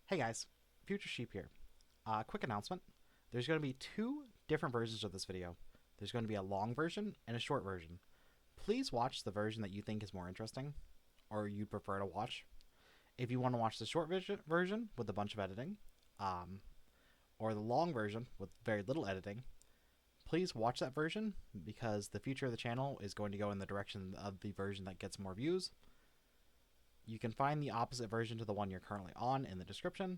Hey guys, Future Sheep here. Quick announcement. There's going to be two different versions of this video. There's going to be a long version and a short version. Please watch the version that you think is more interesting, or you'd prefer to watch. If you want to watch the short version with a bunch of editing, or the long version with very little editing, please watch that version because the future of the channel is going to go in the direction of the version that gets more views. You can find the opposite version to the one you're currently on in the description.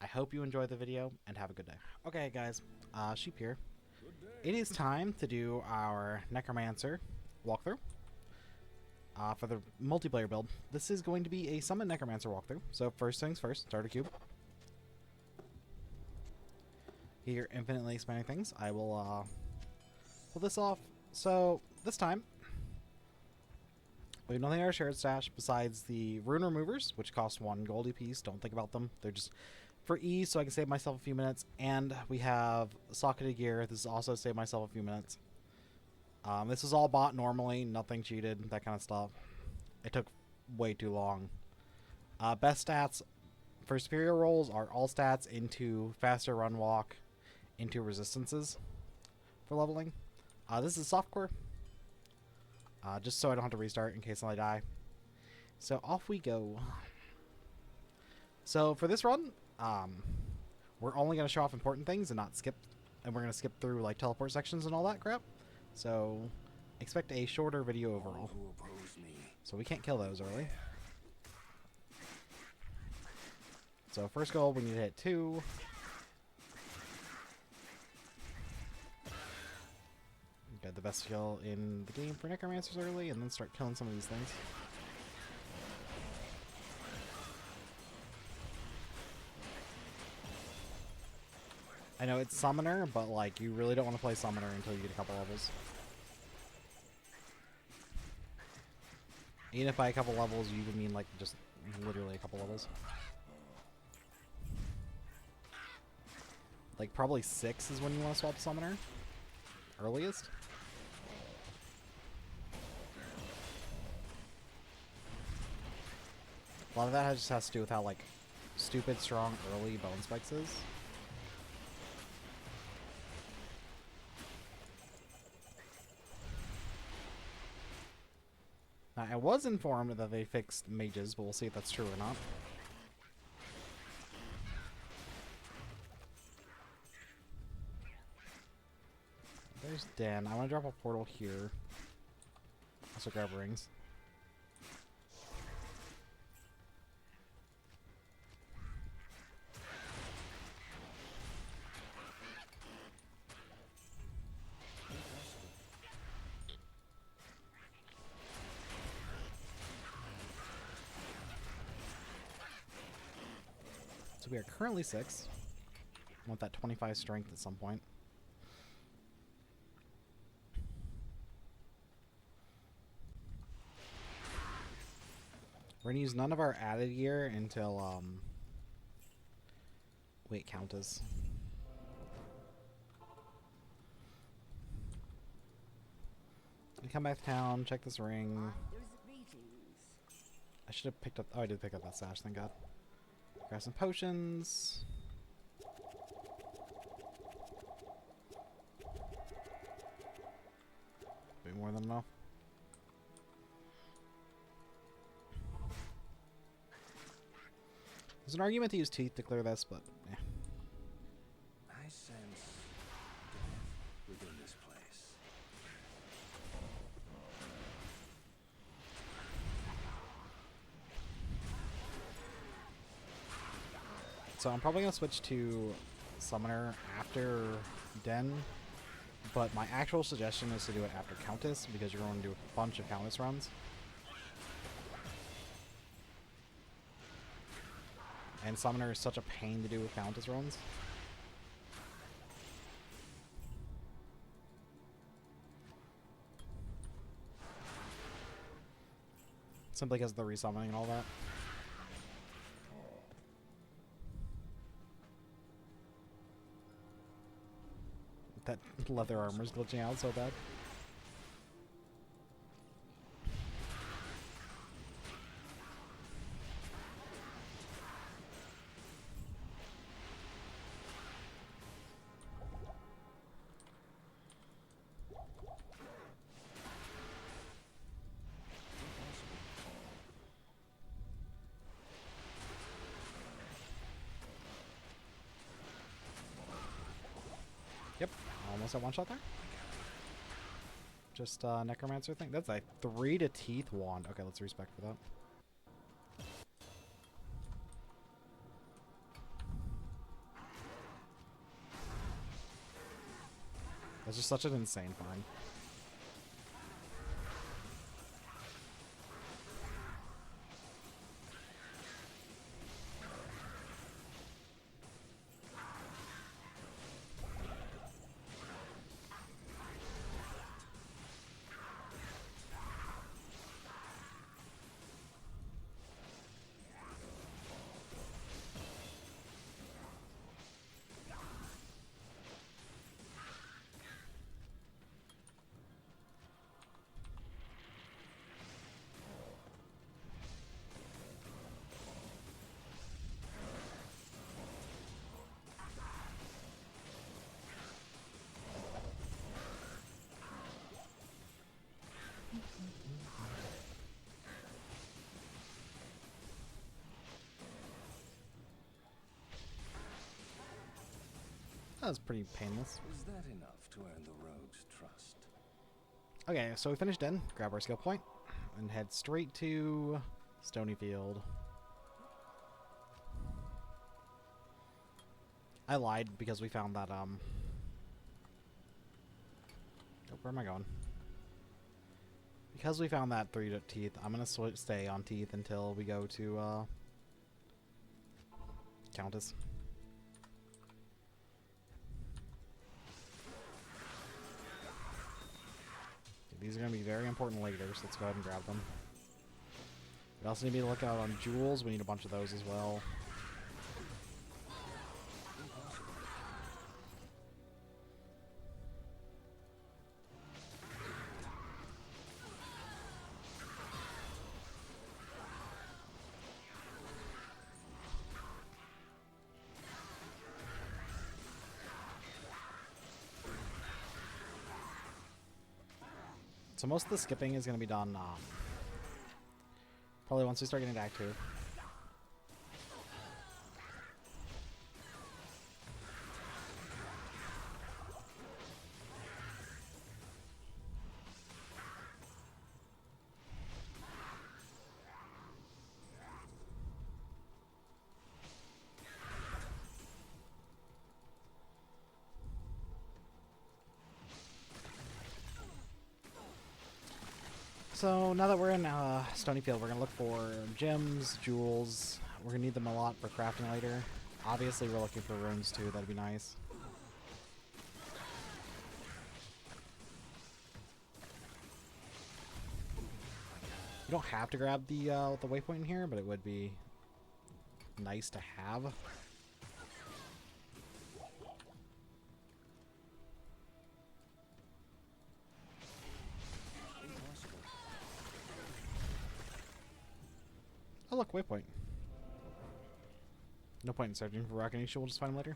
I hope you enjoy the video and have a good day. Okay guys, Sheep here. It is time to do our Necromancer walkthrough. For the multiplayer build, this is going to be a Summon Necromancer walkthrough. So first things first, start a cube. Here, infinitely expanding things. I will pull this off. So this time, we have nothing in our shared stash besides the rune removers, which cost 1 gold apiece. Don't think about them. They're just for ease, so I can save myself a few minutes. And we have socketed gear. This is also save myself a few minutes. This is all bought normally, nothing cheated, that kind of stuff. It took way too long. Best stats for superior rolls are all stats into faster run walk, into resistances for leveling. This is softcore. Just so I don't have to restart in case I die. So off we go. So for this run, we're only going to show off important things and not skip. And we're going to skip through like teleport sections and all that crap. So expect a shorter video overall. So we can't kill those early. So first goal, we need to hit 2. Get the best skill in the game for Necromancers early, and then start killing some of these things. I know it's Summoner, but like you really don't want to play Summoner until you get a couple levels. Even if by a couple levels you even mean like just literally a couple levels. Like probably 6 is when you want to swap Summoner. Earliest. A lot of that just has to do with how, like, stupid strong early Bone Spikes is. Now, I was informed that they fixed mages, but we'll see if that's true or not. There's Den. I want to drop a portal here. Also grab rings. So we are currently 6. I want that 25 strength at some point. We're going to use none of our added gear until, wait, Countess. We come back to town, check this ring. I should have picked up, oh, I did pick up that sash, thank God. Grab some potions. Way more than enough. There's an argument to use teeth to clear this, but eh. I sense death within this place. So I'm probably going to switch to Summoner after Den, but my actual suggestion is to do it after Countess, because you're going to do a bunch of Countess runs. And Summoner is such a pain to do with Countess runs. Simply because of the resummoning and all that. That leather armor's glitching out so bad. Yep, almost at one shot there. Just Necromancer thing. That's a 3 to teeth wand. Okay, let's respec for that. That's just such an insane find. That was pretty painless. Was that enough to earn the rogue's trust? Okay, so we finished in, grab our skill point, and head straight to Stonyfield. I lied because we found that, oh, where am I going? Because we found that 3 to teeth, I'm gonna stay on teeth until we go to, Countess. These are going to be very important later, so let's go ahead and grab them. We also need to look out on jewels. We need a bunch of those as well. So most of the skipping is going to be done probably once we start getting to Act 2. So now that we're in Stonyfield, we're going to look for gems, jewels. We're going to need them a lot for crafting later. Obviously, we're looking for runes too. That'd be nice. You don't have to grab the waypoint in here, but it would be nice to have. Oh look, waypoint. No point in searching for Arcane, we'll just find them later.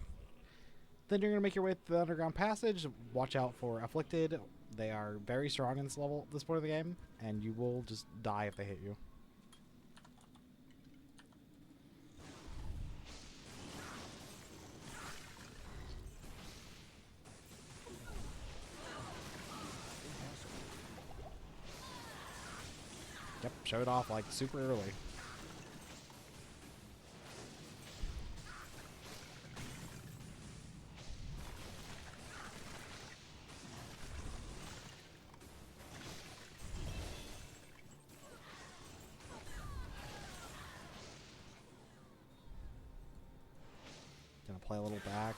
Then you're going to make your way through the underground passage. Watch out for Afflicted. They are very strong in this point of the game, and you will just die if they hit you. Yep, showed off like super early. Gonna play a little back.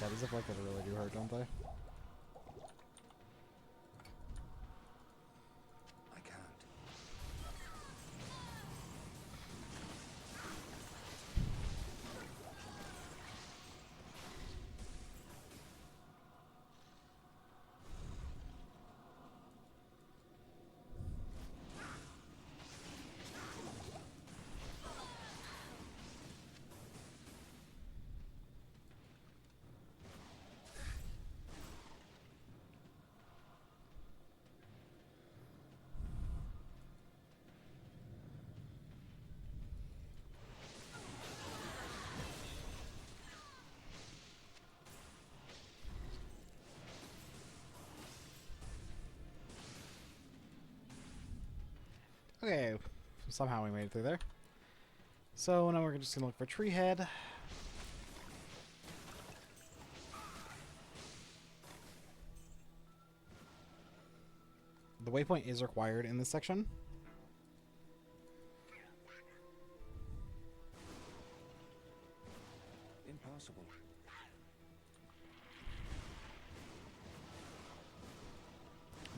Yeah, these Afflicted really do hurt, don't they? I can't. Okay, somehow we made it through there. So now we're just gonna look for tree head. The waypoint is required in this section. Impossible.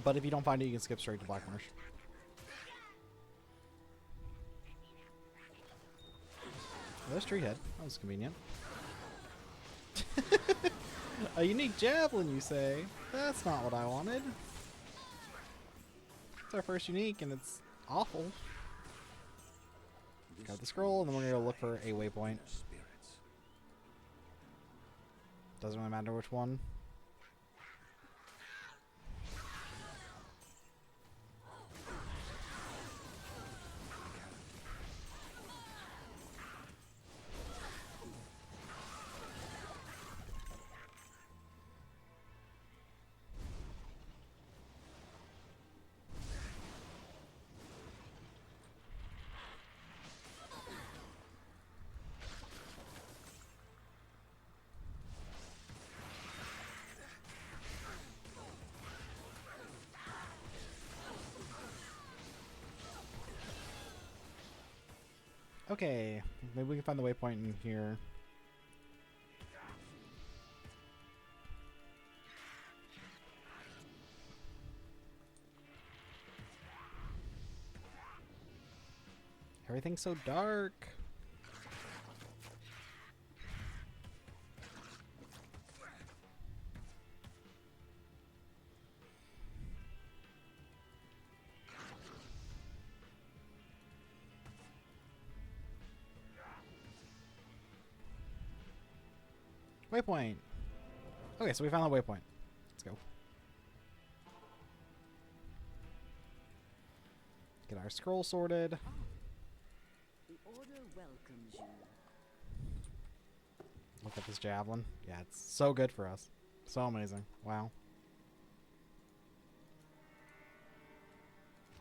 But if you don't find it, you can skip straight to Black Marsh. Oh, there's tree head. That was convenient. A unique javelin, you say? That's not what I wanted. It's our first unique, and it's awful. Got the scroll, and then we're gonna go look for a waypoint. Doesn't really matter which one. Okay, maybe we can find the waypoint in here. Everything's so dark. Waypoint. Okay, so we found the waypoint. Let's go. Get our scroll sorted. The order welcomes you. Look at this javelin. Yeah, it's so good for us. So amazing. Wow.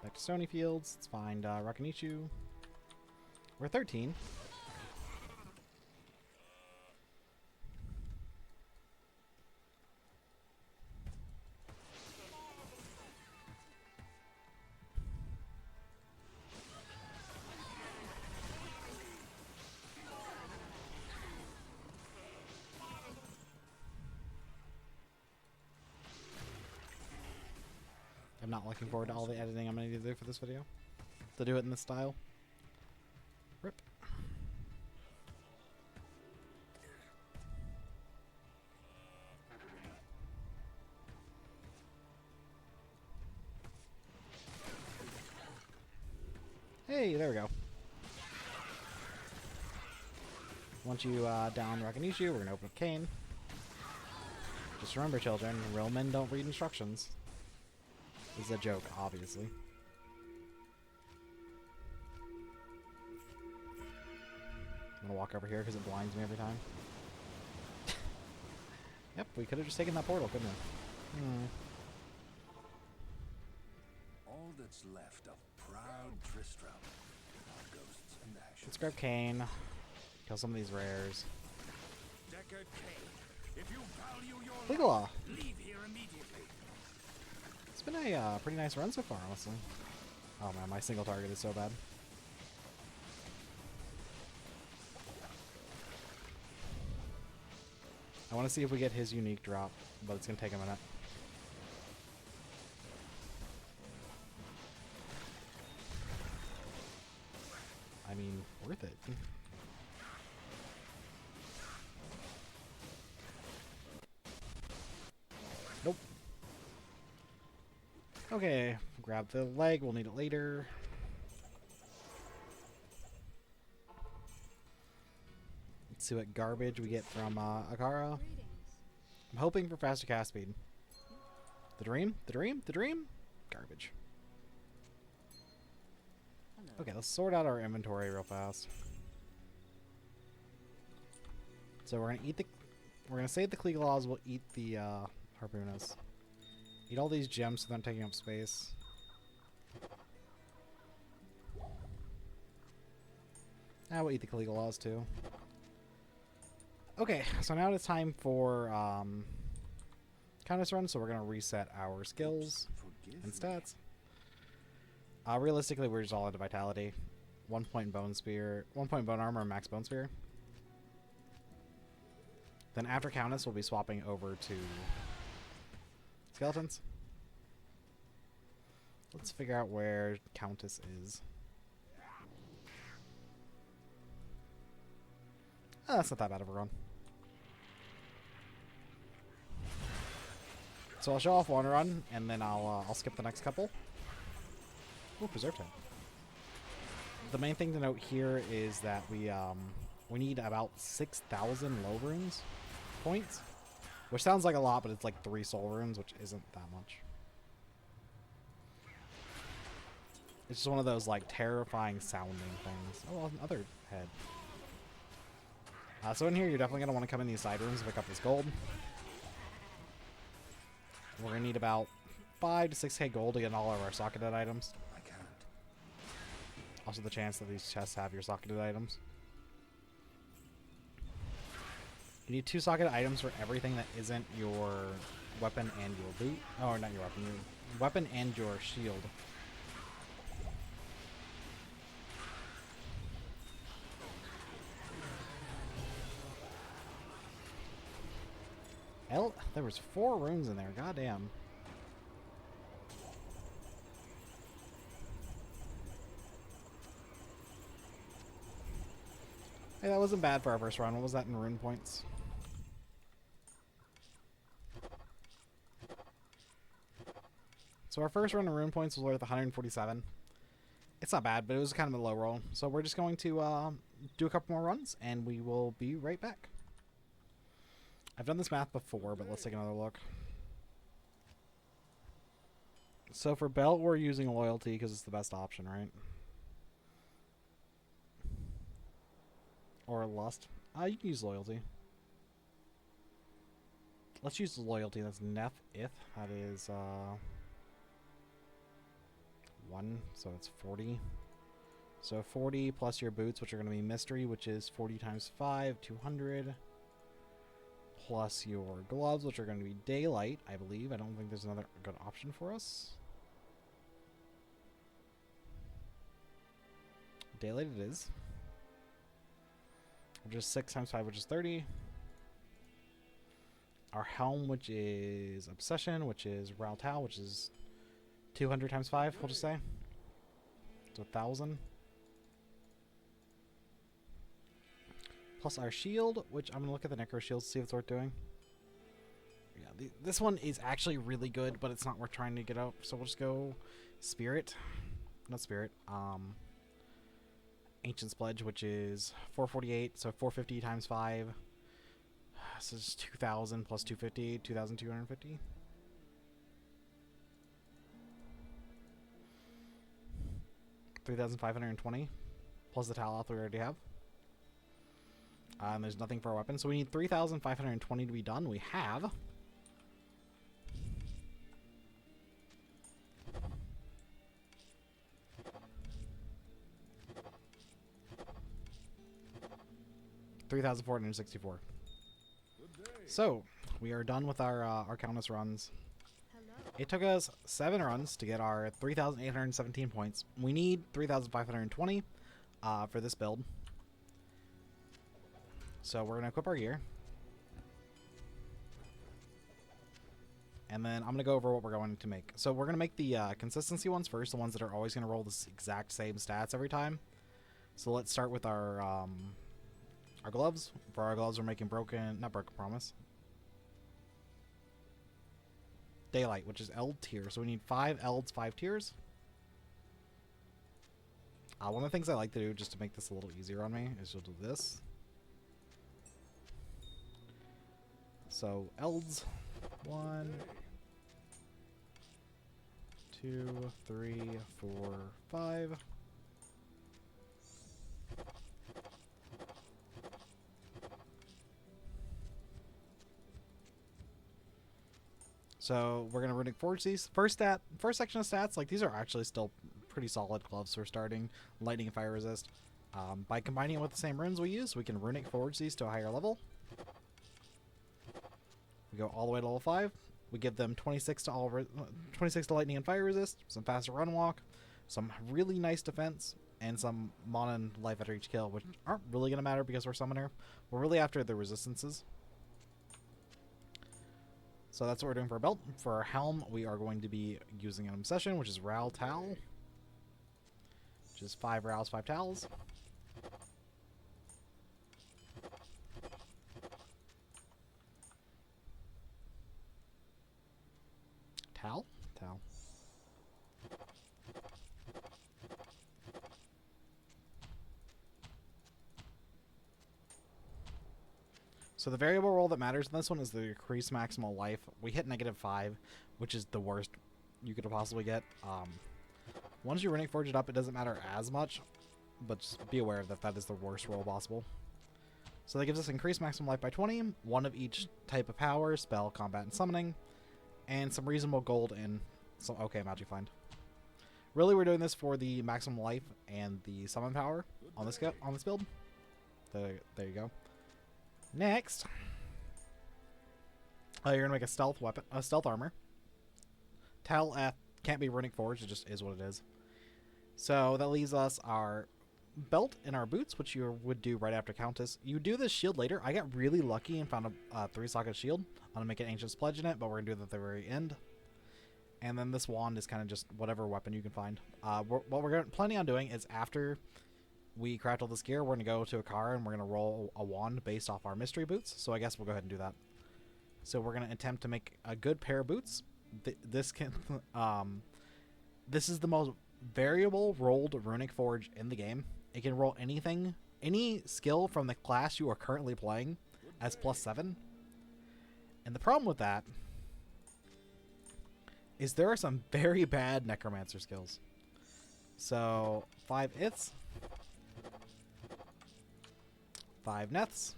Back to Stony Fields. Let's find Rakanichu. We're 13. I'm not looking forward to all the editing I'm going to do for this video. To do it in this style. Rip. Hey, there we go. Once you down Rakanichu, we're going to open up Arcane. Just remember, children, real men don't read instructions. This is a joke, obviously. I'm gonna walk over here because it blinds me every time. Yep, we could have just taken that portal, couldn't we? All that's left of proud Tristram are ghosts and ashes. Let's grab Kane. Kill some of these rares. Deckard Cain, if you value your Legal Law. life, leave here immediately. It's been a pretty nice run so far, honestly. Oh man, my single target is so bad. I want to see if we get his unique drop, but it's going to take a minute. I mean, worth it. Nope. Okay, grab the leg, we'll need it later. Let's see what garbage we get from Akara. I'm hoping for faster cast speed. The dream? The dream? The dream? Garbage. Okay, let's sort out our inventory real fast. So we're gonna save the Kleeglaws, we'll eat the Harpoonas. Eat all these gems so they're not taking up space. We'll eat the Caligula laws too. Okay, so now it's time for Countess run, so we're going to reset our skills and stats. Realistically, we're just all into vitality. 1 point bone spear, 1 point bone armor, and max bone spear. Then after Countess, we'll be swapping over to skeletons. Let's figure out where Countess is. Oh, that's not that bad of a run. So I'll show off one run, and then I'll skip the next couple. Ooh, preserve time. The main thing to note here is that we need about 6,000 low runes points, which sounds like a lot, but it's like 3 soul runes, which isn't that much. It's just one of those like terrifying sounding things. Oh, another head. So in here, you're definitely gonna want to come in these side rooms to pick up this gold. We're gonna need about 5 to 6k gold to get all of our socketed items. I can't. Also the chance that these chests have your socketed items. You need 2 socketed items for everything that isn't your weapon and your boot. Oh, not your weapon. Your weapon and your shield. Hell, there was 4 runes in there. Goddamn. Hey, that wasn't bad for our first run. What was that in rune points? So our first run of rune points was worth 147. It's not bad, but it was kind of a low roll. So we're just going to do a couple more runs, and we will be right back. I've done this math before, but let's take another look. So for belt, we're using loyalty because it's the best option, right? Or lust. You can use loyalty. Let's use loyalty. That's Neth Ith. That is 1, so it's 40. So 40 plus your boots, which are going to be mystery, which is 40 times 5, 200. Plus your gloves, which are going to be daylight, I believe. I don't think there's another good option for us. Daylight it is. Which is 6 times 5, which is 30. Our helm, which is obsession, which is Raltau, which is 200 times 5, we'll just say. So 1,000. Plus our shield, which I'm going to look at the Necro shields to see if it's worth doing. Yeah, this one is actually really good, but it's not worth trying to get up. So we'll just go Spirit. Not Spirit. Ancient's Pledge, which is 448, so 450 times 5. So it's 2,000 plus 250, 2,250. $3,520 plus the Tal off we already have. And there's nothing for our weapon, so we need 3,520 to be done. We have. $3,464. So we are done with our Countess runs. Hello. It took us 7 runs to get our 3,817 points. We need 3,520 for this build. So we're going to equip our gear. And then I'm going to go over what we're going to make. So we're going to make the consistency ones first, the ones that are always going to roll the exact same stats every time. So let's start with our gloves. For our gloves, we're making not broken promise. Daylight, which is Eld tier. So we need 5 Elds, 5 tiers. One of the things I like to do just to make this a little easier on me is you'll do this. So Elds, 1, 2, 3, 4, 5. So we're gonna runic forge these. First section of stats, like these are actually still pretty solid gloves for starting. Lightning and fire resist. By combining it with the same runes we use, we can runic forge these to a higher level. We go all the way to level 5. We give them 26 to 26 to lightning and fire resist, some faster run walk, some really nice defense, and some mana and life after each kill, which aren't really going to matter because we're summoner. We're really after the resistances. So that's what we're doing for our belt. For our helm, we are going to be using an obsession, which is Ral Tal, which is 5 Rals, 5 Tals. Tal? Tal. So the variable roll that matters in this one is the increased maximal life. We hit -5, which is the worst you could possibly get. Once you runic forge it up, it doesn't matter as much, but just be aware that that is the worst roll possible. So that gives us increased maximum life by 20, one of each type of power, spell, combat, and summoning, and some reasonable gold and some okay magic find. Really, we're doing this for the maximum life and the summon power on this build. There you go. Next, you're gonna make a stealth weapon, a stealth armor. Tal can't be runic forged; it just is what it is. So that leaves us our belt and our boots, which you would do right after Countess. You do this shield later. I got really lucky and found a 3-socket shield. I'm gonna make an Ancient's Pledge in it, but we're gonna do that at the very end. And then this wand is kind of just whatever weapon you can find. What we're planning on doing is after we craft all this gear, we're going to go to a car and we're going to roll a wand based off our mystery boots. So I guess we'll go ahead and do that. So we're going to attempt to make a good pair of boots. This is the most variable rolled runic forge in the game. It can roll anything, any skill from the class you are currently playing as +7. And the problem with that is there are some very bad Necromancer skills. So 5 Iths, 5 Neths.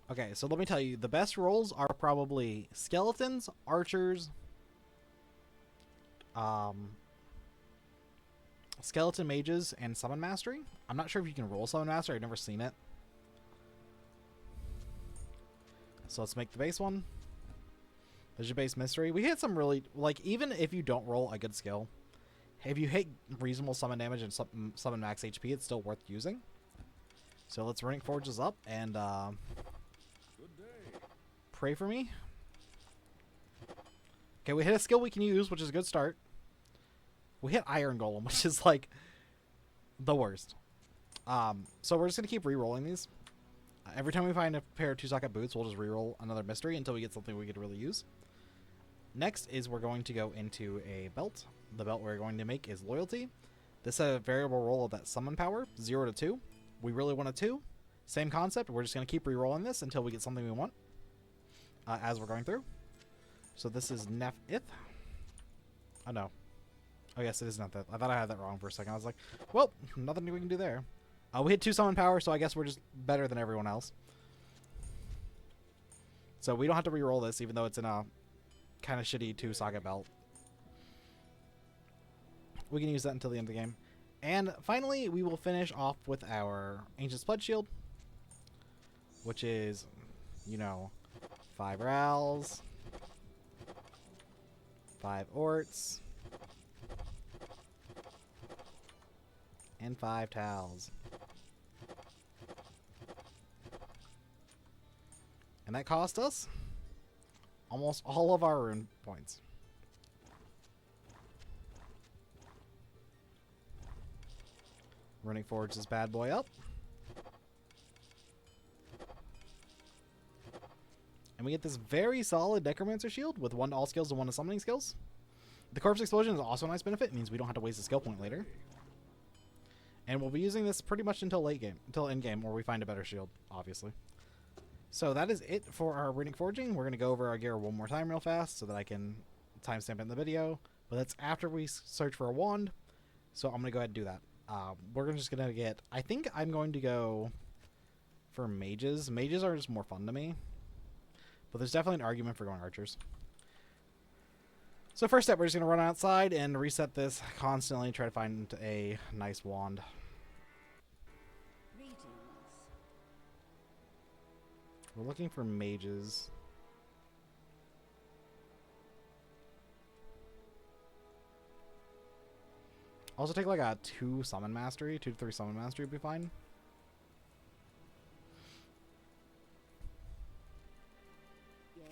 Okay, so let me tell you, the best rolls are probably skeletons, archers, skeleton mages, and summon mastery. I'm not sure if you can roll summon mastery. I've never seen it. So let's make the base one. There's your base mystery. We hit some really, like, even if you don't roll a good skill, if you hit reasonable summon damage and summon max HP, it's still worth using. So let's runic forge this up and pray for me. Okay, we hit a skill we can use, which is a good start. We hit Iron Golem, which is like the worst. So we're just gonna keep re-rolling these. Every time we find a pair of 2-socket boots, we'll just re-roll another mystery until we get something we could really use. Next is we're going to go into a belt. The belt we're going to make is Loyalty. This has a variable roll of that summon power, 0 to 2. We really want a 2. Same concept. We're just going to keep re-rolling this until we get something we want as we're going through. So this is Nef-Ith. Oh, no. Oh, yes, it is not that. I thought I had that wrong for a second. I was like, well, nothing we can do there. We hit 2 summon power, so I guess we're just better than everyone else. So we don't have to re-roll this, even though it's in a kind of shitty 2-socket belt. We can use that until the end of the game. And finally, we will finish off with our Ancient's Pledge Shield, which is, you know, 5 Rals, 5 Orts, and 5 Tals. And that cost us almost all of our rune points. Runic forge this bad boy up. And we get this very solid Necromancer shield with 1 to all skills and 1 to summoning skills. The Corpse Explosion is also a nice benefit. It means we don't have to waste a skill point later. And we'll be using this pretty much until late game, until endgame, where we find a better shield, obviously. So that is it for our runic forging. We're going to go over our gear one more time real fast so that I can timestamp it in the video. But that's after we search for a wand. So I'm going to go ahead and do that. We're just going to get... I think I'm going to go for mages. Mages are just more fun to me. But there's definitely an argument for going archers. So first step, we're just going to run outside and reset this constantly, try to find a nice wand. Greetings. We're looking for mages. Also take like a 2 summon mastery, 2 to 3 summon mastery would be fine. Yes.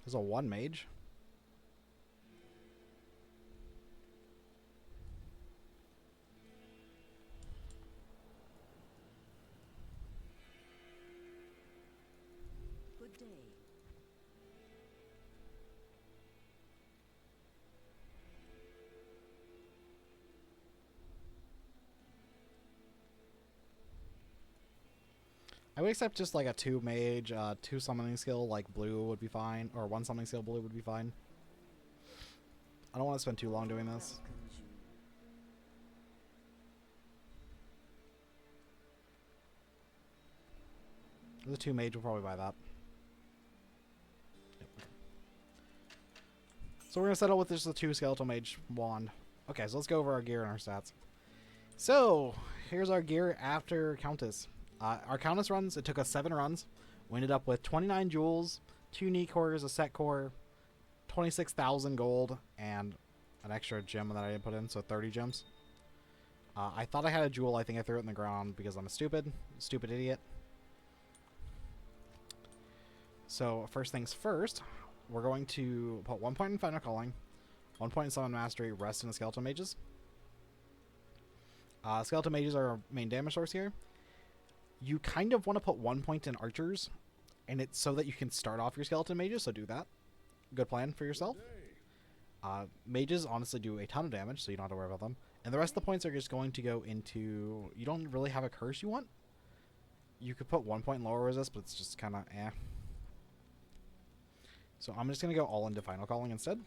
There's a 1 mage. Good day. I would accept just like a 2 mage, 2 summoning skill, like blue would be fine, or 1 summoning skill blue would be fine. I don't want to spend too long doing this. Welcomes you. The 2 mage will probably buy that. Yep. So we're going to settle with just the 2 skeletal mage wand. Okay, so let's go over our gear and our stats. So, here's our gear after Countess. Our Countess runs, it took us 7 runs. We ended up with 29 jewels, 2 knee cores, a set core, 26,000 gold, and an extra gem that I didn't put in, so 30 gems. I thought I had a jewel. I think I threw it in the ground because I'm a stupid idiot. So, first things first, we're going to put 1 point in Final Calling, 1 point in Summon Mastery, rest in the Skeletal Mages. Skeletal Mages are our main damage source here. You kind of want to put 1 point in Archers, and it's so that you can start off your Skeleton Mages, so do that. Good plan for yourself. Mages honestly do a ton of damage, so you don't have to worry about them. And the rest of the points are just going to go into... You don't really have a curse you want. You could put 1 point in lower resist, but it's just kind of eh. So I'm just going to go all into Final Calling instead.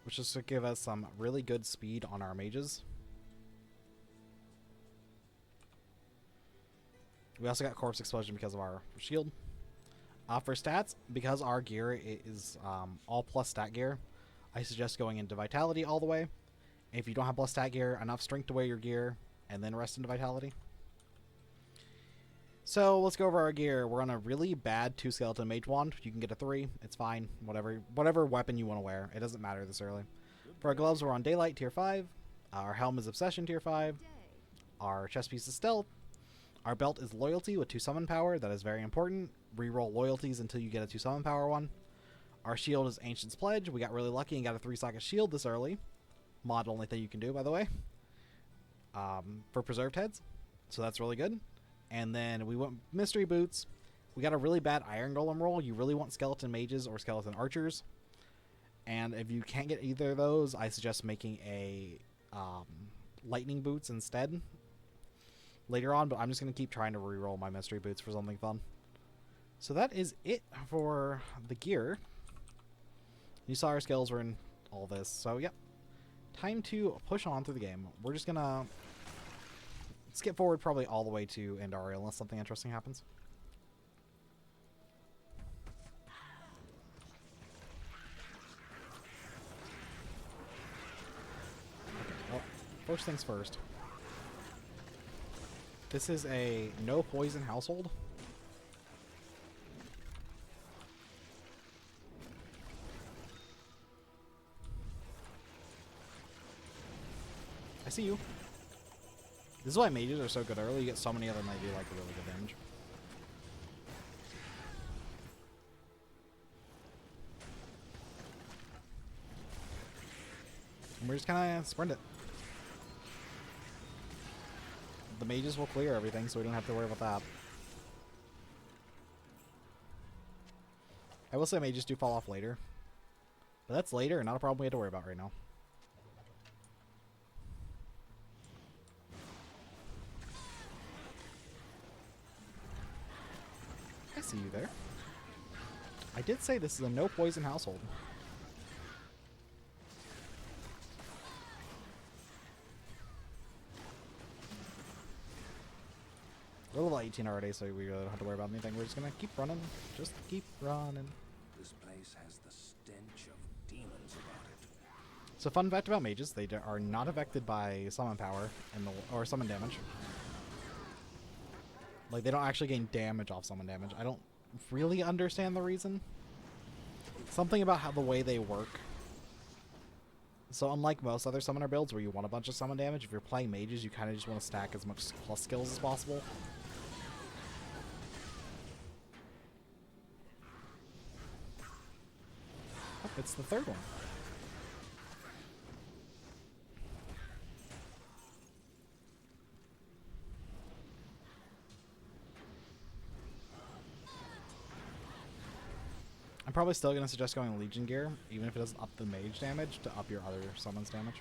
Which is to give us some really good speed on our mages. We also got Corpse Explosion because of our shield. For stats, because our gear is all plus stat gear, I suggest going into Vitality all the way. If you don't have plus stat gear, enough strength to wear your gear, and then rest into Vitality. So let's go over our gear. We're on a really bad 2 skeleton mage wand. You can get a 3. It's fine. Whatever weapon you want to wear. It doesn't matter this early. For our gloves, we're on Daylight tier 5. Our helm is Obsession tier 5. Day. Our chest piece is Stealth. Our belt is Loyalty with 2 summon power. That is very important. Reroll loyalties until you get a 2 summon power one. Our shield is Ancient's Pledge. We got really lucky and got a 3 socket shield this early. Mod only thing you can do, by the way. For preserved heads. So that's really good. And then we went Mystery Boots. We got a really bad Iron Golem roll. You really want Skeleton Mages or Skeleton Archers. And if you can't get either of those, I suggest making a Lightning Boots instead later on, but I'm just going to keep trying to reroll my Mystery Boots for something fun. So that is it for the gear. You saw our skills were in all this, so yep. Time to push on through the game. We're just going to skip forward probably all the way to Andariel unless something interesting happens. Okay, well, first things first. This is a no poison household. I see you. This is why mages are so good early. You get so many of them that do like really good damage. And we're just kind of sprint it. The mages will clear everything, so we don't have to worry about that. I will say mages do fall off later. But that's later, not a problem we have to worry about right now. I see you there. I did say this is a no poison household. We're level 18 already, so we don't have to worry about anything. We're just gonna keep running. Just keep running. This place has the stench of demons about it. So fun fact about mages, they are not affected by summon power or summon damage. Like, they don't actually gain damage off summon damage. I don't really understand the reason. Something about how the way they work. So unlike most other summoner builds where you want a bunch of summon damage, if you're playing mages, you kind of just want to stack as much plus skills as possible. Oh, it's the third one. I'm probably still going to suggest going Legion gear, even if it doesn't up the mage damage, to up your other summons damage.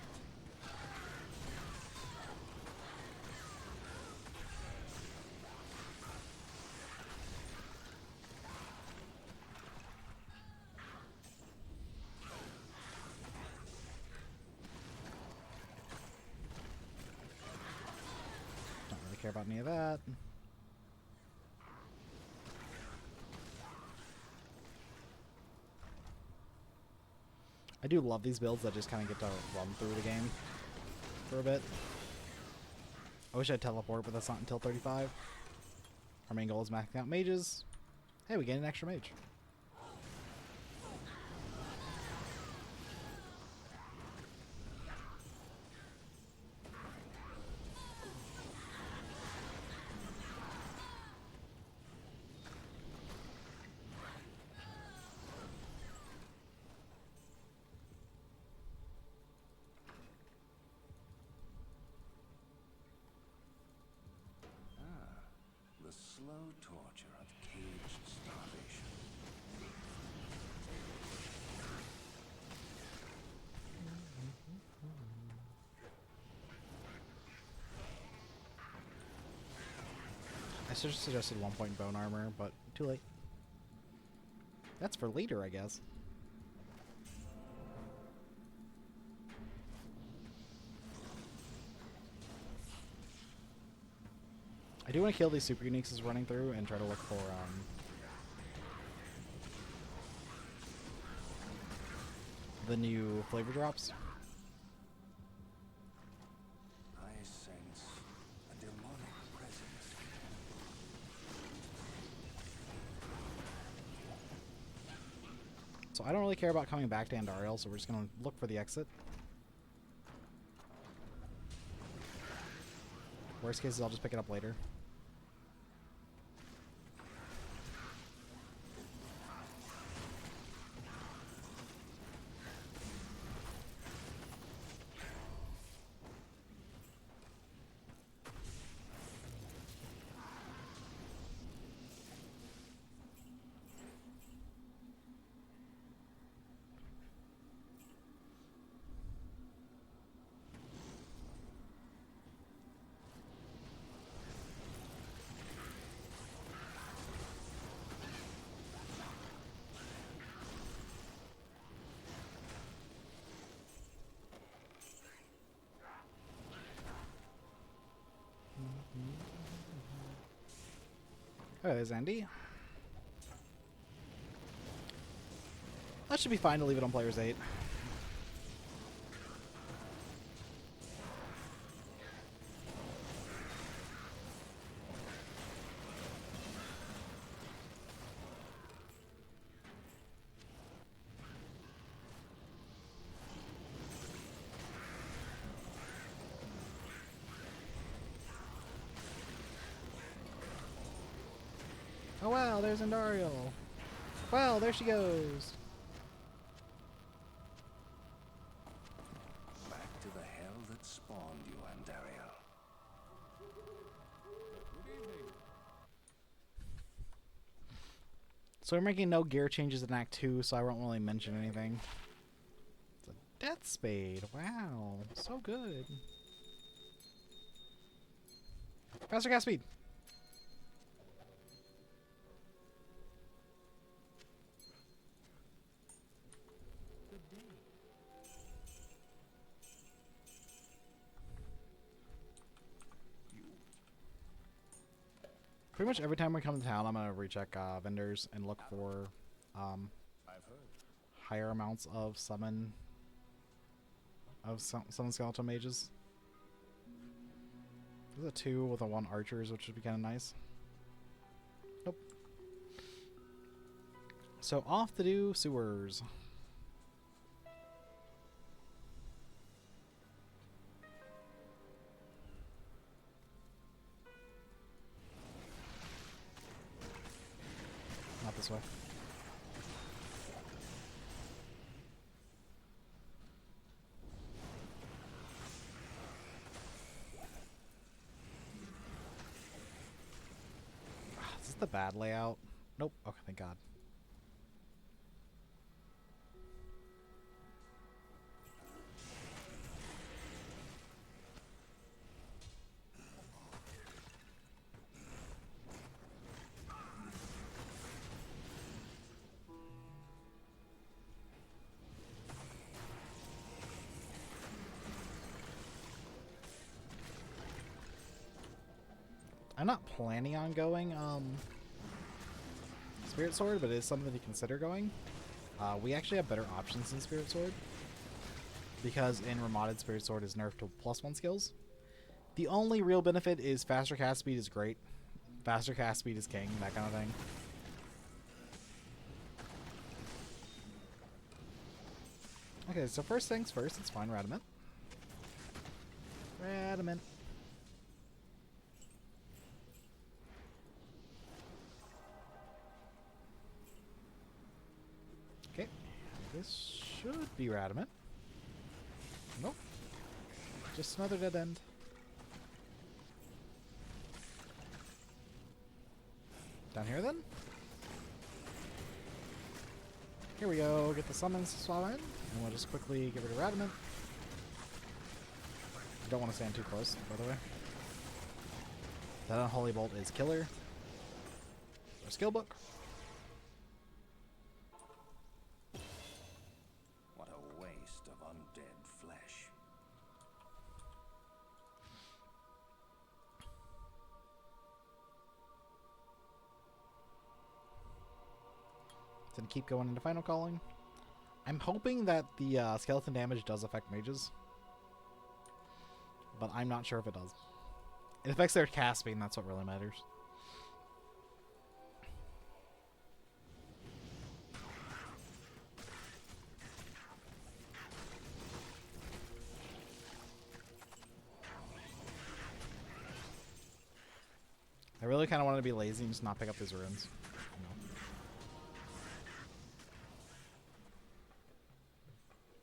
Don't really care about any of that. I do love these builds that just kind of get to run through the game for a bit. I wish I had teleport, but that's not until 35. Our main goal is maxing out mages. Hey, we gain an extra mage. The slow torture of caged starvation. I should have suggested 1 point bone armor, but too late. That's for later, I guess. I do want to kill these super uniques as running through and try to look for the new flavor drops. I sense a demonic presence. So I don't really care about coming back to Andariel, so we're just going to look for the exit. Worst case is I'll just pick it up later. Oh, there's Andy. That should be fine to leave it on players 8. Oh wow, there's Andariel. Wow, there she goes. Back to the hell that spawned you, Andariel. So we're making no gear changes in Act 2, so I won't really mention anything. It's a Death Spade. Wow, so good. Faster cast speed. Pretty much every time we come to town, I'm gonna recheck vendors and look for I've heard. higher amounts of summon skeletal mages. There's a 2 with a 1 archers, which would be kind of nice. Nope. So off to do sewers. Not this way. Is this the bad layout? Nope. Okay, thank God. I'm not planning on going Spirit Sword, but it is something to consider going. We actually have better options than Spirit Sword, because in ReMoDDeD, Spirit Sword is nerfed to +1 skills. The only real benefit is faster cast speed is great. Faster cast speed is king, that kind of thing. Okay, so first things first, let's find Radamant. Radamant. Okay, this should be Radamant. Nope. Just another dead end. Down here then? Here we go, get the summons swap in, and we'll just quickly get rid of Radamant. You don't want to stand too close, by the way. That Unholy Bolt is killer. Our skill book. What a waste of undead flesh. Then keep going into Final Calling. I'm hoping that the skeleton damage does affect mages, but I'm not sure if it does. It affects their cast speed, and that's what really matters. I really kind of wanted to be lazy and just not pick up these runes.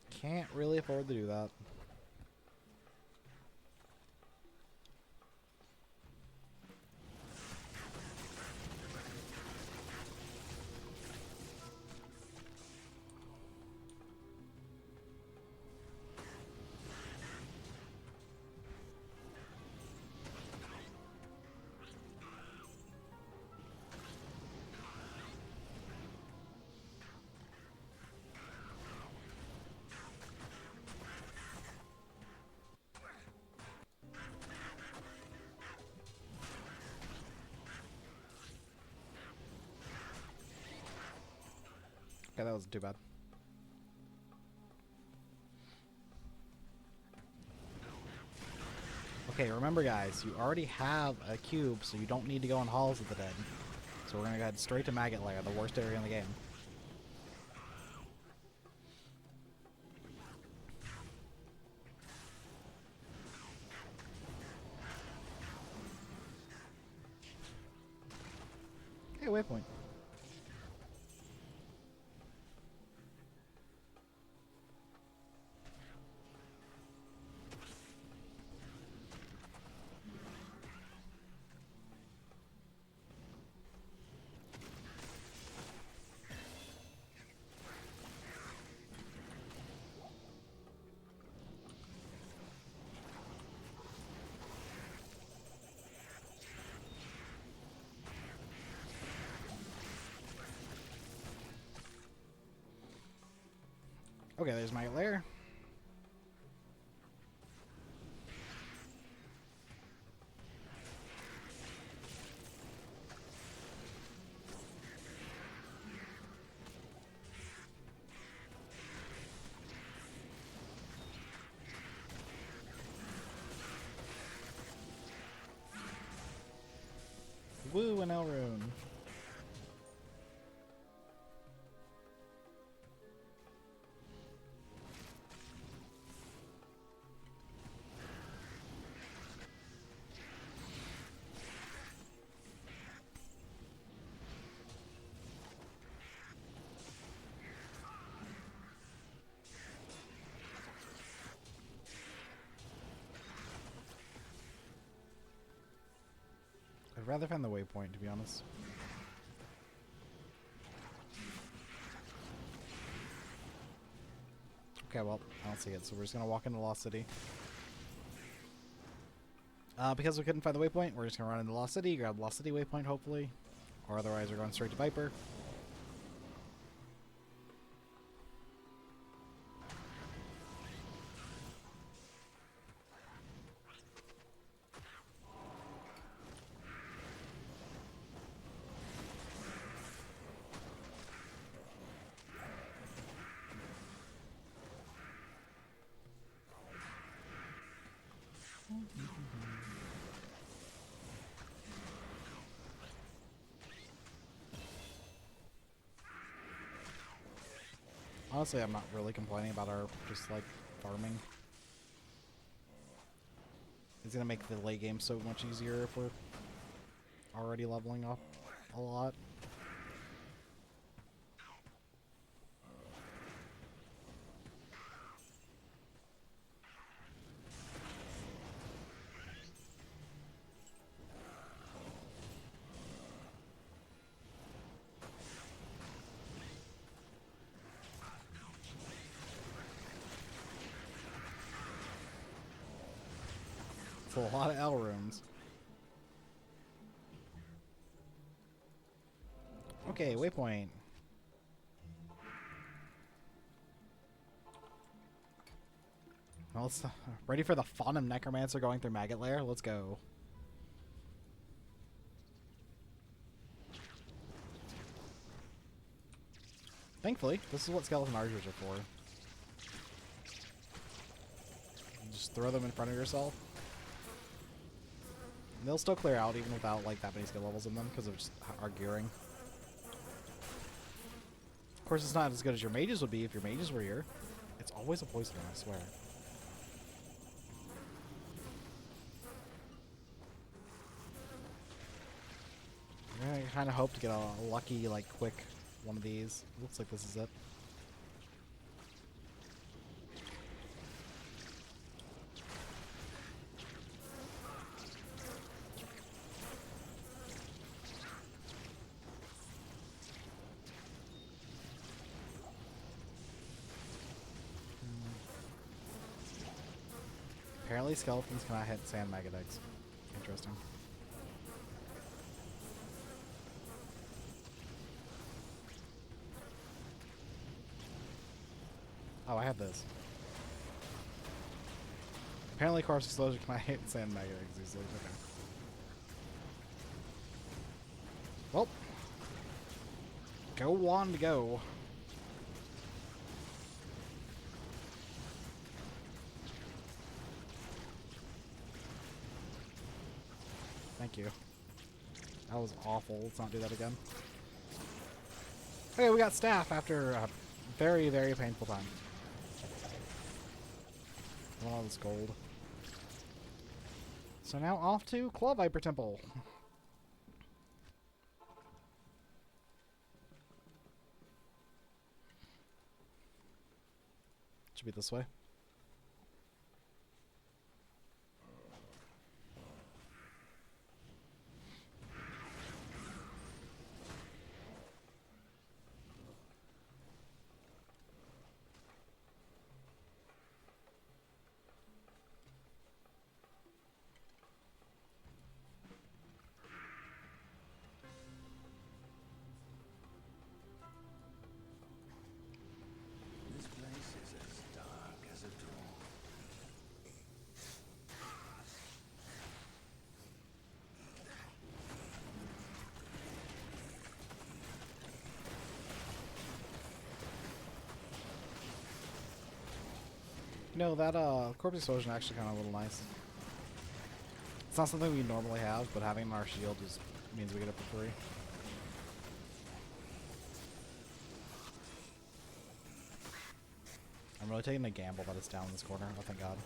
Can't really afford to do that. Okay, that wasn't too bad. Okay, remember guys, you already have a cube, so you don't need to go in Halls of the Dead. So we're gonna go ahead straight to Maggot Lair, the worst area in the game. Hey, waypoint. Okay, there's Maggot Lair. Woo, an Elrune. I'd rather find the waypoint, to be honest. Okay, well, I don't see it, so we're just gonna walk into Lost City. Because we couldn't find the waypoint, we're just gonna run into Lost City, grab the Lost City waypoint, hopefully. Or otherwise, we're going straight to Viper. Honestly, I'm not really complaining about our just like farming. It's gonna make the late game so much easier if we're already leveling up a lot. A lot of L rooms. Okay, waypoint. Well, let's ready for the fun of Necromancer going through Maggot Lair. Let's go. Thankfully, this is what skeleton archers are for. Just throw them in front of yourself. And they'll still clear out even without like that many skill levels in them because of just our gearing. Of course, it's not as good as your mages would be if your mages were here. It's always a poisoner, I swear. I kind of hope to get a lucky, like, quick one of these. Looks like this is it. Apparently skeletons cannot hit sand maggot eggs. Interesting. Oh, I have this. Apparently Kurast explosion cannot hit sand maggot eggs easily. Okay. Well. Go on to go. Thank you. That was awful. Let's not do that again. Okay, we got staff after a very, very painful time. I want all this gold. So now off to Claw Viper Temple. Should be this way. This place is as dark as a tomb. You know, that corpse explosion actually kind of a little nice. It's not something we normally have, but having our shield is means we get it for free. I'm really taking a gamble that it's down in this corner. Oh, thank God.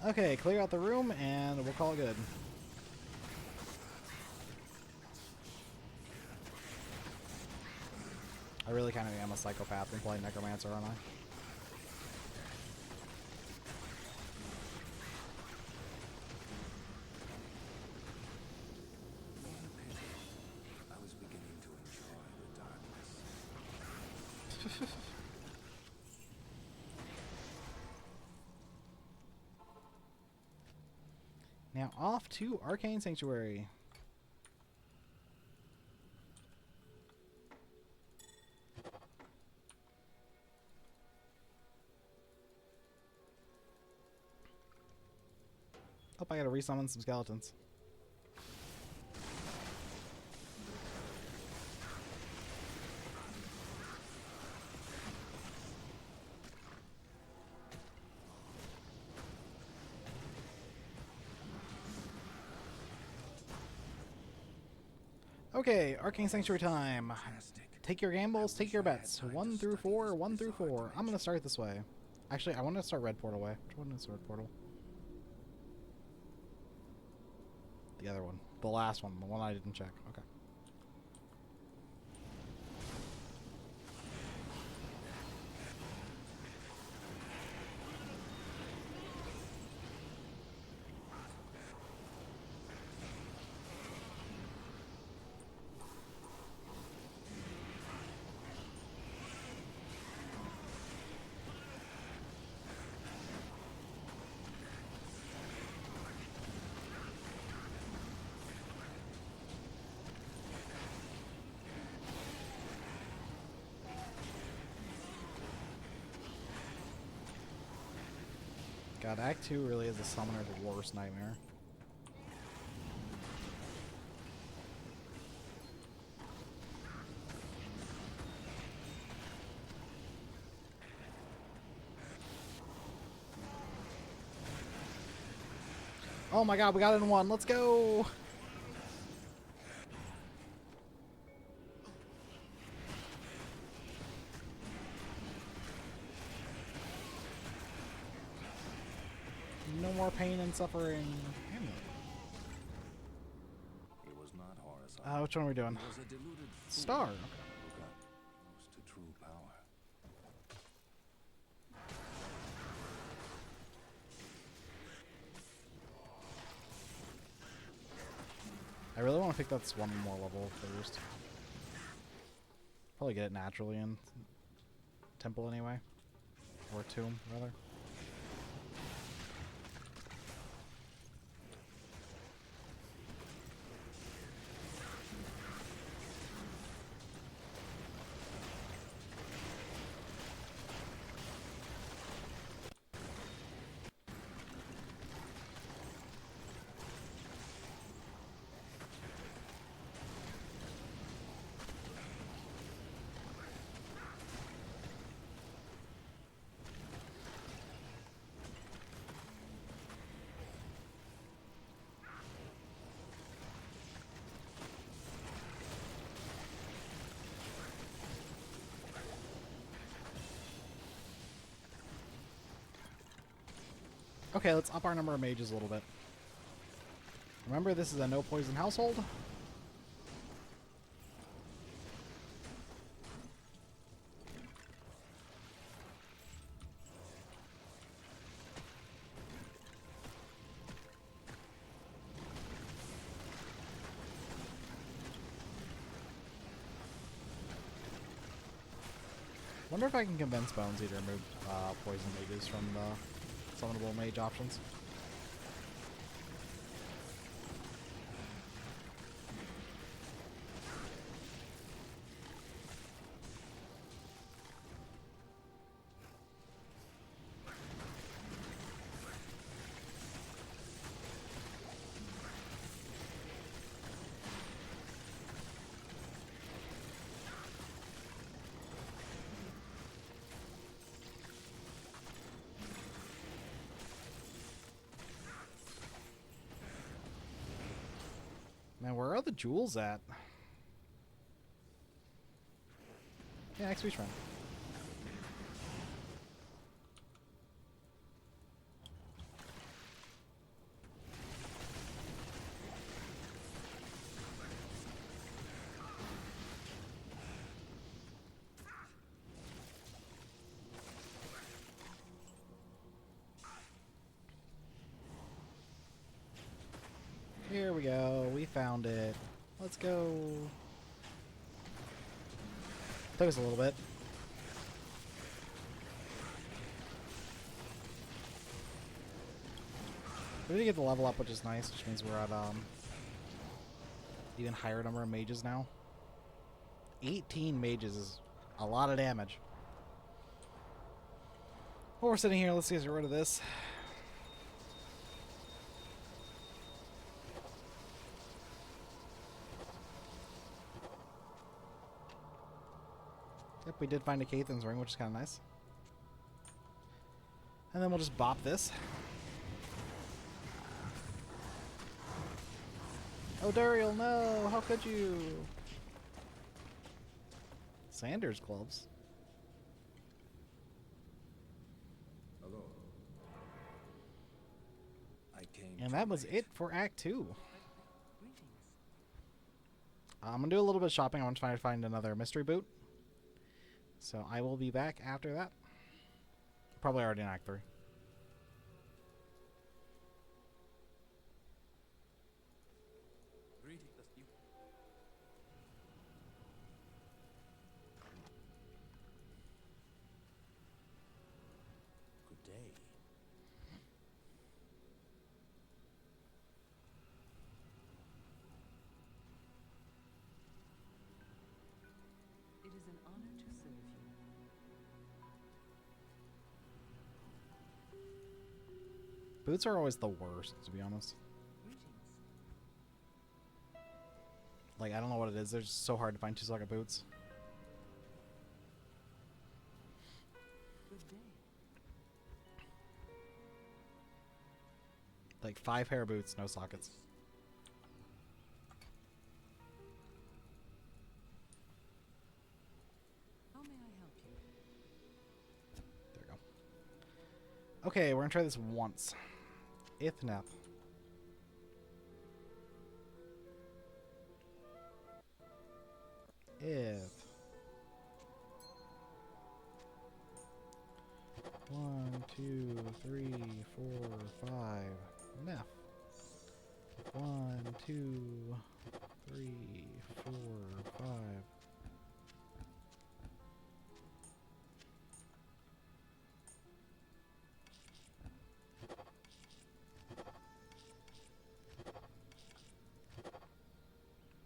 Okay, clear out the room, and we'll call it good. I really kind of am a psychopath when playing Necromancer, aren't I? I was beginning to enjoy the darkness. Now off to Arcane Sanctuary. Oh, I gotta resummon some skeletons. Okay, Arcane Sanctuary time. Take your gambles, take your bets. 1 through 4, 1 through 4. I'm gonna start this way. Actually, I want to start Red Portal way. Which one is Red Portal? The other one. The last one. The one I didn't check. Okay. God, Act 2 really is a summoner's worst nightmare. Oh my God, we got it in one. Let's go! No more pain and suffering. Damn it. It was not horizontal. Which one are we doing? It was a deluded fool Star. who got close to true power. I really want to pick that one more level first. Probably get it naturally in Temple anyway. Or Tomb, rather. Okay, let's up our number of mages a little bit. Remember, this is a no poison household. Wonder if I can convince Bonesy to remove poison mages from the summonable mage options. And where are the jewels at? Yeah, next speech run. Here we go. We found it. Let's go. Took us a little bit. We did get the level up, which is nice, which means we're at even higher number of mages now. 18 mages is a lot of damage. While we're sitting here, let's get rid of this. Yep, we did find a Cathan's ring, which is kind of nice. And then we'll just bop this. Oh, Duriel, no! How could you? Sanders gloves. Hello. I came. And that was it for Act 2. I'm going to do a little bit of shopping. I want to try to find another mystery boot. So I will be back after that. Probably already in Act 3. Good day. It is an honor to serve you. Boots are always the worst, to be honest. Greetings. Like, I don't know what it is. They're just so hard to find 2-socket boots. Good day. Like 5 pair of boots, no sockets. How may I help you? There we go. Okay, we're gonna try this once. Ithneth. If. 1, 2, 3, 4, 5. Neph. 1, 2, 3, 4, 5.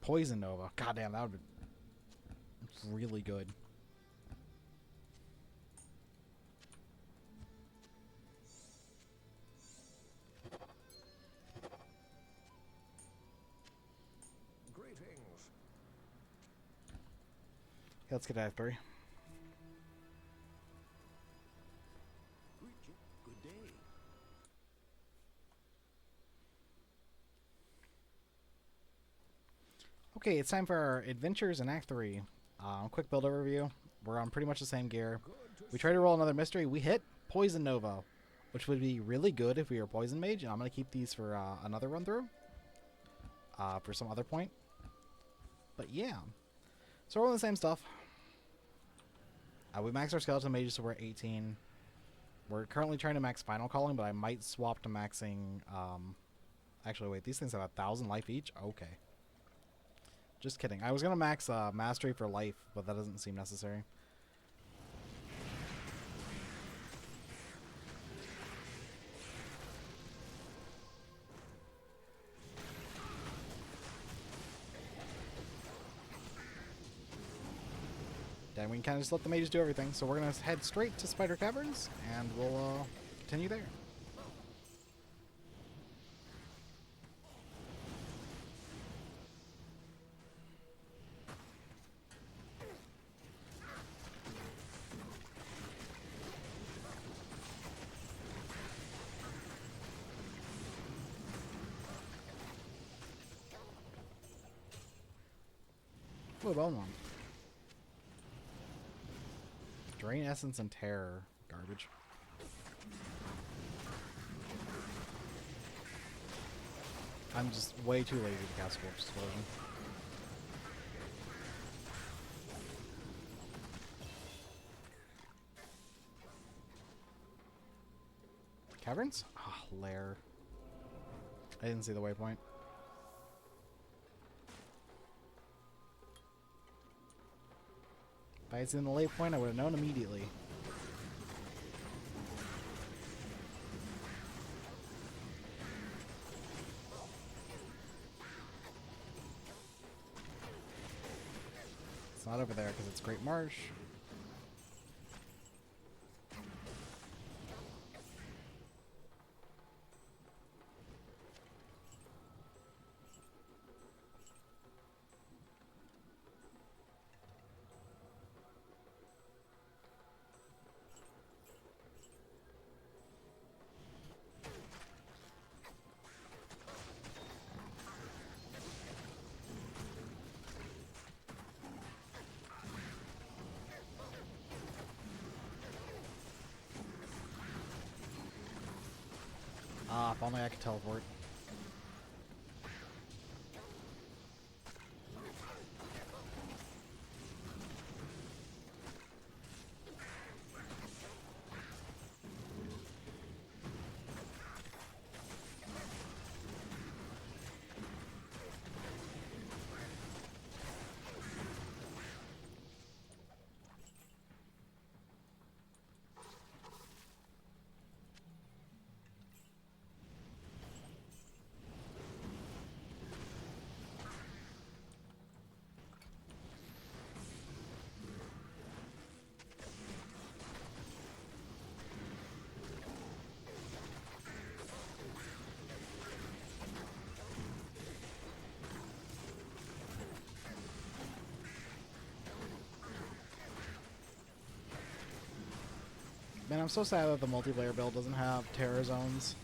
Poison Nova. God damn, that would be really good. Greetings. Okay, let's get Act 3. Good day. Okay, it's time for our adventures in Act 3. Quick build overview. We're on pretty much the same gear. We try to roll another mystery. We hit Poison Nova, which would be really good if we were Poison Mage. And I'm going to keep these for another run through. For some other point. But yeah. So we're rolling the same stuff. We maxed our Skeleton Mages so we're at 18. We're currently trying to max Final Calling, but I might swap to maxing... actually, wait. These things have 1,000 life each? Okay. Just kidding. I was going to max Mastery for life, but that doesn't seem necessary. Then we can kind of just let the mages do everything. So we're going to head straight to Spider Caverns, and we'll continue there. Ooh, bone one. Drain Essence and Terror. Garbage. I'm just way too lazy to cast Corpse Explosion. Caverns? Ah, lair. I didn't see the waypoint. If I had seen the waypoint, I would have known immediately. It's not over there because it's Great Marsh. Ah, if only I could teleport. Man, I'm so sad that the multiplayer build doesn't have terror zones.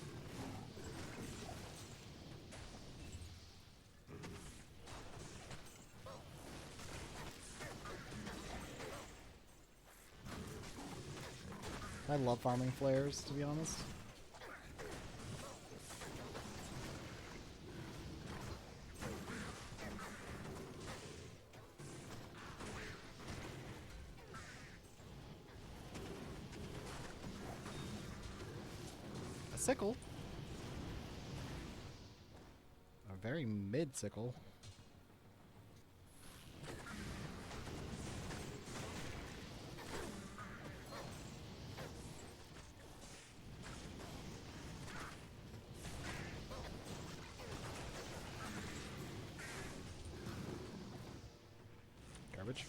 I love farming flares, to be honest. A sickle. A very mid sickle. Garbage.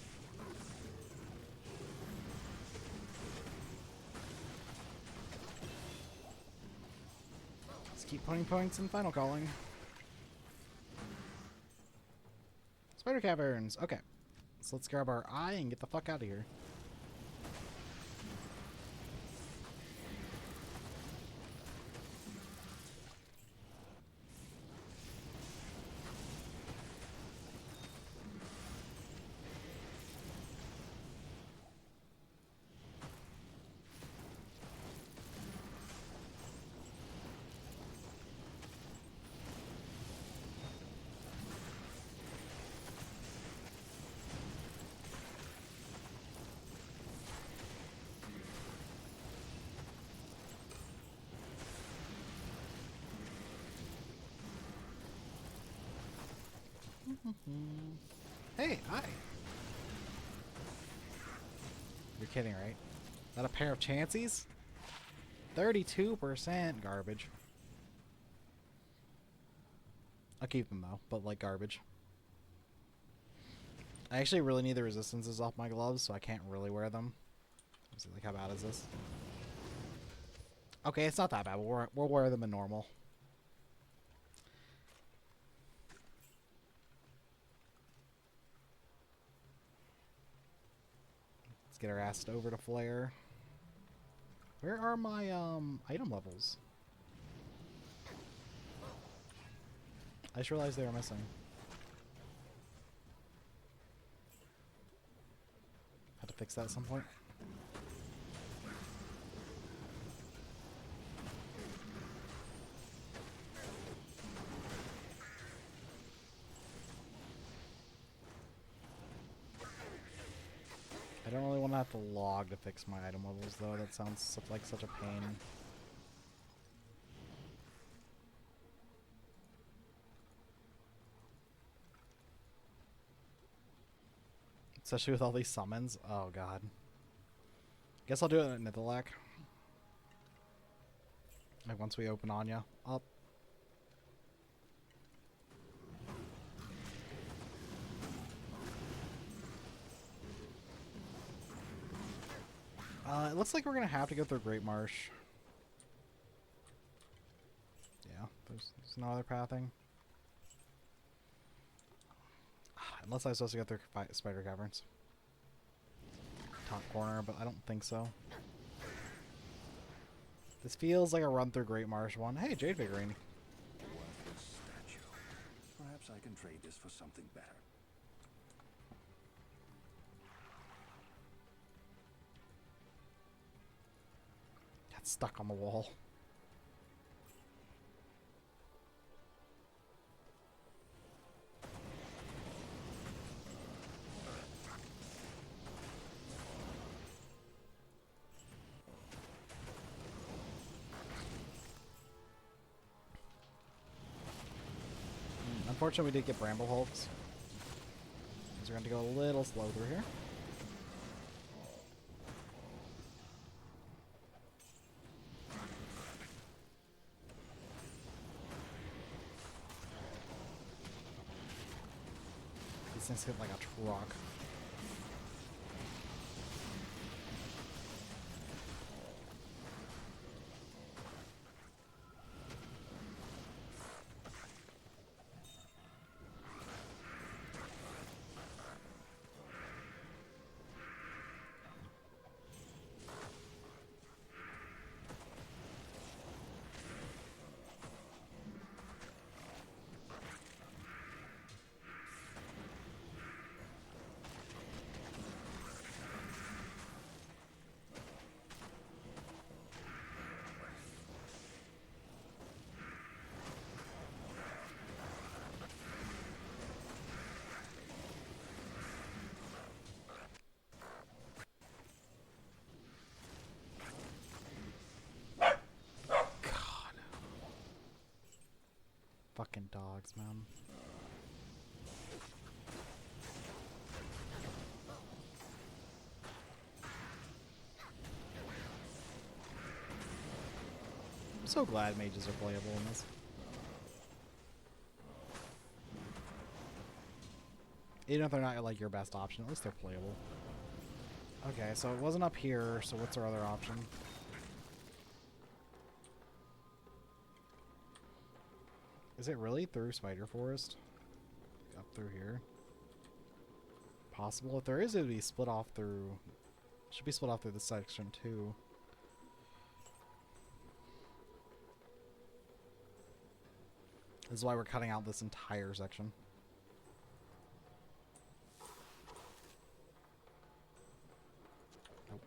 Let's keep putting points in final calling. Spider caverns. Okay. So let's grab our eye and get the fuck out of here. Hey, hi. You're kidding, right? Not a pair of chances? 32% garbage. I'll keep them though, but like garbage. I actually really need the resistances off my gloves, so I can't really wear them. Let's see, like, how bad is this? Okay, it's not that bad. We'll wear them in normal. Let's get our ass over to Flare. Where are my item levels? I just realized they were missing. fix that at some point. I don't really want to have to log to fix my item levels, though. That sounds like such a pain. Especially with all these summons. Oh, God. Guess I'll do it in Nidalak. Like, once we open Anya up. It looks like we're going to have to go through Great Marsh. Yeah, there's no other pathing. Unless I was supposed to go through Spider Caverns. Top corner, but I don't think so. This feels like a run through Great Marsh one. Hey, Jade figurine. Worthless statue. Perhaps I can trade this for something better. Got stuck on the wall. Unfortunately, we did get Bramble Hulks. So we're going to go a little slow through here. These things hit like a truck. Fucking dogs, man. I'm so glad mages are playable in this. Even if they're not like your best option, at least they're playable. Okay, so it wasn't up here, so what's our other option? Is it really through Spider Forest? Up through here? Possible. If there is, it would be split off through... Should be split off through this section too. This is why we're cutting out this entire section. Nope.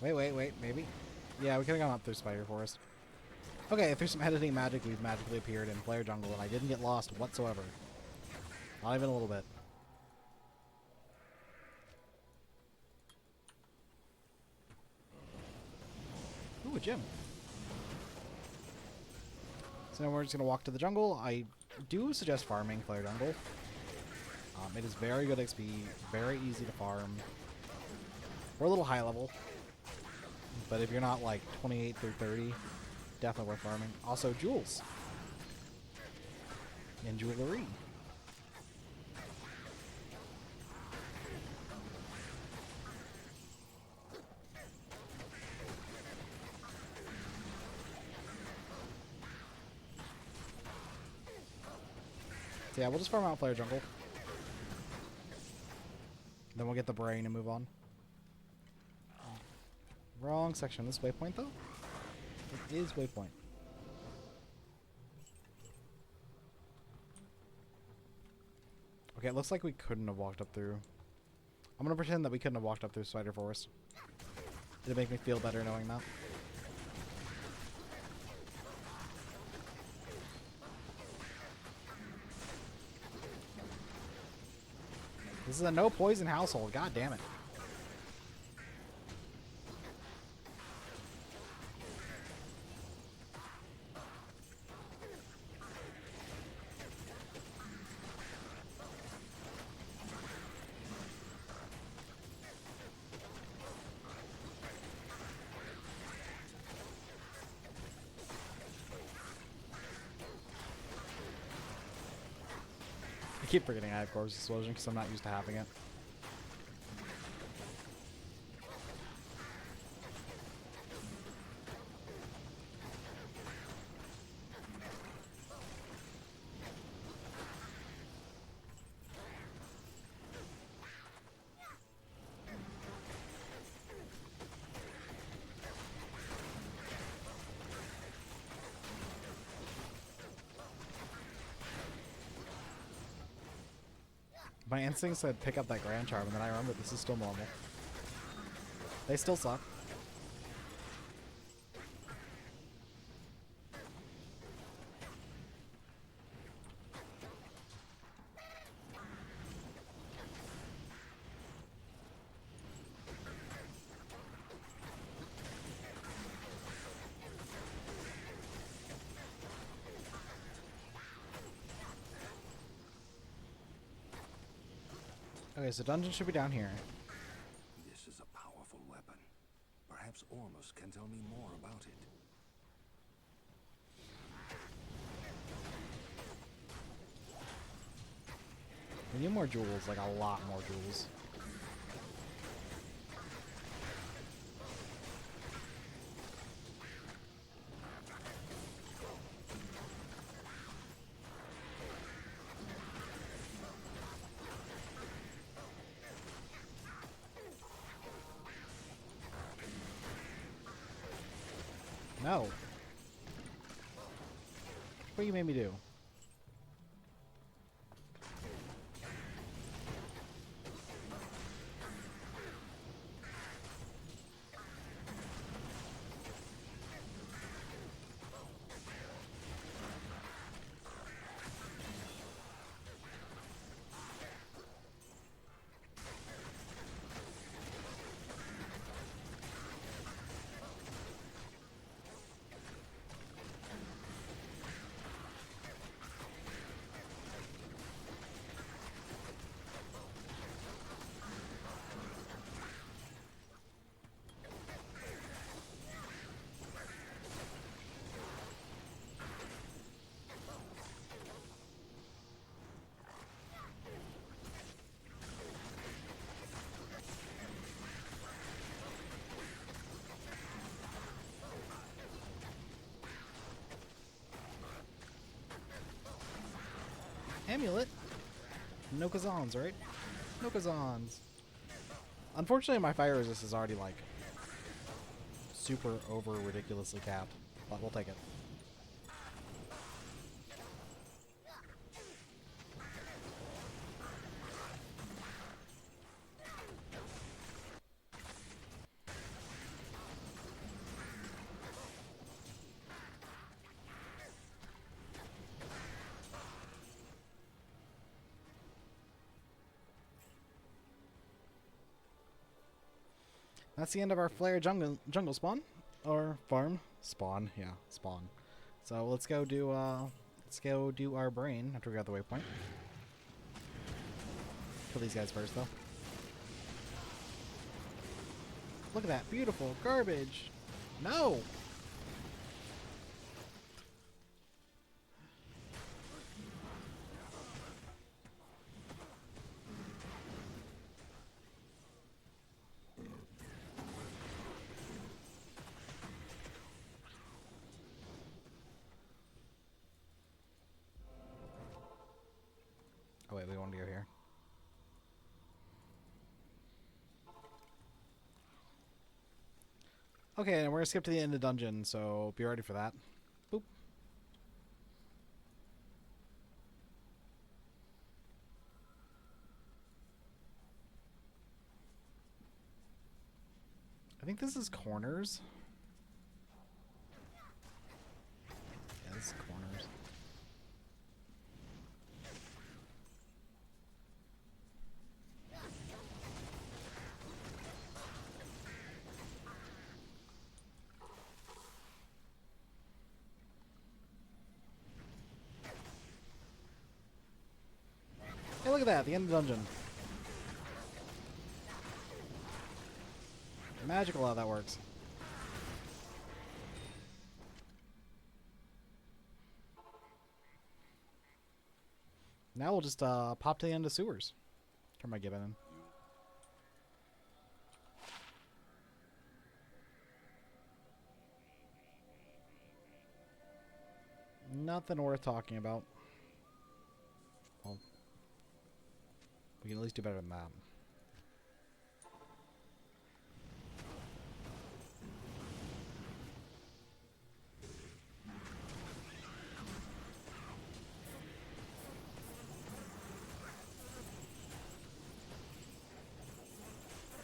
Wait, maybe? Yeah, we could have gone up through Spider Forest. Okay, through some editing magic, we've magically appeared in Player Jungle, and I didn't get lost whatsoever. Not even a little bit. Ooh, a gym. So now we're just going to walk to the jungle. I do suggest farming Player Jungle. It is very good XP, very easy to farm. We're a little high level, but if you're not like 28 through 30, definitely worth farming. Also, jewels. And jewelry. So yeah, we'll just farm out Player Jungle. Then we'll get the brain and move on. Wrong section. This waypoint, though? It is waypoint. Okay, it looks like we couldn't have walked up through. I'm gonna pretend that we couldn't have walked up through Spider Forest. It'll make me feel better knowing that. This is a no poison household. God damn it. I keep forgetting I have Corpse Explosion because I'm not used to having it. My instinct said pick up that Grand Charm, and then I remember this is still normal. They still suck. Okay, so dungeon should be down here. This is a powerful weapon. Perhaps Ormus can tell me more about it. We need more jewels, like a lot more jewels. No. What you made me do? Amulet? No Kazans, right? No Kazans. Unfortunately, my fire resist is already, like, super over ridiculously capped. But we'll take it. That's the end of our flare jungle spawn. Or farm. Spawn, yeah, spawn. So let's go do our brain after we got the waypoint. Kill these guys first though. Look at that, beautiful garbage. No! Oh wait, we want to go here. Okay, and we're gonna skip to the end of the dungeon, so be ready for that. Boop. I think this is corners. Yeah, this is corners. Hey, look at that, the end of the dungeon. Magical how that works. Now we'll just pop to the end of sewers. Turn my gibbon in. Nothing worth talking about. Well, we can at least do better than that.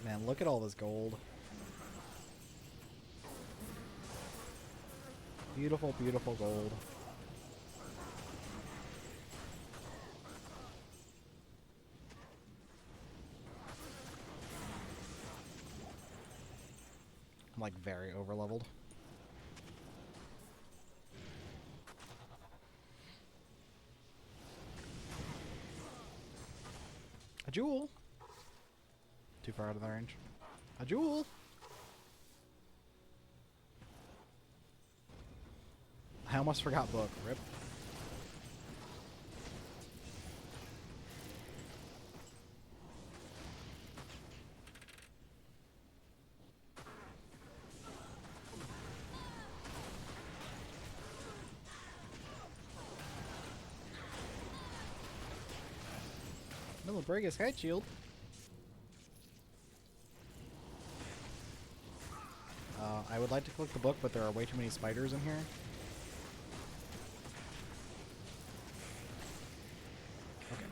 Man, look at all this gold. Beautiful, beautiful gold. I'm like very over leveled. A jewel. Too far out of the range. A jewel. I almost forgot book. Rip. No, break his head shield. I would like to click the book, but there are way too many spiders in here. Okay.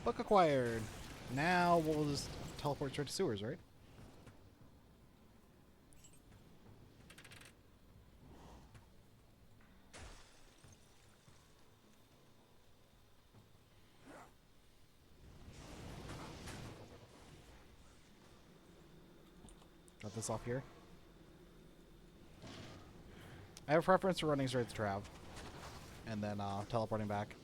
Book acquired. Now we'll just teleport straight to sewers, right? Got this off here. I have a preference for running straight to Trav. And then teleporting back.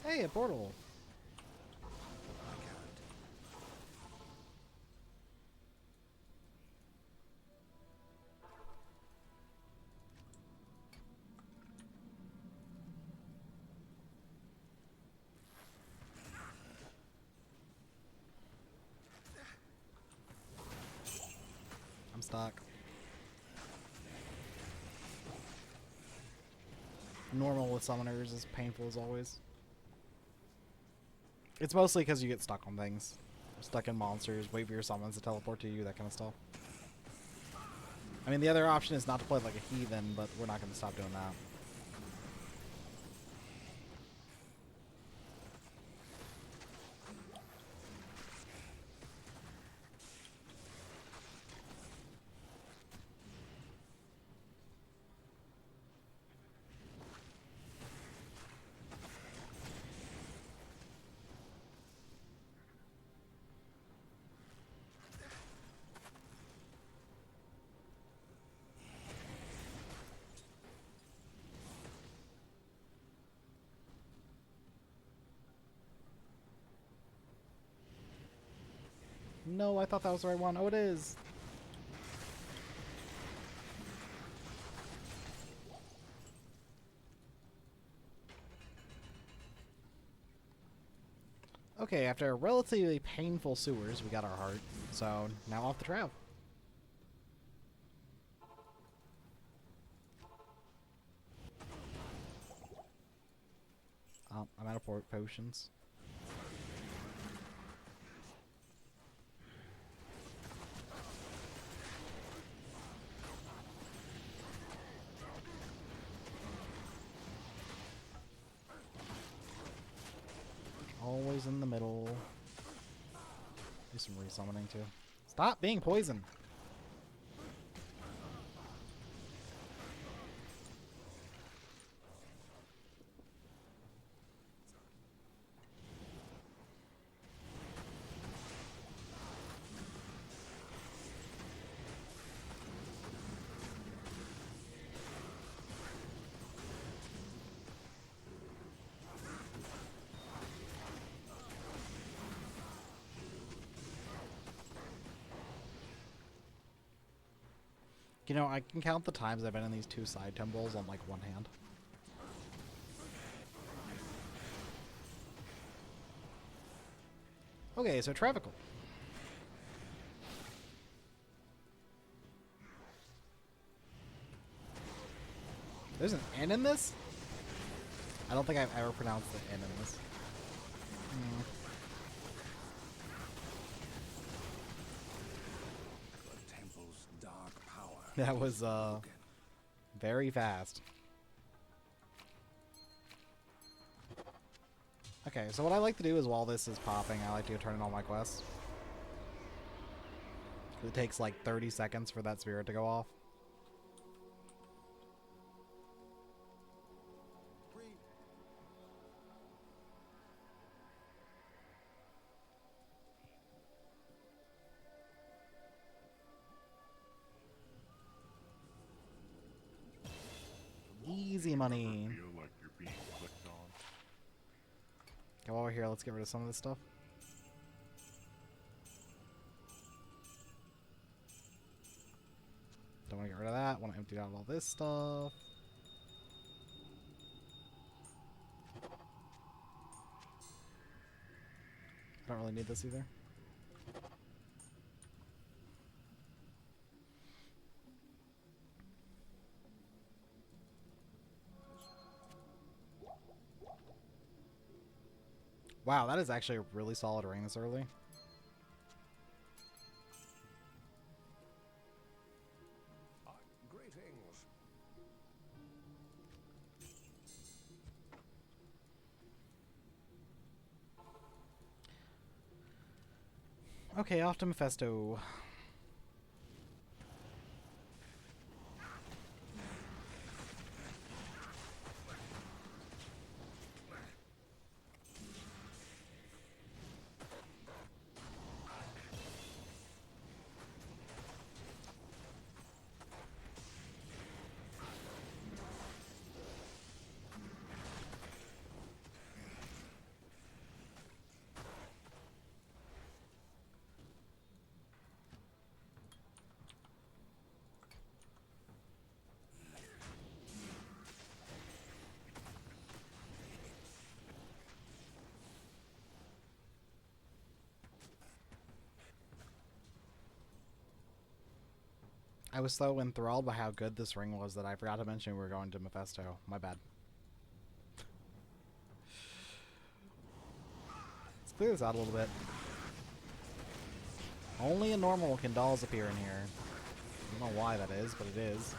Hey, a portal. I'm stuck. Normal with summoners is painful as always. It's mostly because you get stuck on things. Stuck in monsters, wait for your summons to teleport to you, that kind of stuff. I mean, the other option is not to play like a heathen, but we're not going to stop doing that. No, I thought that was the right one. Oh, it is. Okay, after relatively painful sewers, we got our heart. So, now off the Trav. I'm out of potions. Always in the middle. Do some resummoning too. Stop being poisoned. You know, I can count the times I've been in these two side temples on like one hand. Okay, so Travical. There's an N in this? I don't think I've ever pronounced the N in this. The temple's dark power. That was very fast. Okay, so what I like to do is while this is popping, I like to turn in all my quests. It takes like 30 seconds for that spirit to go off. Easy money. Feel like you're being clicked on. Go over here, let's get rid of some of this stuff. Don't want to get rid of that. Want to empty out all this stuff. I don't really need this either. Wow, that is actually a really solid ring this early. Greetings. Okay, off to Mephisto. I was so enthralled by how good this ring was that I forgot to mention we were going to Mephisto. My bad. Let's clear this out a little bit. Only in normal can dolls appear in here. I don't know why that is, but it is.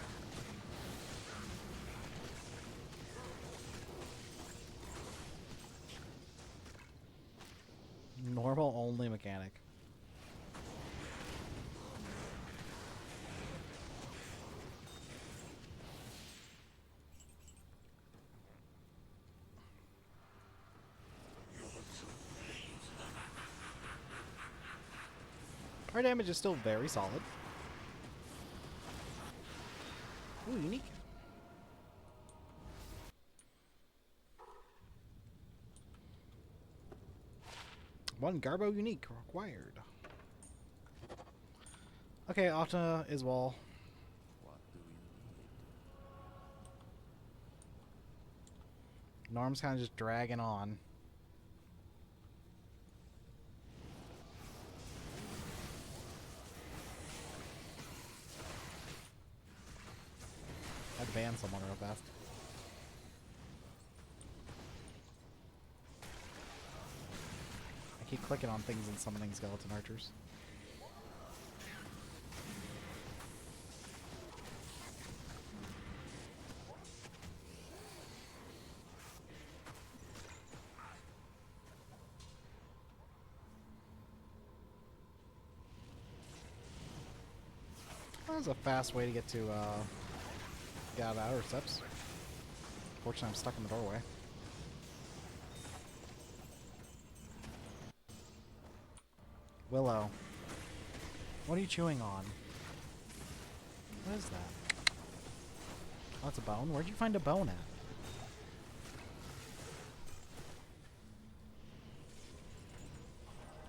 Normal only mechanic. Our damage is still very solid. Ooh, unique. One Garbo unique required. Okay, Alta is wall. What do you need? Norm's kind of just dragging on. I'd ban someone real fast. keep clicking on things and summoning skeleton archers. That was a fast way to get to get out of outer steps. Fortunately, I'm stuck in the doorway. Willow. What are you chewing on? What is that? Oh, it's a bone? Where'd you find a bone at?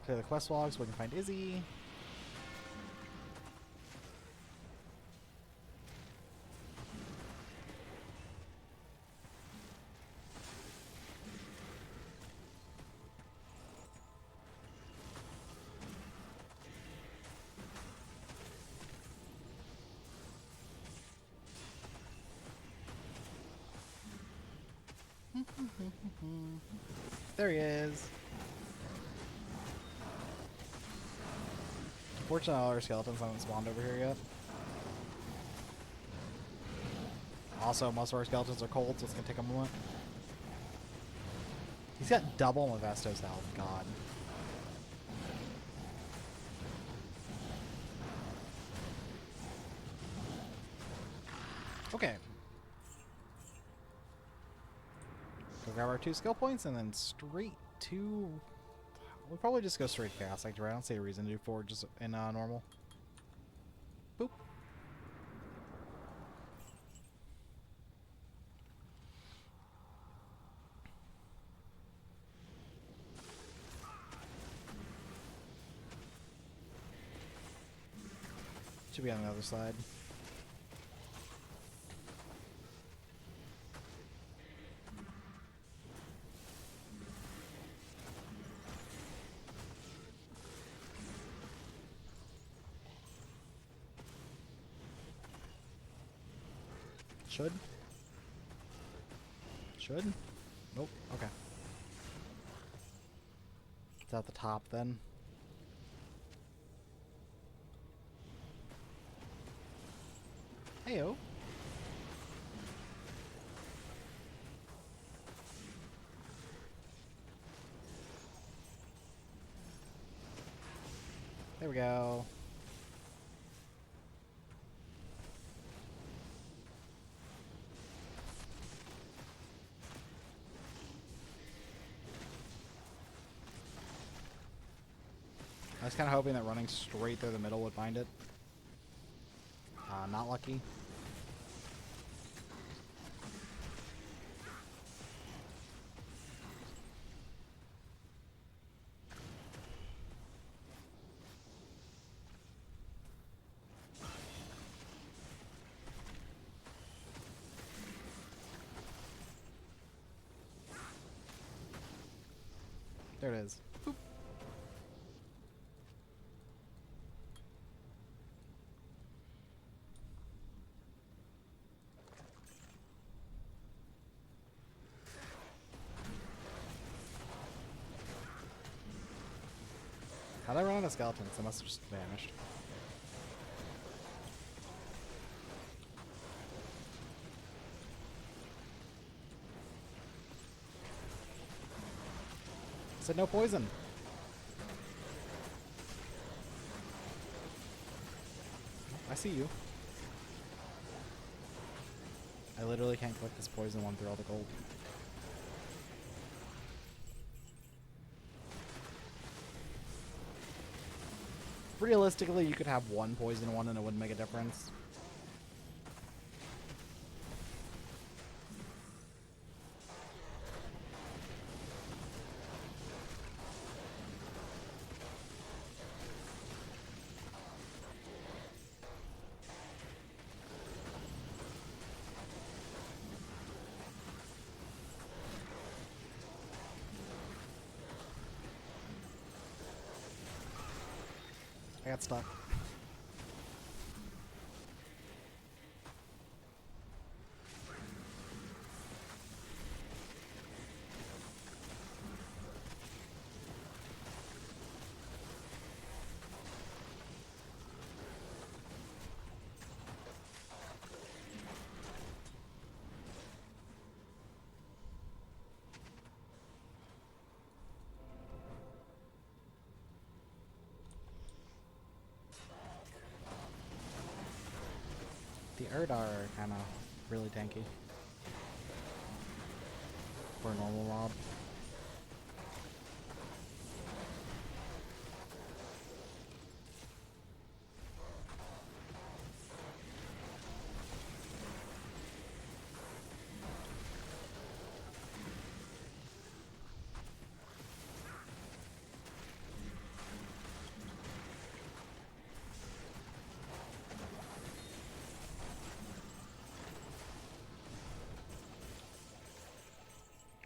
Clear the quest log so we can find Izzy. There he is. Unfortunately, all our skeletons haven't spawned over here yet. Also, most of our skeletons are cold, so it's gonna take a moment. He's got double Mephisto's health. God. Okay. Go grab our 2 skill points and then straight to... We'll probably just go straight to Chaos Actor. I don't see a reason to do 4 just in normal. Boop. Should be on the other side. Should? Should? Nope. Okay. It's at the top then. Heyo. There we go. I was kind of hoping that running straight through the middle would find it. Not lucky. There it is. Boop. How'd I run out of skeletons? They must have just vanished. Said no poison. I see you. I literally can't collect this poison one through all the gold. Realistically, you could have one poison one and it wouldn't make a difference. I got stuck. The Erd are kind of really tanky for a normal mob.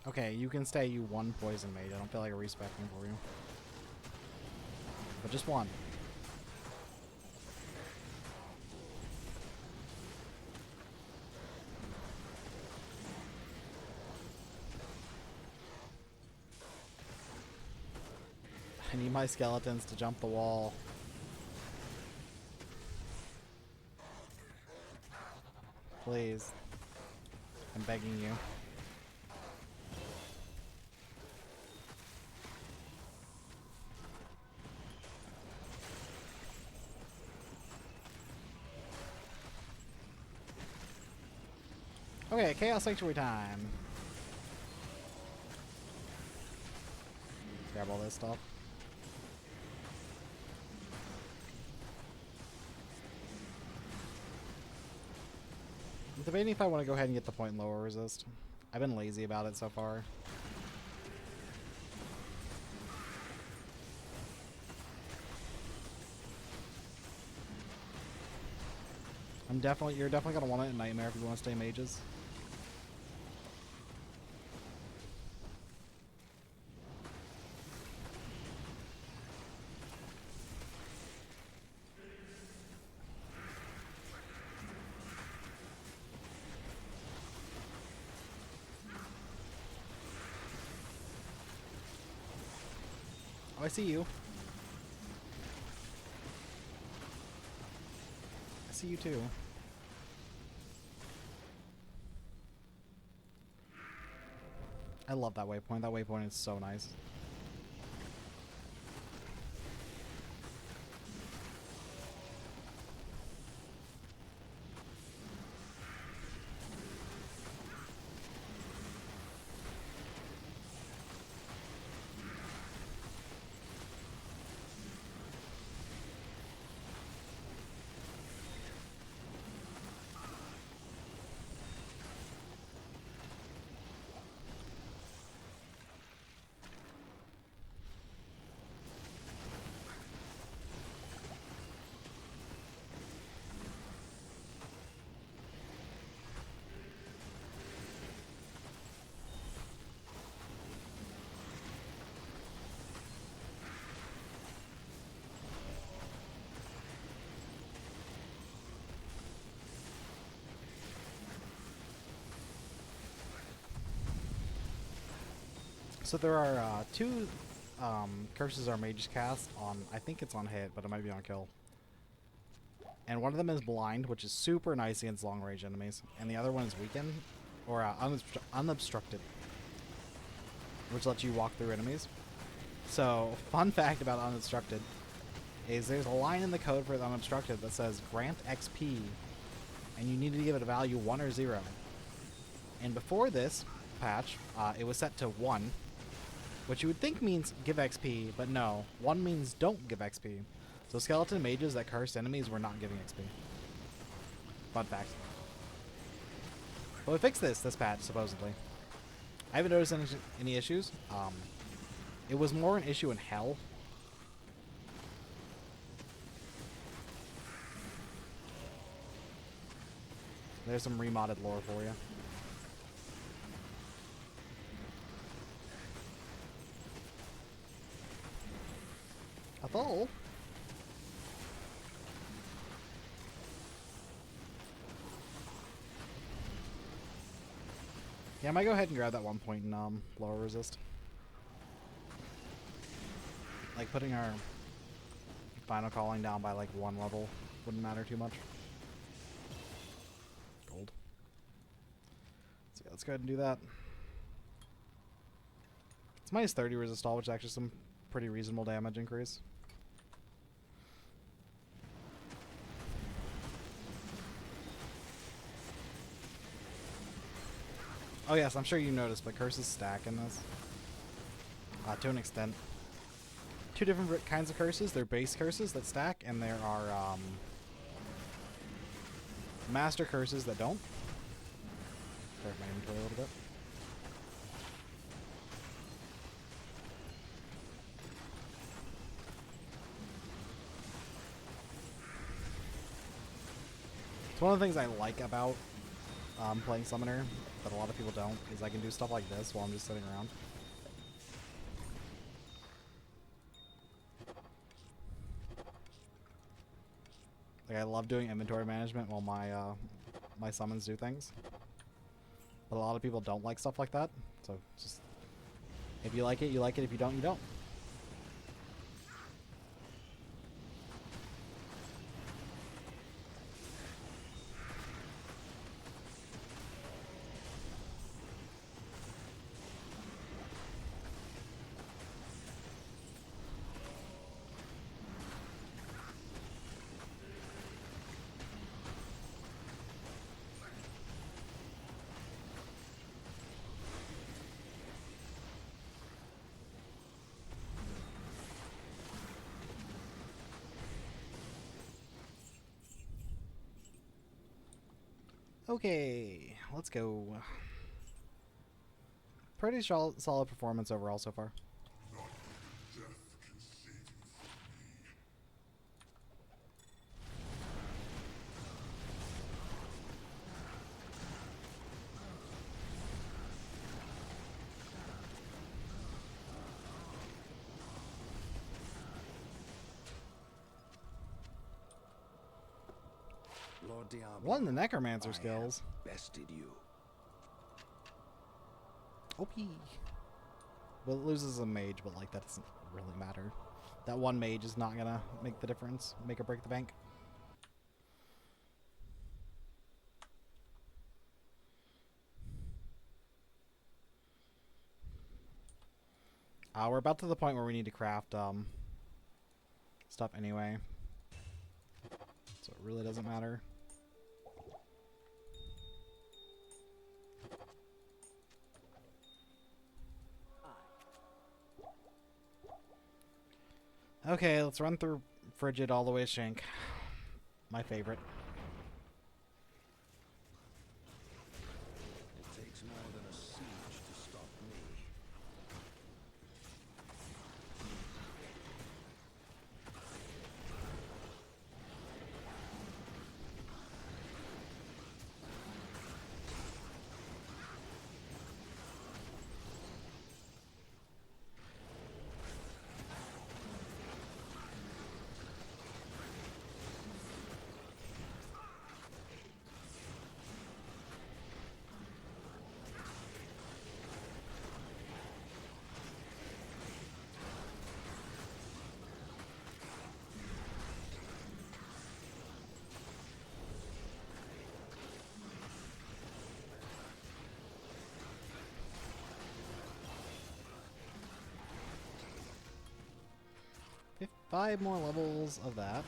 Okay, you can stay you one poison mage. I don't feel like respecting for you. But just one. I need my skeletons to jump the wall. Please. I'm begging you. Okay, Chaos Sanctuary time. Grab all this stuff. I'm debating if I want to go ahead and get the point and lower resist. I've been lazy about it so far. You're definitely gonna want it in Nightmare if you want to stay mages. Oh, I see you. I see you too. I love that waypoint. That waypoint is so nice. So there are two curses our mages cast on, I think it's on hit, but it might be on kill. And one of them is blind, which is super nice against long range enemies. And the other one is weaken, or unobstructed, which lets you walk through enemies. So, fun fact about unobstructed is there's a line in the code for the unobstructed that says grant XP, and you need to give it a value 1 or 0. And before this patch, it was set to 1, which you would think means give XP, but no, 1 means don't give XP. So skeleton mages that cursed enemies were not giving XP. Fun fact. But we fixed this patch, supposedly. I haven't noticed any issues. It was more an issue in Hell. There's some remodded lore for you. Athol? Yeah, I might go ahead and grab that 1 point in lower resist. Like putting our final calling down by like 1 level wouldn't matter too much. Gold. So yeah, let's go ahead and do that. It's minus 30 resist all, which is actually some pretty reasonable damage increase. Oh yes, I'm sure you noticed, but curses stack in this. To an extent. Two different kinds of curses. They're base curses that stack, and there are master curses that don't. Clear my inventory a little bit. It's one of the things I like about playing Summoner that a lot of people don't, is I can do stuff like this while I'm just sitting around. Like, I love doing inventory management while my summons do things. But a lot of people don't like stuff like that, so just, if you like it, you like it. If you don't, you don't. Okay, let's go. Pretty solid performance overall so far. Lord Diablo, One, the Necromancer I skills. have bested you. OP. Well, it loses a mage, but like that doesn't really matter. That one mage is not gonna make the difference, make or break the bank. We're about to the point where we need to craft stuff anyway, so it really doesn't matter. Okay, let's run through Frigid all the way to Shank. My favorite. It takes more than a siege to stop me. Five more levels of that.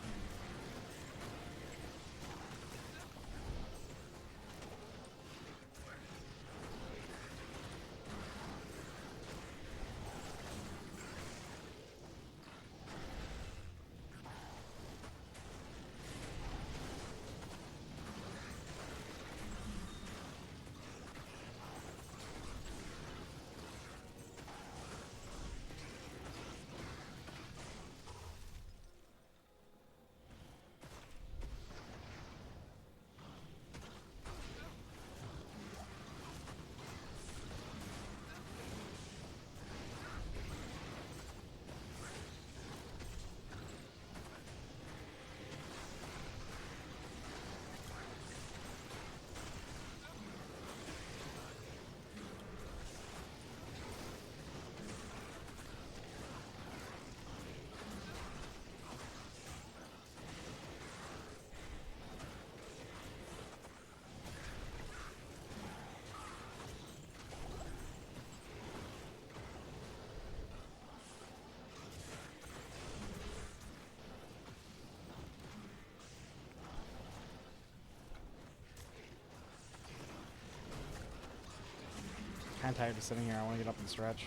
kind of tired of sitting here. I want to get up and stretch.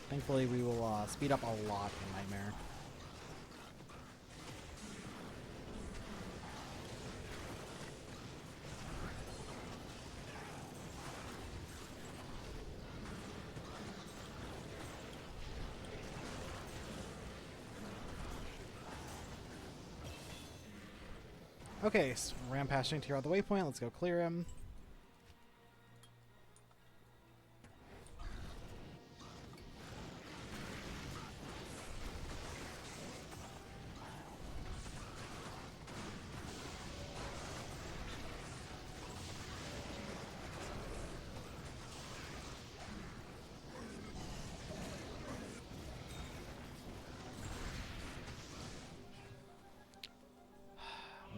Thankfully, we will speed up a lot in Nightmare. Okay, so rampaging to the waypoint. Let's go clear him.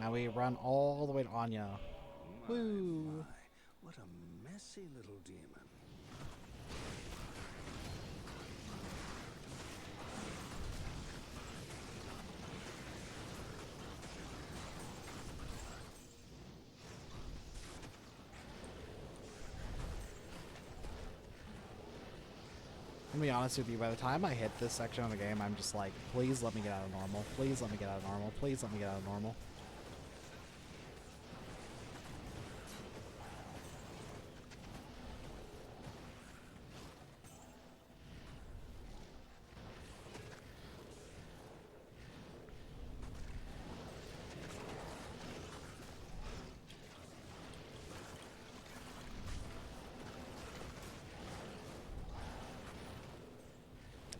Now we run all the way to Anya. Woo! My, what a messy little demon. I'm gonna be honest with you, by the time I hit this section of the game, I'm just like, please let me get out of normal. Please let me get out of normal. Please let me get out of normal.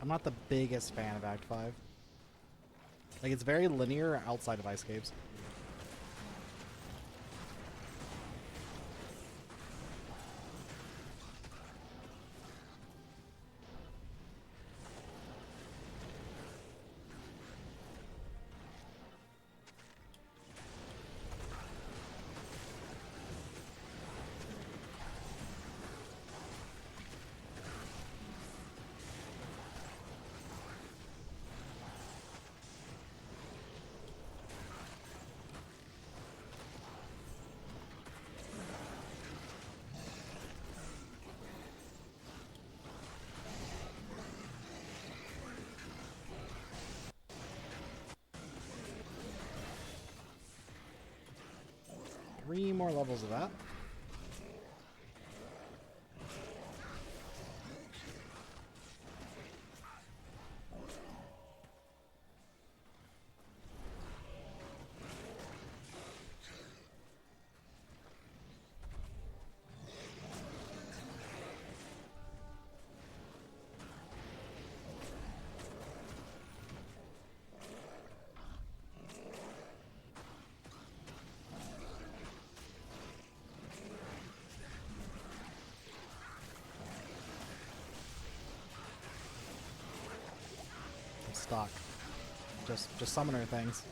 I'm not the biggest fan of Act 5. Like, it's very linear outside of Ice Caves. Three more levels of that. Stock. Just summoner things.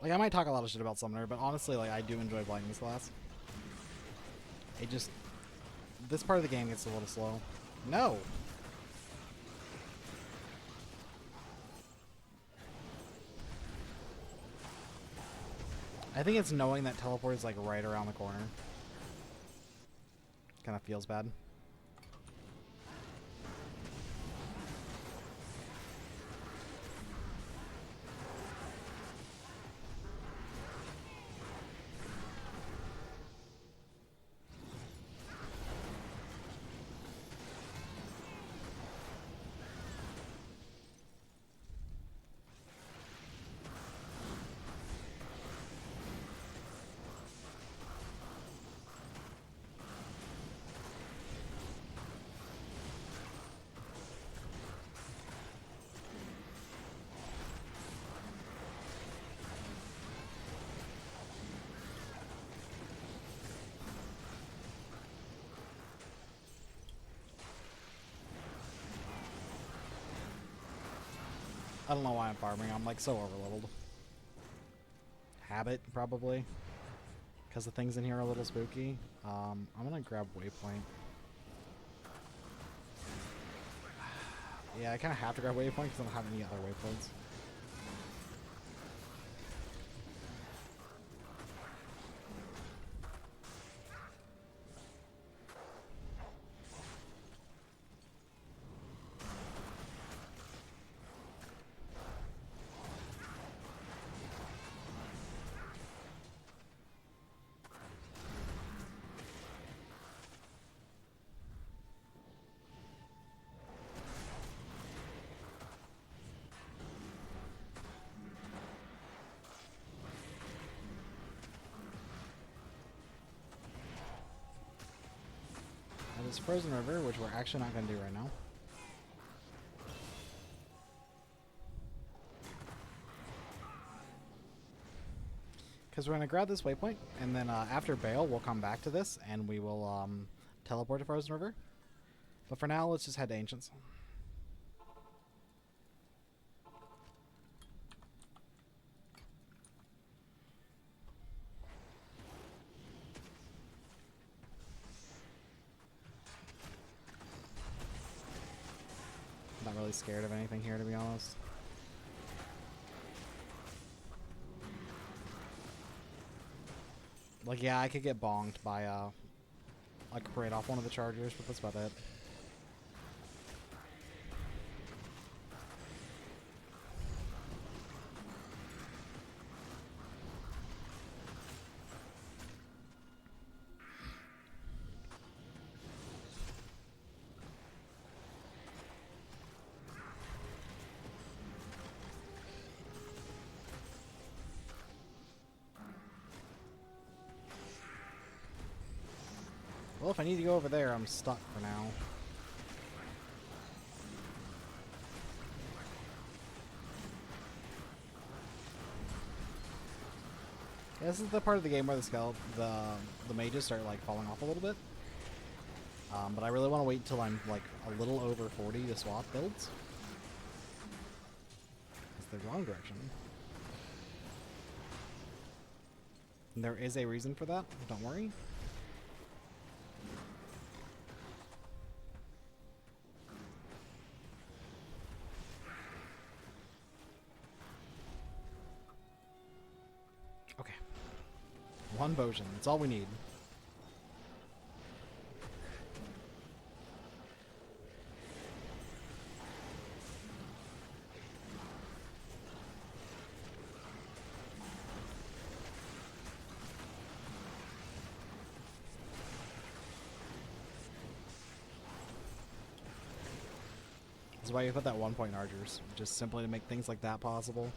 Like, I might talk a lot of shit about summoner, but honestly, like, I do enjoy playing this class. It just, this part of the game gets a little slow. No. I think it's knowing that teleport is like right around the corner. Kind of feels bad. I don't know why I'm farming. I'm like so overleveled. Habit, probably. Because the things in here are a little spooky. I'm gonna grab Waypoint. Yeah, I kind of have to grab waypoint because I don't have any other waypoints. That is Frozen River, which we're actually not going to do right now. Because we're going to grab this waypoint, and then after Baal, we'll come back to this, and we will teleport to Frozen River. But for now, let's just head to Ancients. Not really scared of anything here, to be honest. Like, yeah, I could get bonked by, like, right off one of the chargers, but that's about it. Well, if I need to go over there, I'm stuck for now. Yeah, this is the part of the game where the mages start like falling off a little bit. But I really want to wait until I'm like a little over 40 to swap builds. It's the wrong direction. And there is a reason for that, don't worry. Okay. One potion, that's all we need. That's why you put that 1 point archers, just simply to make things like that possible.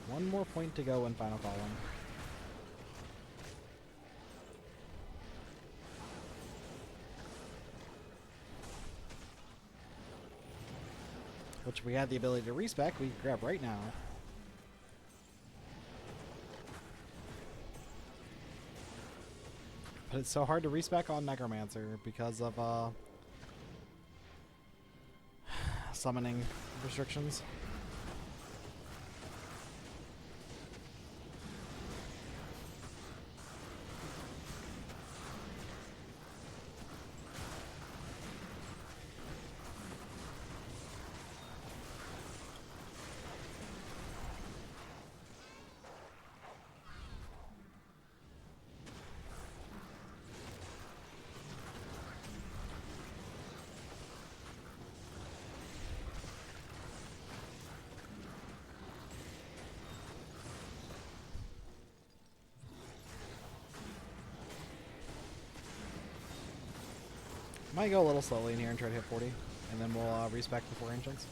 One more point to go in Final Column. Which we had the ability to respec, we can grab right now. But it's so hard to respec on Necromancer because of summoning restrictions. Might go a little slowly in here and try to hit 40, and then we'll respec before Ancients.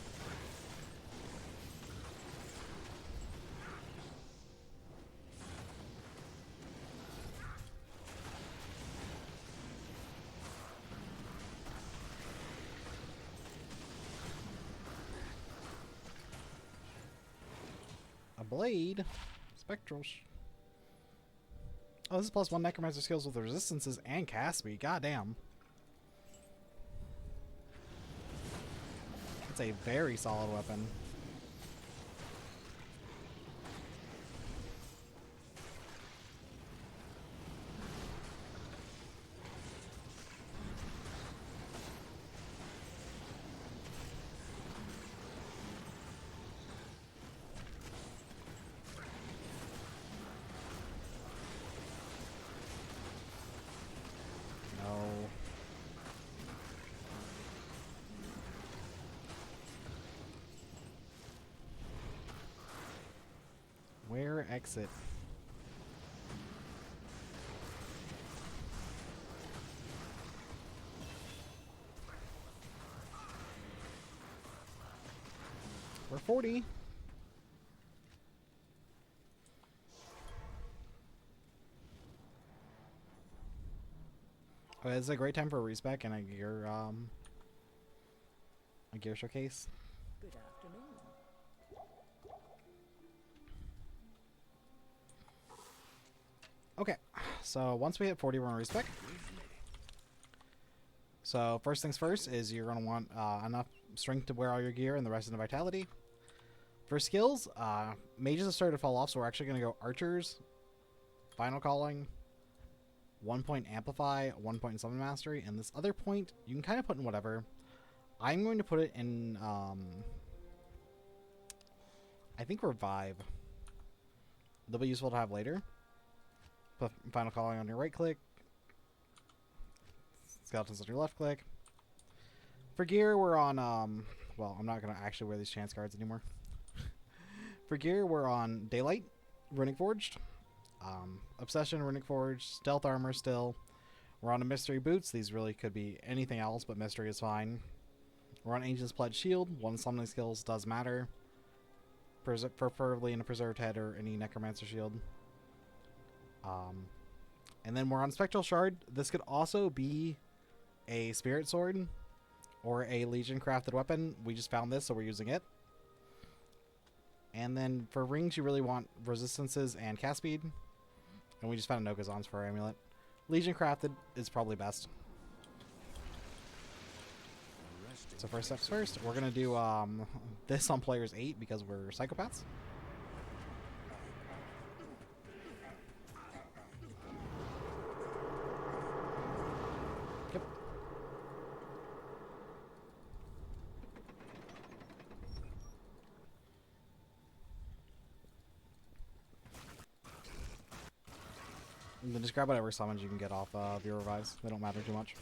A blade? Spectral. Oh, this is +1 Necromancer skills with resistances and cast speed. Goddamn. It's a very solid weapon. exit. We're 40. Oh, it's a great time for a respec and a gear showcase. Good afternoon. Okay, so once we hit 40, we're on respec. So first things first is you're gonna want enough strength to wear all your gear and the rest of the vitality. For skills, mages have started to fall off, so we're actually gonna go archers, final calling, 1 point amplify, 1 point summon mastery, and this other point you can kind of put in whatever. I'm going to put it in I think revive. They'll be useful to have later. Put final calling on your right click, skeletons on your left click. For gear, we're on well, I'm not gonna actually wear these chance cards anymore. For gear, we're on Daylight, Runic Forged, Obsession, Runic Forged, Stealth Armor still. We're on a Mystery Boots. These really could be anything else, but Mystery is fine. We're on Ancient's Pledge Shield. One summoning skills does matter. Preferably in a Preserved Head or any Necromancer Shield. And then we're on Spectral Shard. This could also be a Spirit Sword or a Legion crafted weapon. We just found this, so we're using it. And then for rings, you really want resistances and cast speed. And we just found a Nogazons for our amulet. Legion crafted is probably best. So first steps first, we're going to do this on players 8 because we're psychopaths. Yep. And then just grab whatever summons you can get off your revives. They don't matter too much.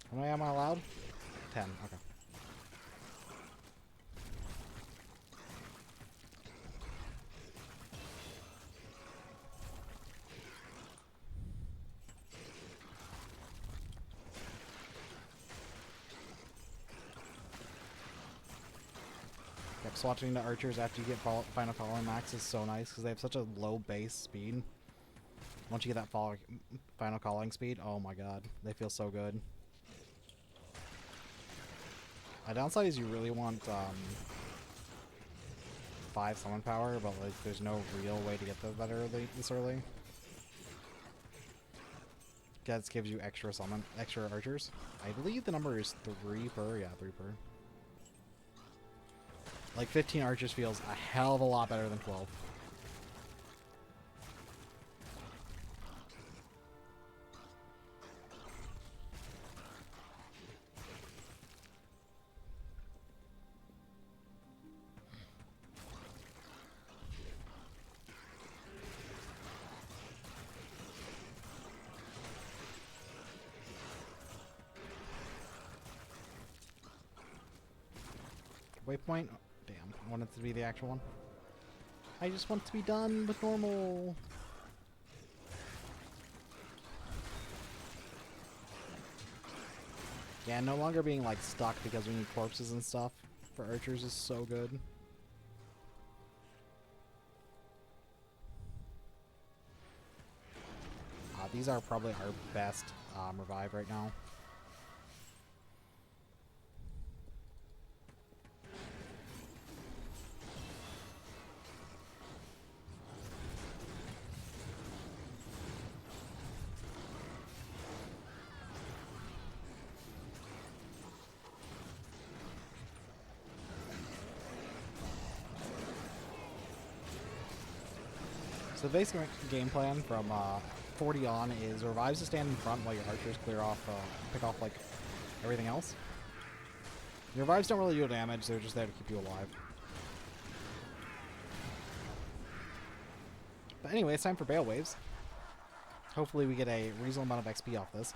How many am I allowed? 10. Okay. Swatching the archers after you get final calling max is so nice because they have such a low base speed. Once you get that final calling speed, oh my god, they feel so good. A downside is you really want 5 summon power, but like there's no real way to get that this early. That gives you extra archers. I believe the number is 3 per. Yeah, 3 per. Like 15 archers feels a hell of a lot better than 12. Waypoint. Damn, I want it to be the actual one. I just want to be done with normal. Yeah, no longer being like stuck because we need corpses and stuff for archers is so good. These are probably our best revive right now. So the basic game plan from 40 on is revives to stand in front while your archers pick off like everything else. Your revives don't really do damage, they're just there to keep you alive. But anyway, it's time for Baal waves. Hopefully we get a reasonable amount of XP off this.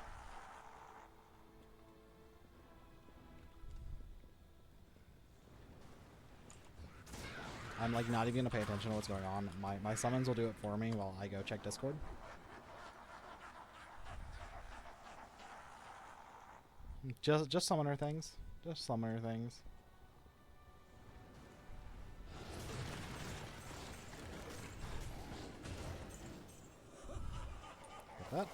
I'm like not even gonna pay attention to what's going on. My summons will do it for me while I go check Discord. Just summoner things. Just summoner things. Get that.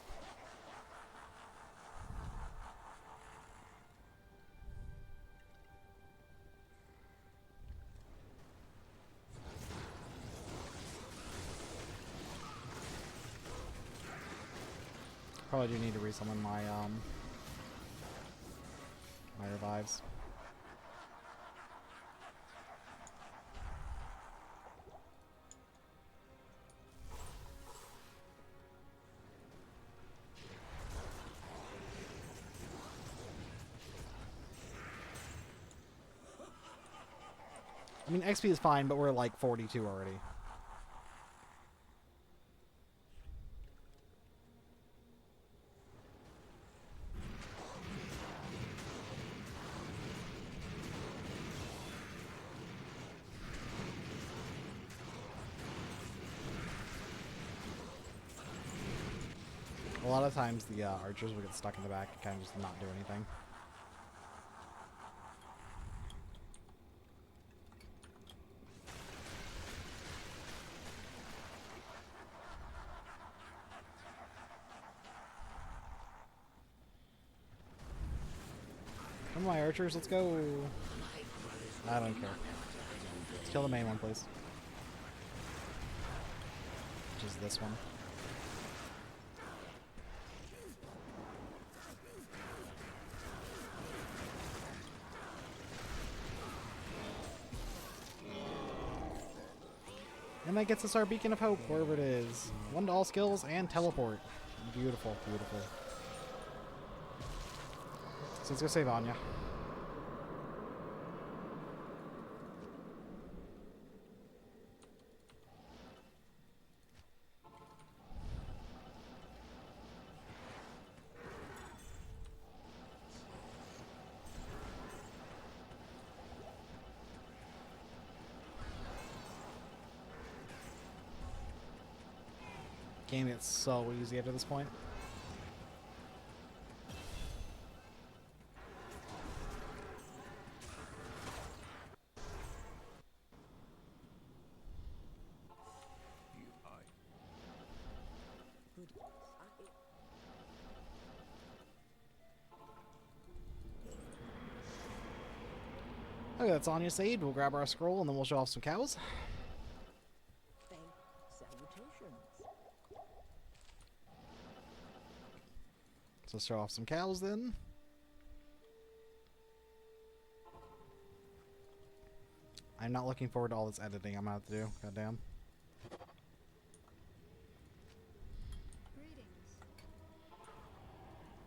Probably do need to resummon my my revives. I mean, XP is fine, but we're like 42 already. A lot of times the archers will get stuck in the back and kind of just not do anything. Come on, my archers, let's go. I don't care. Let's kill the main one, please. Which is this one. And that gets us our Beacon of Hope, wherever it is. 1 to all skills and teleport. Beautiful, beautiful. So let's go save Anya. Game gets so easy after this point. Okay, that's Anya's saved. We'll grab our scroll and then we'll show off some cows. So let's show off some cows then. I'm not looking forward to all this editing I'm gonna have to do. Goddamn.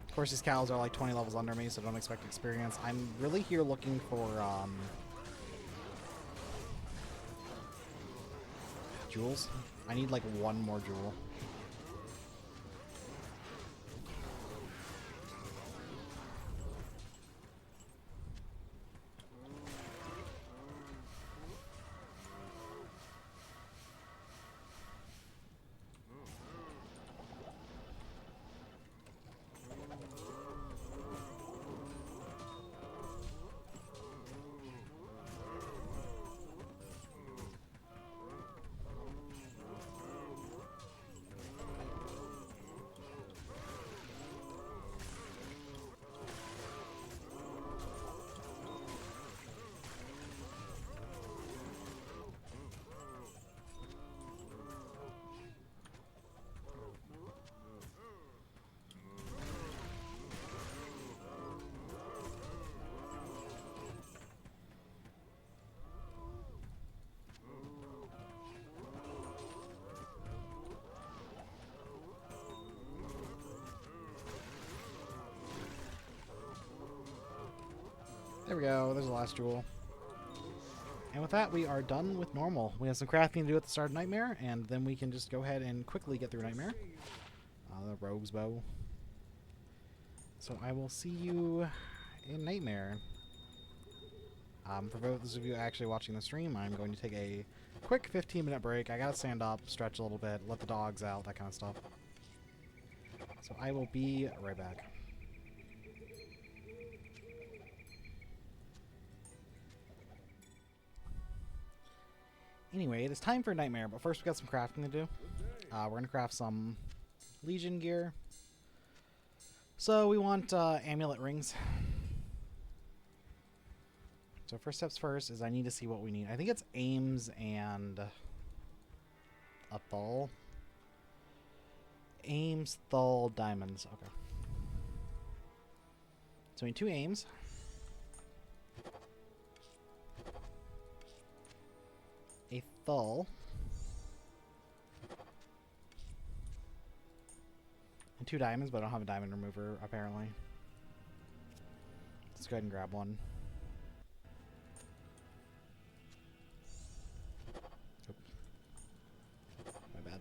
Of course, these cows are like 20 levels under me, so don't expect experience. I'm really here looking for jewels. I need like 1 more jewel. There we go. There's the last jewel. And with that, we are done with normal. We have some crafting to do at the start of Nightmare, and then we can just go ahead and quickly get through Nightmare. the rogue's bow. So I will see you in Nightmare. For those of you actually watching the stream, I'm going to take a quick 15-minute break. I gotta stand up, stretch a little bit, let the dogs out, that kind of stuff. So I will be right back. Anyway, it is time for Nightmare, but first we got some crafting to do. We're going to craft some Legion gear. So we want amulet rings. So first steps first is I need to see what we need. I think it's aims and a thul. Aims, thul, diamonds. Okay. So we need 2 aims. A thul. And 2 diamonds, but I don't have a diamond remover, apparently. Let's go ahead and grab one. My bad.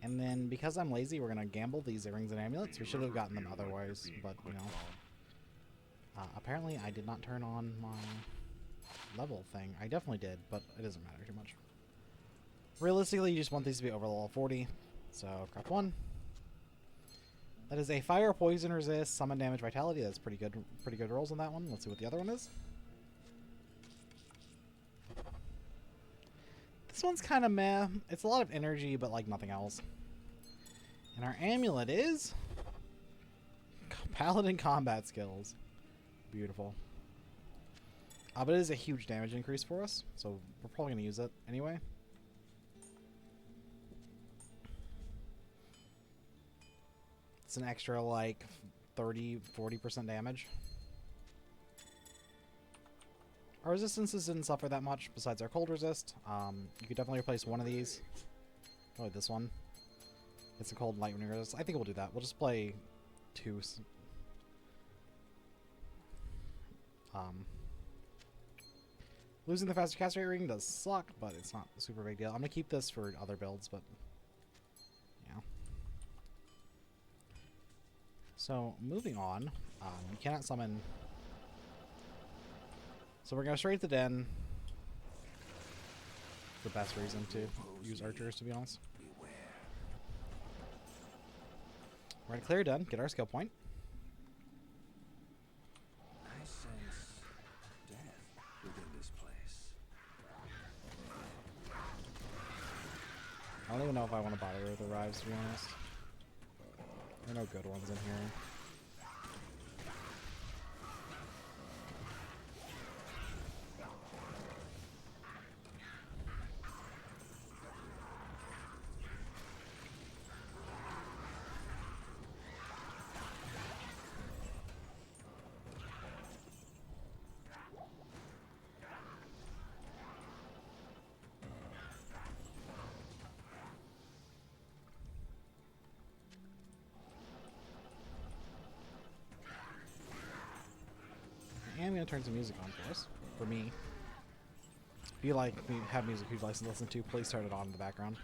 And then, because I'm lazy, we're going to gamble these rings and amulets. We should have gotten them otherwise, but, you know. Apparently, I did not turn on my level thing. I definitely did, but it doesn't matter too much. Realistically, you just want these to be over level 40. So, craft 1. That is a fire, poison, resist, summon, damage, vitality. That's pretty good rolls on that one. Let's see what the other one is. This one's kind of meh. It's a lot of energy, but like nothing else. And our amulet is Paladin combat skills. Beautiful. But it is a huge damage increase for us, so we're probably going to use it anyway. It's an extra like 30-40% damage. Our resistances didn't suffer that much besides our cold resist. You could definitely replace one of these. Probably this one. It's a cold lightning resist. I think we'll do that. We'll just play 2. Losing the faster cast rate ring does suck, but it's not a super big deal. I'm going to keep this for other builds, but yeah. So, moving on. We cannot summon. So we're going straight to the den. The best reason to use archers, to be honest. We're going to clear den, get our skill point. I sense death within this place. I don't even know if I want to bother with the rives, to be honest. There are no good ones in here. I'm going to turn some music on for us. For me. If you like have music you'd like to listen to, please turn it on in the background.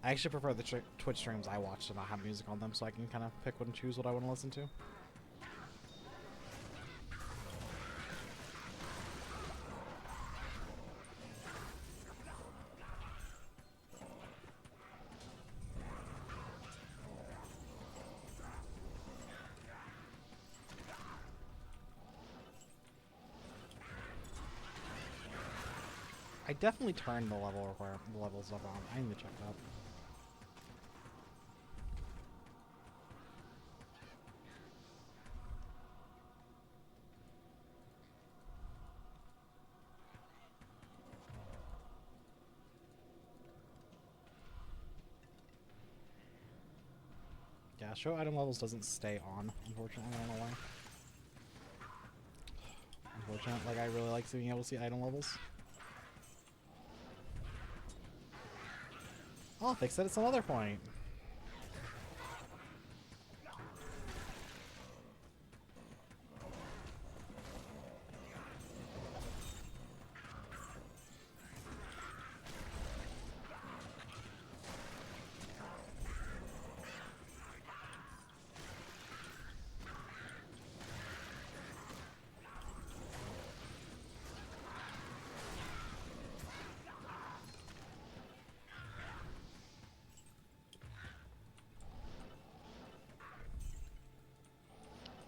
I actually prefer the Twitch streams I watch to not have music on them, so I can kind of pick and choose what I want to listen to. I definitely turned the levels up on. I need to check that. Yeah, show item levels doesn't stay on, unfortunately. I don't know why. Unfortunate. Like, I really like being able to see item levels. I'll fix it at some other point.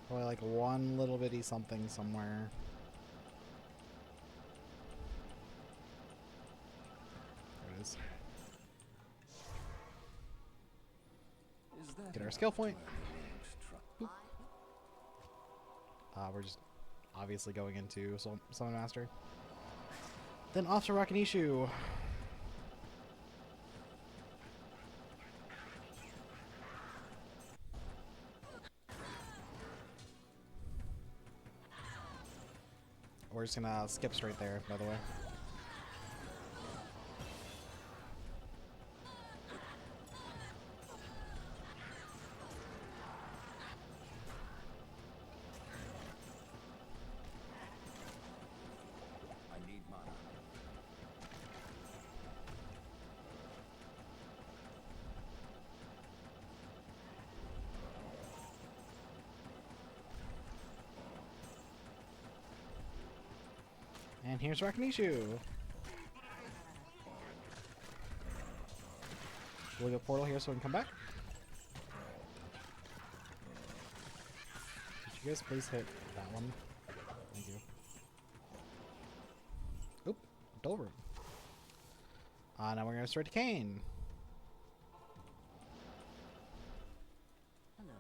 Probably like one little bitty something somewhere. There it is. Is that Get our enough skill to point. earn a winged truck? We're just obviously going into Summon Master. Then off to Rakanishu. We're just gonna skip straight there, by the way. I need mana. And here's Rakanishu. We'll go portal here so we can come back. Could you guys please hit that one? Thank you. Oop, Dolbert. Now we're gonna start to Kane. Hello.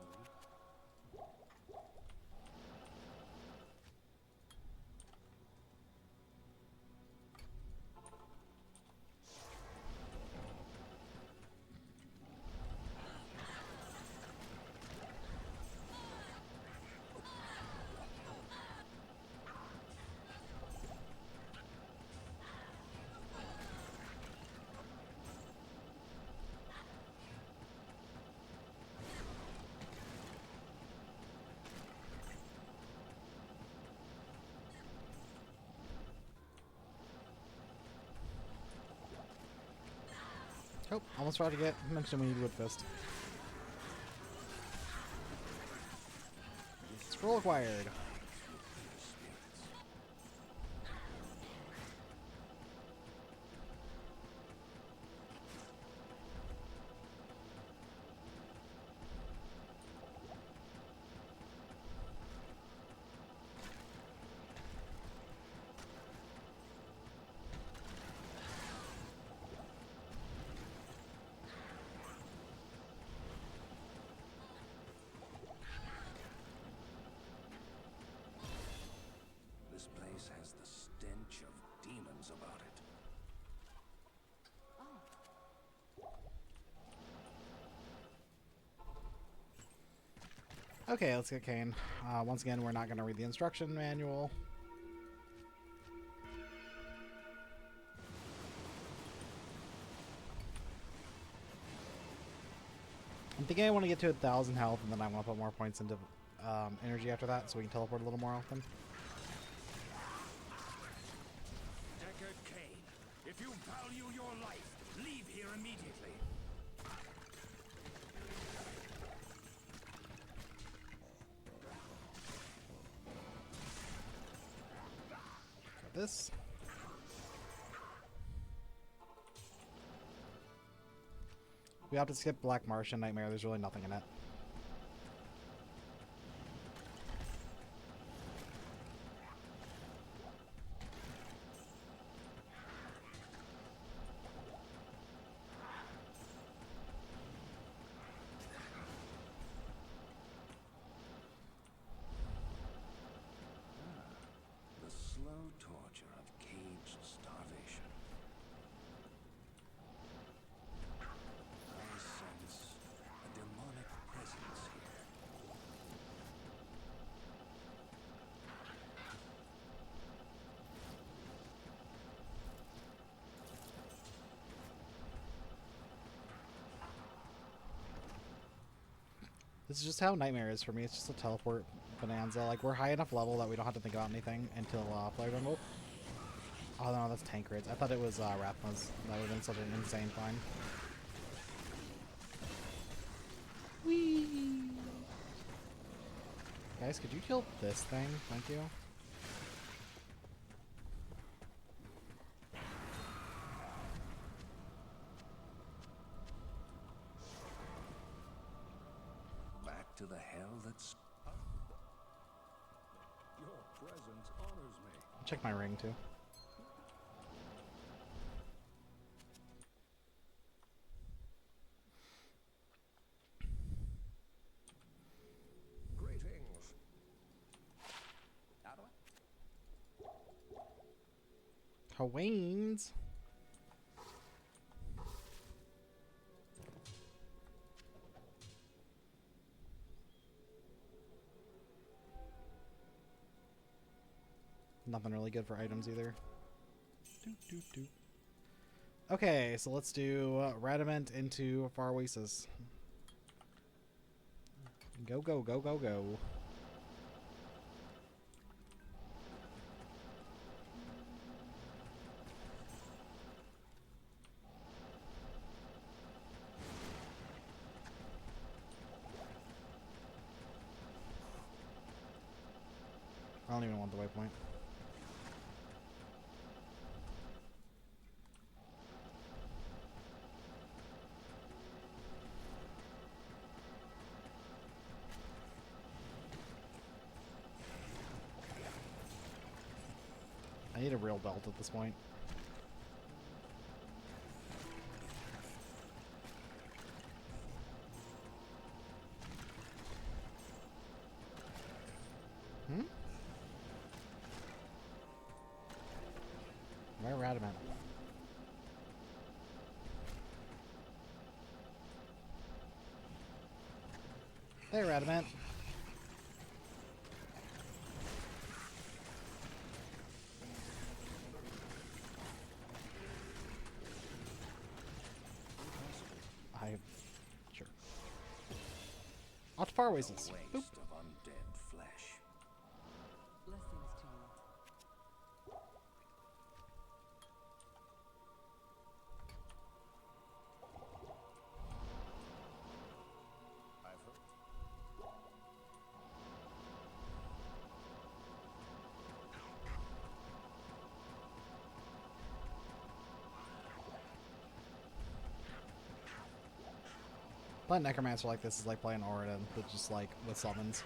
Oh, almost tried to get mentioned we need Wood Fist. Scroll acquired. This place has the stench of demons about it. Okay, let's get Kane. Once again, we're not going to read the instruction manual. I'm thinking I want to get to 1,000 health, and then I want to put more points into energy after that, so we can teleport a little more often. Deckard Cain, if you value your life, leave here immediately. Got this. We have to skip Black Martian Nightmare. There's really nothing in it. The slow torture of caged starvation. I sense a demonic presence here. This is just how Nightmare is for me. It's just a teleport bonanza. Like, we're high enough level that we don't have to think about anything until Flare Jungle. Oh no, that's Tankraids. I thought it was Rathmas. That would have been such an insane find. Whee! Guys, could you kill this thing? Thank you. Back to the hell that's... presence honors me. Check my ring too. Greetings. How do I? Hawaiians. Nothing really good for items either. Okay, so let's do Radament into Far Oasis. Go, go, go, go, go. I don't even want the waypoint. I need a real belt at this point. Hmm? Where Radament? There, Radament. Sure. Off to Far Oasis. Waste Boop. of undead flesh. Blessings to you. I've heard. Playing Necromancer like this is like playing Orida, but just like with summons.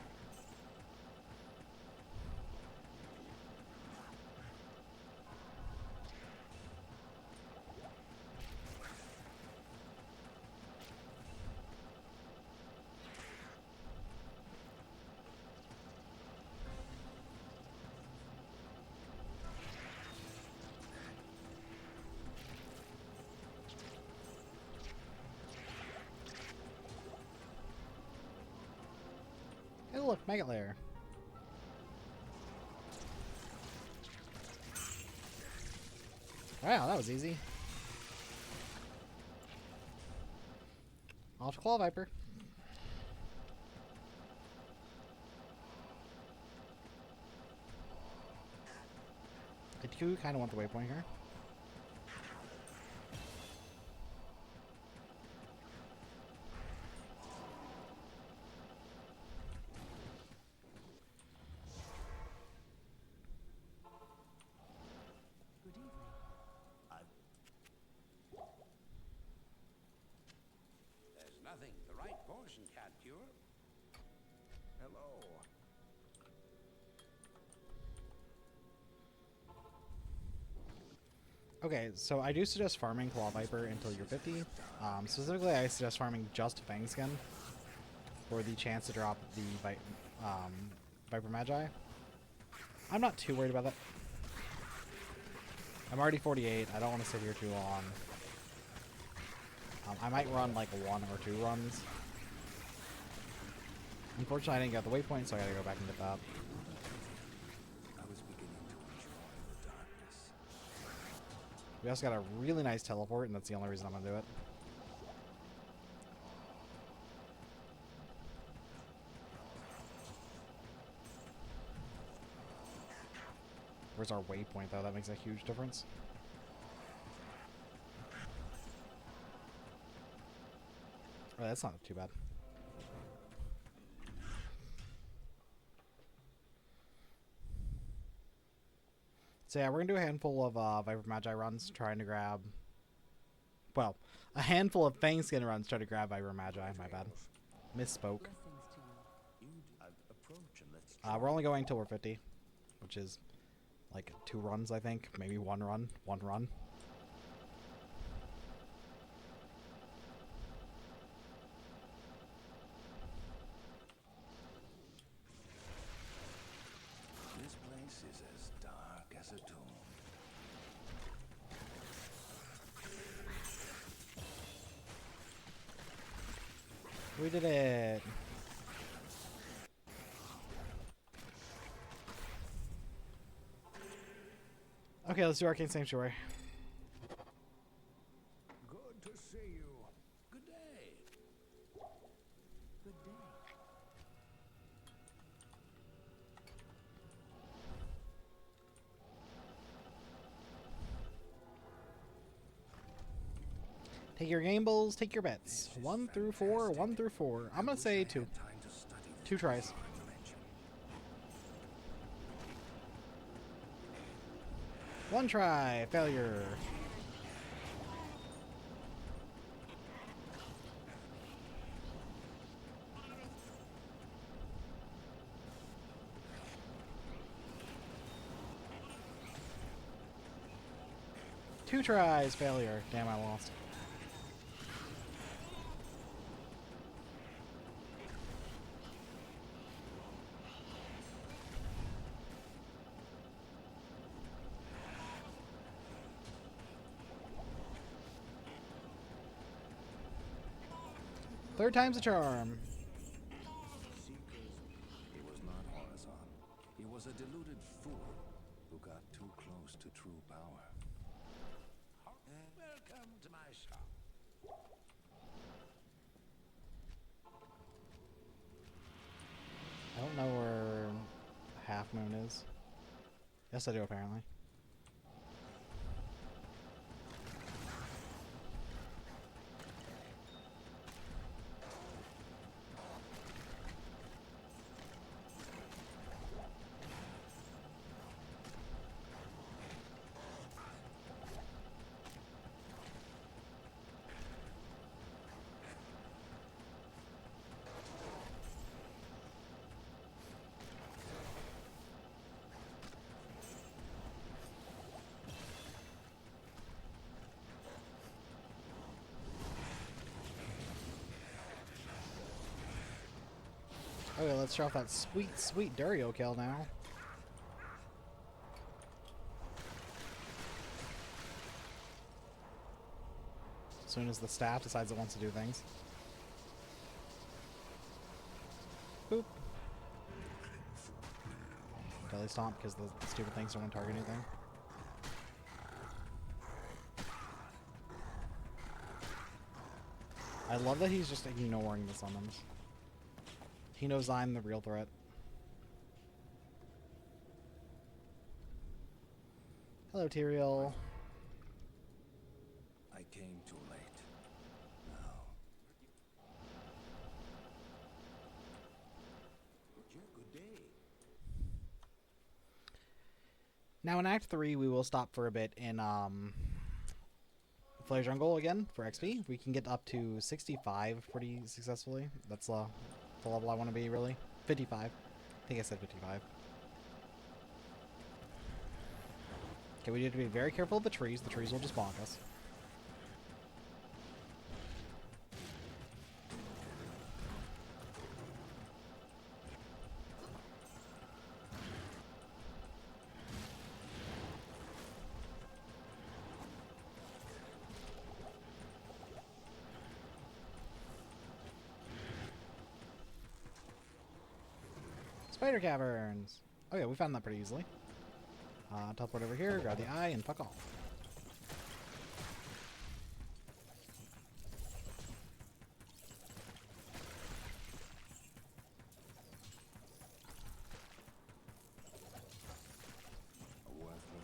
Hey look, Mega Lair. Wow, that was easy. Off to Claw Viper. I do kind of want the waypoint here. Good evening. There's nothing the right poison can't cure. Hello. Okay, so I do suggest farming Claw Viper until you're 50. Specifically, I suggest farming just Fang Skin for the chance to drop the Viper Magi. I'm not too worried about that. I'm already 48. I don't want to sit here too long. I might run like 1 or 2 runs. Unfortunately, I didn't get the waypoint, so I gotta go back and get that. I was beginning to enjoy the darkness. We also got a really nice teleport, and that's the only reason I'm gonna do it. Where's our waypoint, though? That makes a huge difference. Oh, that's not too bad. So yeah, we're gonna do a handful of Viper Magi runs, trying to grab... Well, a handful of Fang Skin runs, trying to grab Viper Magi. My bad. Misspoke. Blessings to you. Approach and let's We're only going till we're 50, which which is like 2 runs, I think. Maybe 1 run. 1 run. This place is as dark as a tomb. We did it! Okay, let's do Arcane Sanctuary. Good to see you. Good day. Good day. Take your gambles, take your bets. 1 through 4, 1 through 4. I'm gonna say 2. 2 tries. One try, failure. Two tries, failure. Damn, I lost. Third time's a charm. He was not Horizon. He was a deluded fool who got too close to true power. Welcome to my shop. I don't know where Half Moon is. Yes, I do, apparently. Okay, let's show off that sweet, sweet Duriel kill now. As soon as the staff decides it wants to do things. Boop. Belly stomp because the stupid things don't want to target anything. I love that he's just ignoring the summons. He knows I'm the real threat. Hello, Duriel. I came too late. Now. Good day. Now in Act 3, we will stop for a bit in Flare Jungle again for XP. We can get up to 65 pretty successfully. That's the level I want to be, really. 55. I think I said 55. Okay, we need to be very careful of the trees. The trees will just bonk us. Spider caverns! Okay, we found that pretty easily. Teleport over here, grab the eye, and fuck off.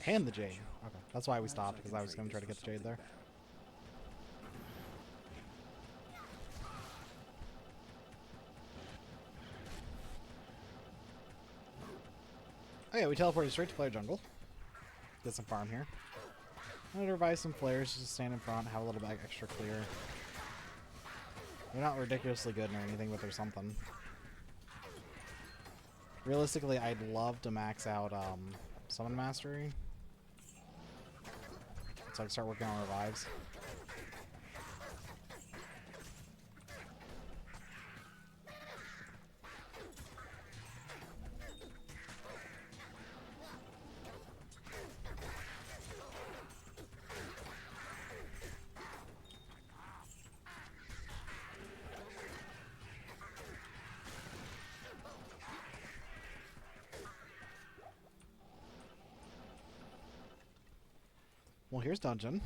And the jade. Okay, that's why we stopped, because I was going to try to get the jade there. Okay, we teleported straight to Flare Jungle. Get some farm here. I'm gonna revise some flares just to stand in front, have a little bit extra clear. They're not ridiculously good or anything, but they're something. Realistically, I'd love to max out Summon Mastery, so I can start working on revives. Well, here's dungeon.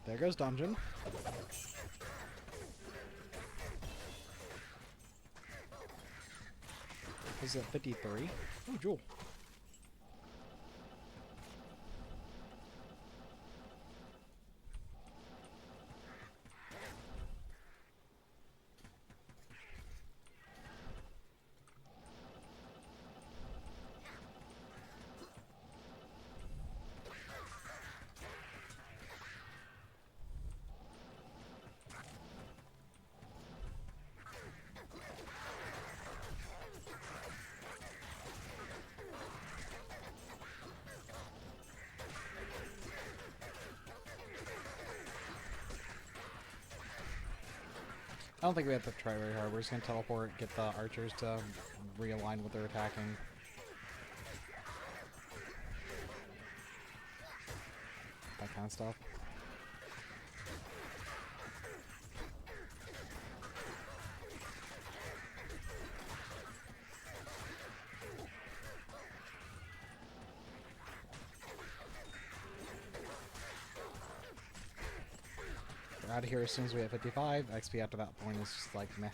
There goes dungeon. This is at 53. Oh, Jewel. I don't think we have to try very hard. We're just going to teleport, get the archers to realign what they're attacking. That kind of stuff. We're out of here as soon as we hit 55. XP after that point is just like meh.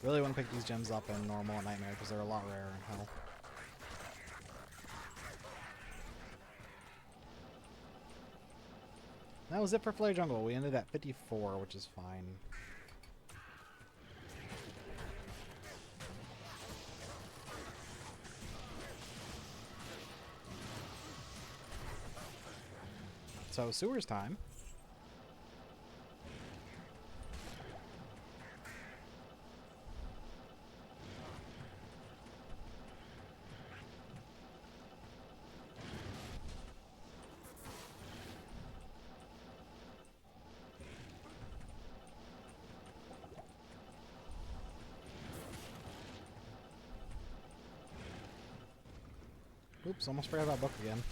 Really want to pick these gems up in normal and nightmare because they're a lot rarer in hell. That was it for Flare Jungle. We ended at 54, which is fine. So, sewers time. Oops, almost forgot about book again.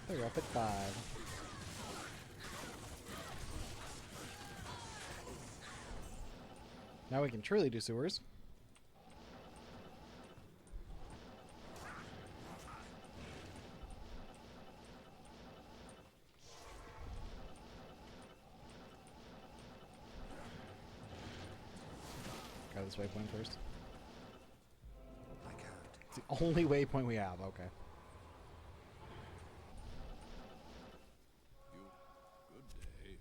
There we go, 55. Now we can truly do sewers. Go this waypoint first. I can't. It's the only waypoint we have, okay. Good day.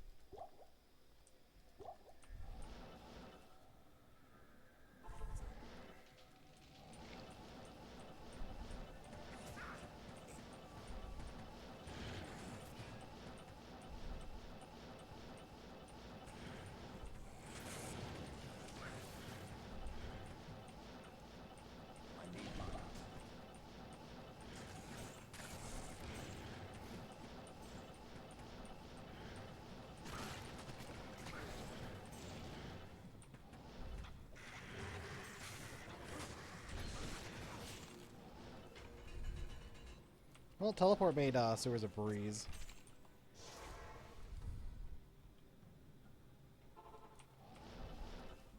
Well, teleport made sewers a breeze.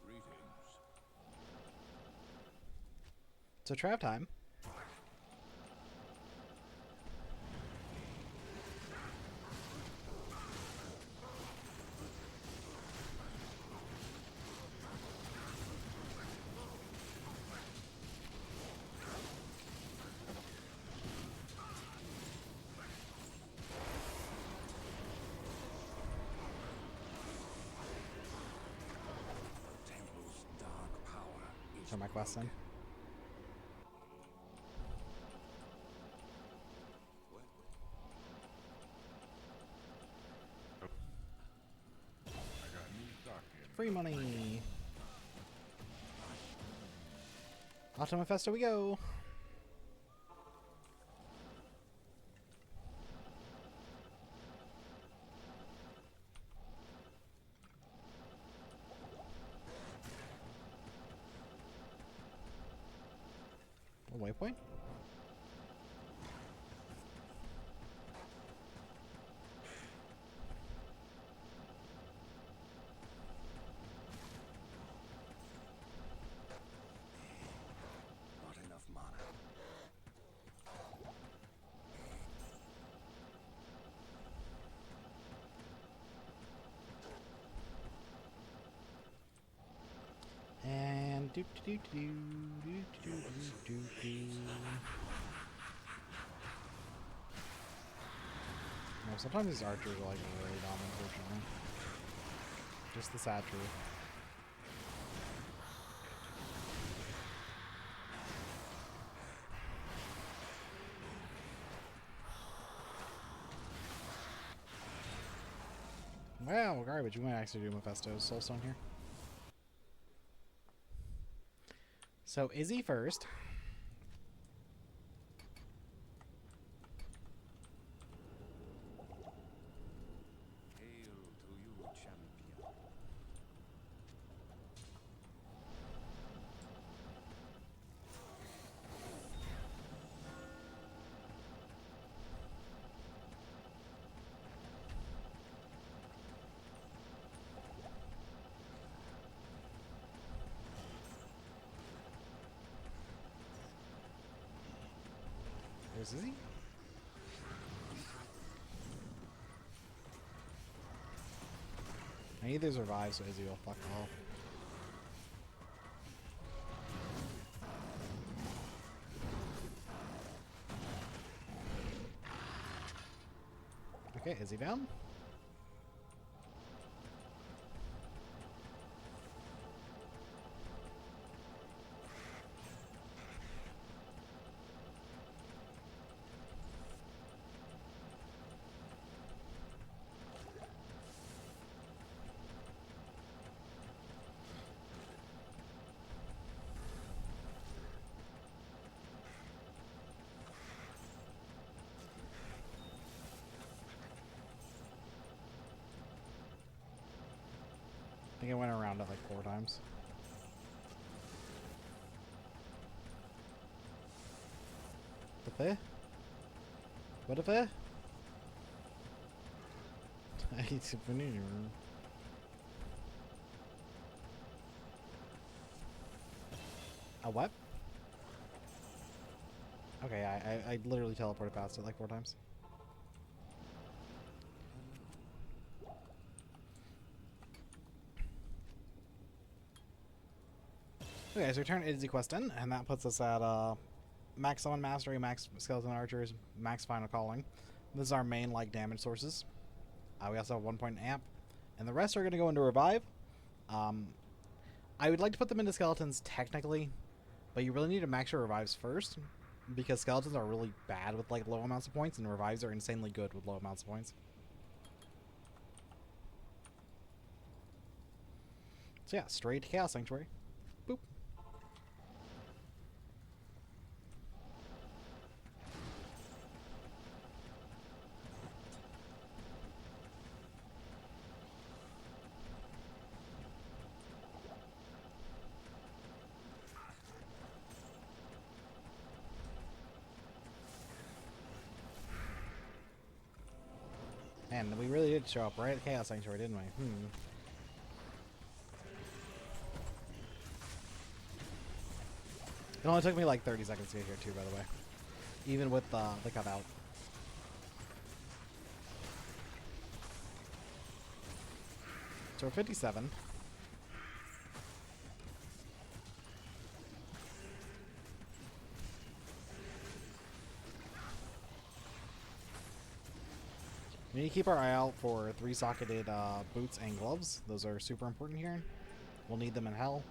Greetings. So trap time. Temple's dark power is Turn my quest in. What? I got new stock in. Free money. Off to Mephisto we go. A waypoint? Not enough mana. And do do do do do do do do. No, sometimes these archers are like really dumb, unfortunately. Just the sad truth. Wow, garbage. We might actually do Mephisto's soulstone here. So Izzy first. Hail to you, champion. There's Izzy. I need these revives so Izzy will fuck off. Okay, Izzy down. I think I went around it like 4 times. The fair? What a fair? I hate to put in your room. A what? Okay, I literally teleported past it like 4 times. Okay, so we turn Izzy quest in, and that puts us at max summon mastery, max skeleton archers, max final calling. This is our main like damage sources. We also have 1 point amp, and the rest are going to go into revive. I would like to put them into skeletons technically, but you really need to max your revives first, because skeletons are really bad with like low amounts of points, and revives are insanely good with low amounts of points. So yeah, straight to Chaos Sanctuary. Boop. And we really did show up right at Chaos Sanctuary, didn't we? It only took me like 30 seconds to get here too, by the way. Even with the cutout. So we're 57. We need to keep our eye out for 3-socketed boots and gloves. Those are super important here. We'll need them in hell.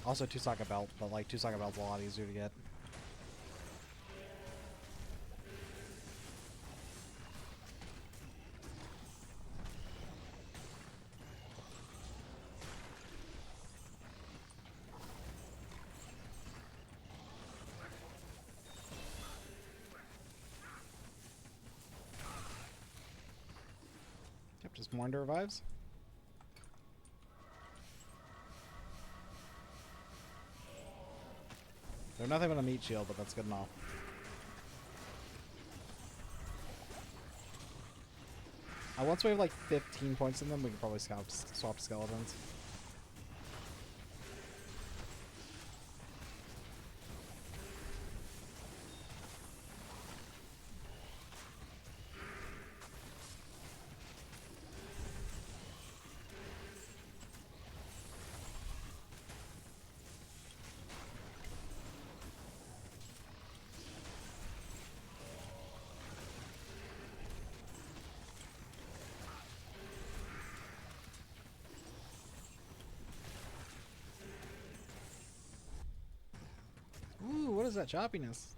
Also 2-socket belt, but like 2-socket belt's a lot easier to get. Yep, just more under revives. They're nothing but a meat shield, but that's good enough. Once we have like 15 points in them, we can probably swap skeletons. Ooh, what is that choppiness?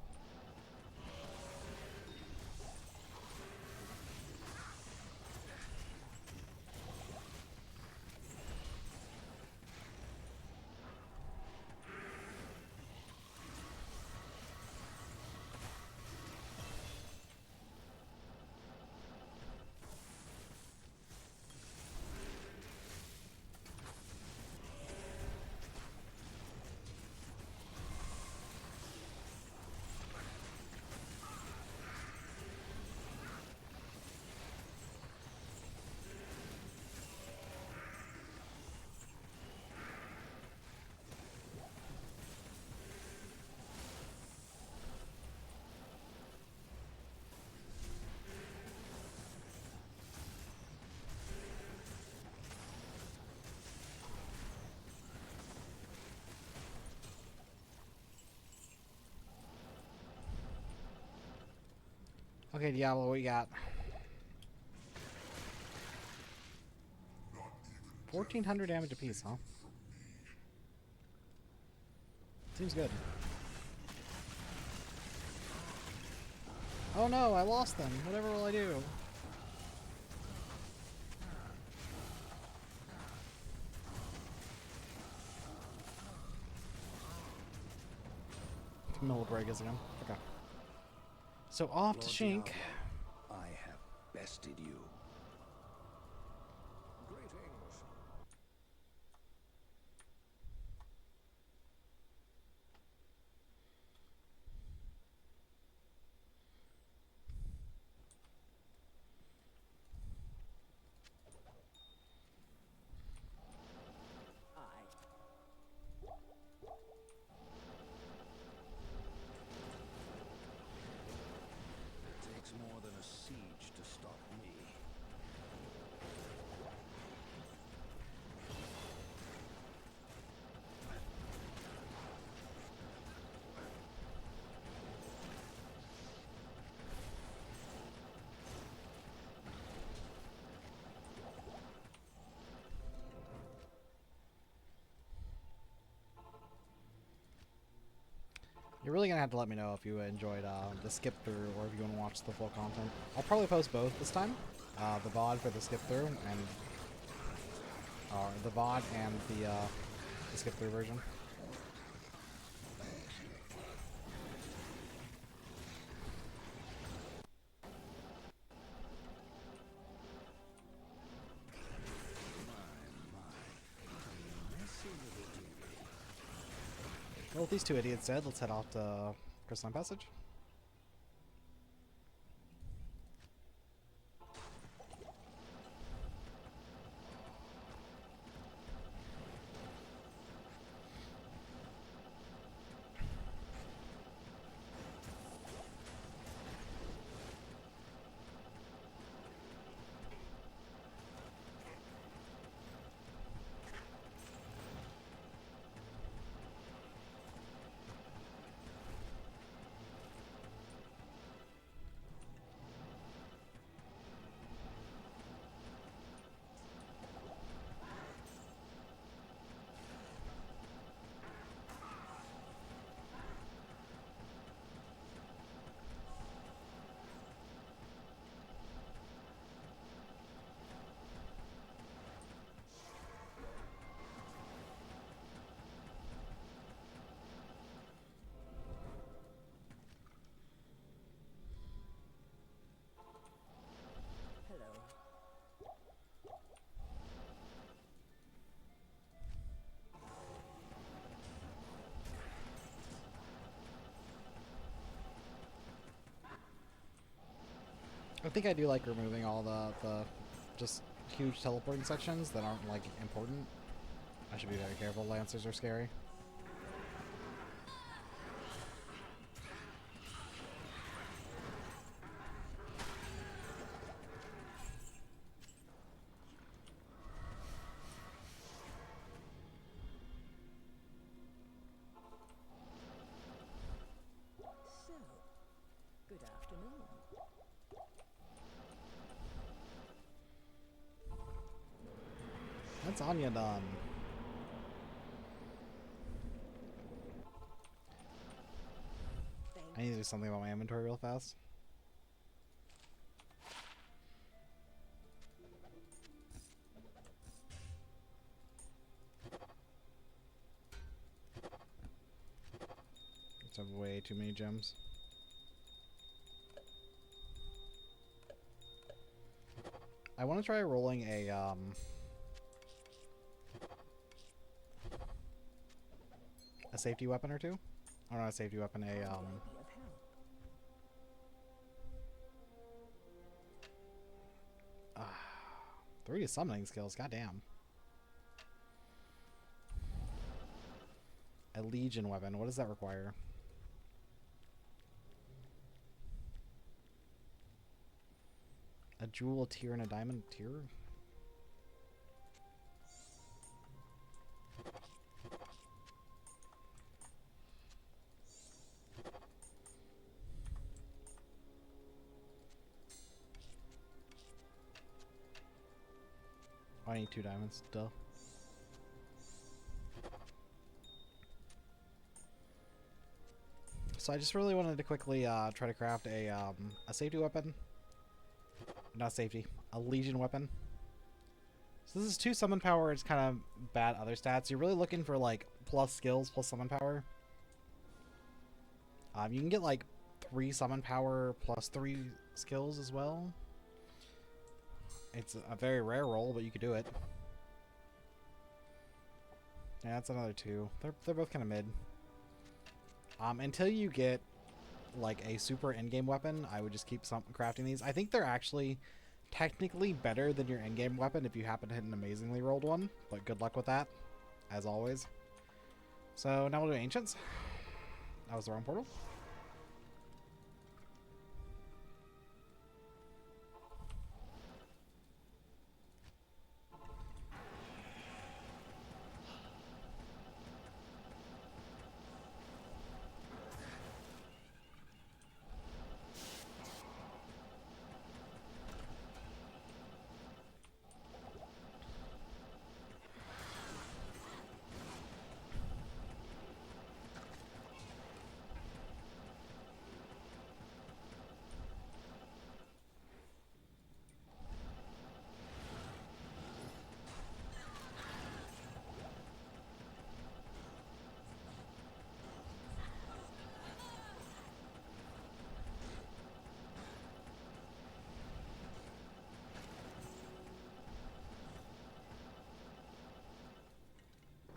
Okay, Diablo, what you got? 1,400 damage apiece, huh? Seems good. Oh no, I lost them. Whatever will I do? Mill break is again. Okay. So off to Shink. Diablo, I have bested you. Greetings. It takes more than a siege to stop me. You're really gonna have to let me know if you enjoyed the skip through or if you want to watch the full content. I'll probably post both this time. The VOD for the skip through and the VOD and the skip through version. My, messy little Duriel. these two idiots dead, let's head off to Crystalline Passage. I think I do like removing all the just huge teleporting sections that aren't like important. I should be very careful. Lancers are scary. So, good afternoon. That's Anya done. I need to do something about my inventory real fast. It's have way too many gems. I want to try rolling a safety weapon or two. Or not a safety weapon, three summoning skills, goddamn. A legion weapon, what does that require? A jewel, a tier, and a diamond tier? I need 2 diamonds still. So I just really wanted to quickly try to craft a safety weapon. Not safety, a legion weapon. So this is 2 summon power. It's kind of bad other stats. You're really looking for like plus skills, plus summon power. You can get like 3 summon power plus 3 skills as well. It's a very rare roll, but you could do it. Yeah, that's another 2. They're both kind of mid. Until you get like a super endgame weapon, I would just keep crafting these. I think they're actually technically better than your endgame weapon if you happen to hit an amazingly rolled one, but good luck with that, as always. So now we'll do Ancients. That was the wrong portal.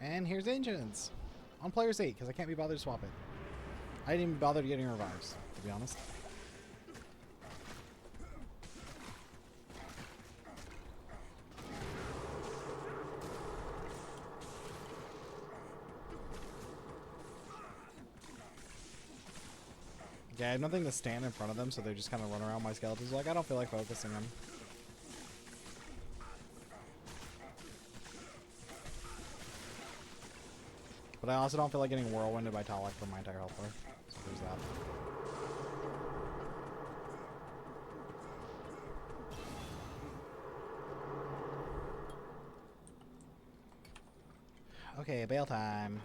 And here's Ancients. on player 8 because I can't be bothered to swap it. I didn't even bother getting revives, to be honest. Yeah, I have nothing to stand in front of them, so they just kind of run around my skeletons. Like, I don't feel like focusing them. But I also don't feel like getting whirlwinded by Talek for my entire health bar. So there's that. Okay, Baal time.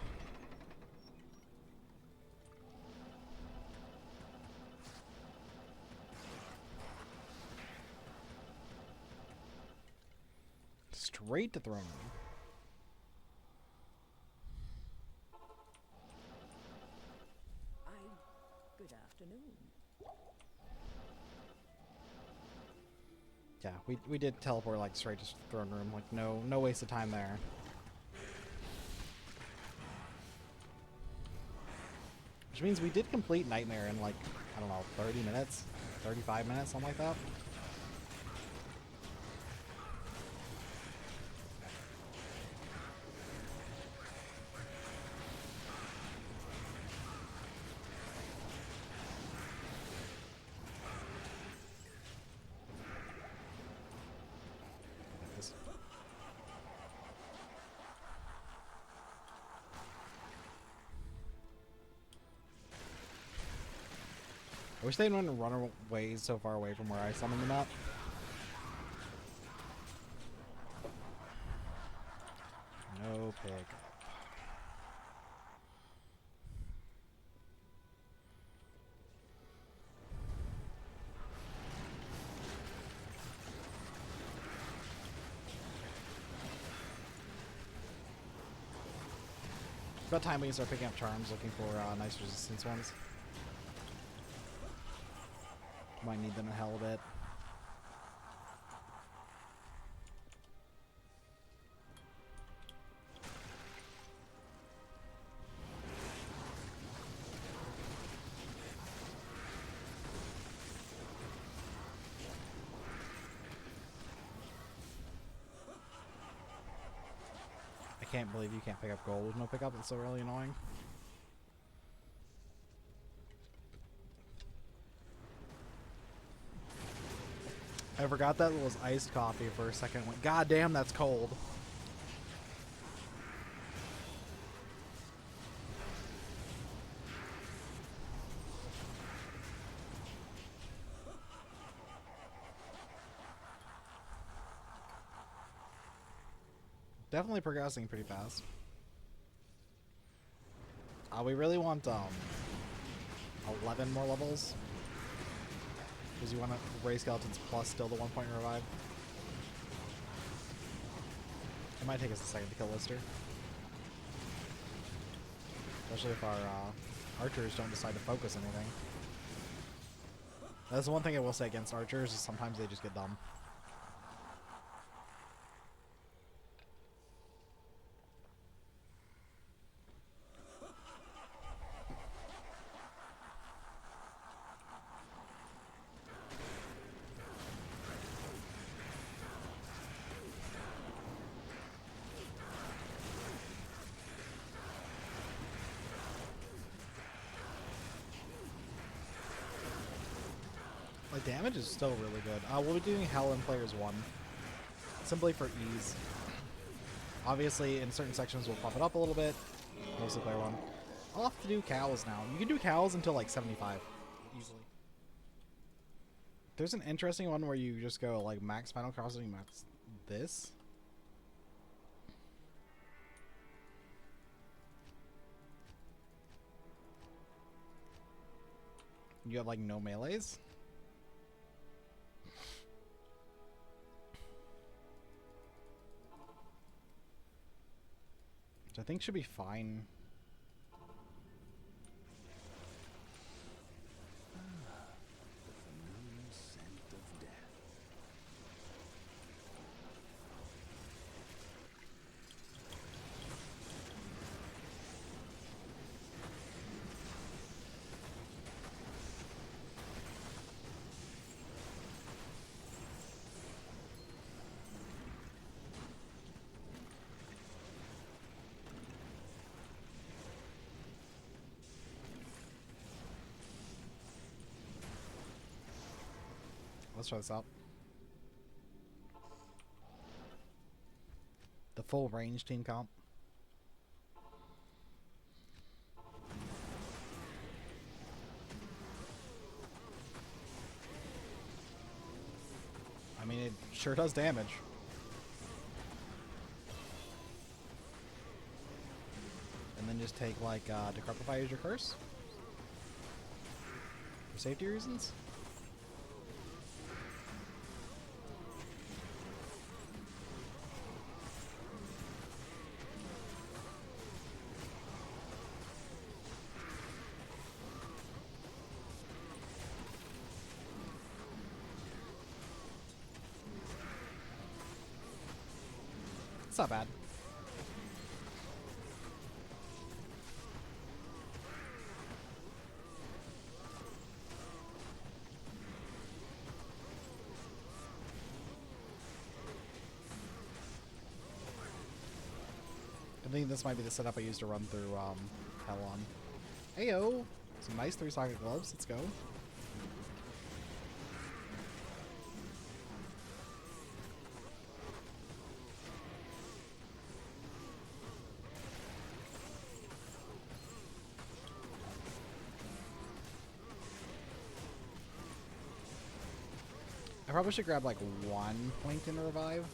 Straight to throne room. Good afternoon. Yeah, we did teleport like straight to throne room. Like no waste of time there. Which means we did complete Nightmare in like, I don't know, 30 minutes? 35 minutes, something like that. I wish they wouldn't run away so far away from where I summoned them at. No pig. About time we can start picking up charms, looking for nice resistance ones. Might need them a hell of a bit. I can't believe you can't pick up gold with no pickup. It's so really annoying. I forgot that was iced coffee for a second. Went, God damn, that's cold. Definitely progressing pretty fast. We really want 11 more levels. Because you want to raise skeletons plus still the 1 point revive. It might take us a second to kill Lister. Especially if our archers don't decide to focus anything. That's the one thing I will say against archers is sometimes they just get dumb. The damage is still really good. We'll be doing Hell in Players 1. Simply for ease. Obviously, in certain sections we'll pump it up a little bit. Mostly Player 1. I'll have to do cows now. You can do cows until like 75. Easily. There's an interesting one where you just go like max Final Crossing, max this. You have like no melees. Which I think should be fine. The familiar scent of death. let's try this out. The full range team comp. I mean, it sure does damage. And then just take, like, Decrepify as your curse. For safety reasons. It's not bad. I think this might be the setup I used to run through Hell on. Heyo! Some nice 3-socket gloves. Let's go. I probably should grab like 1 point in the revive.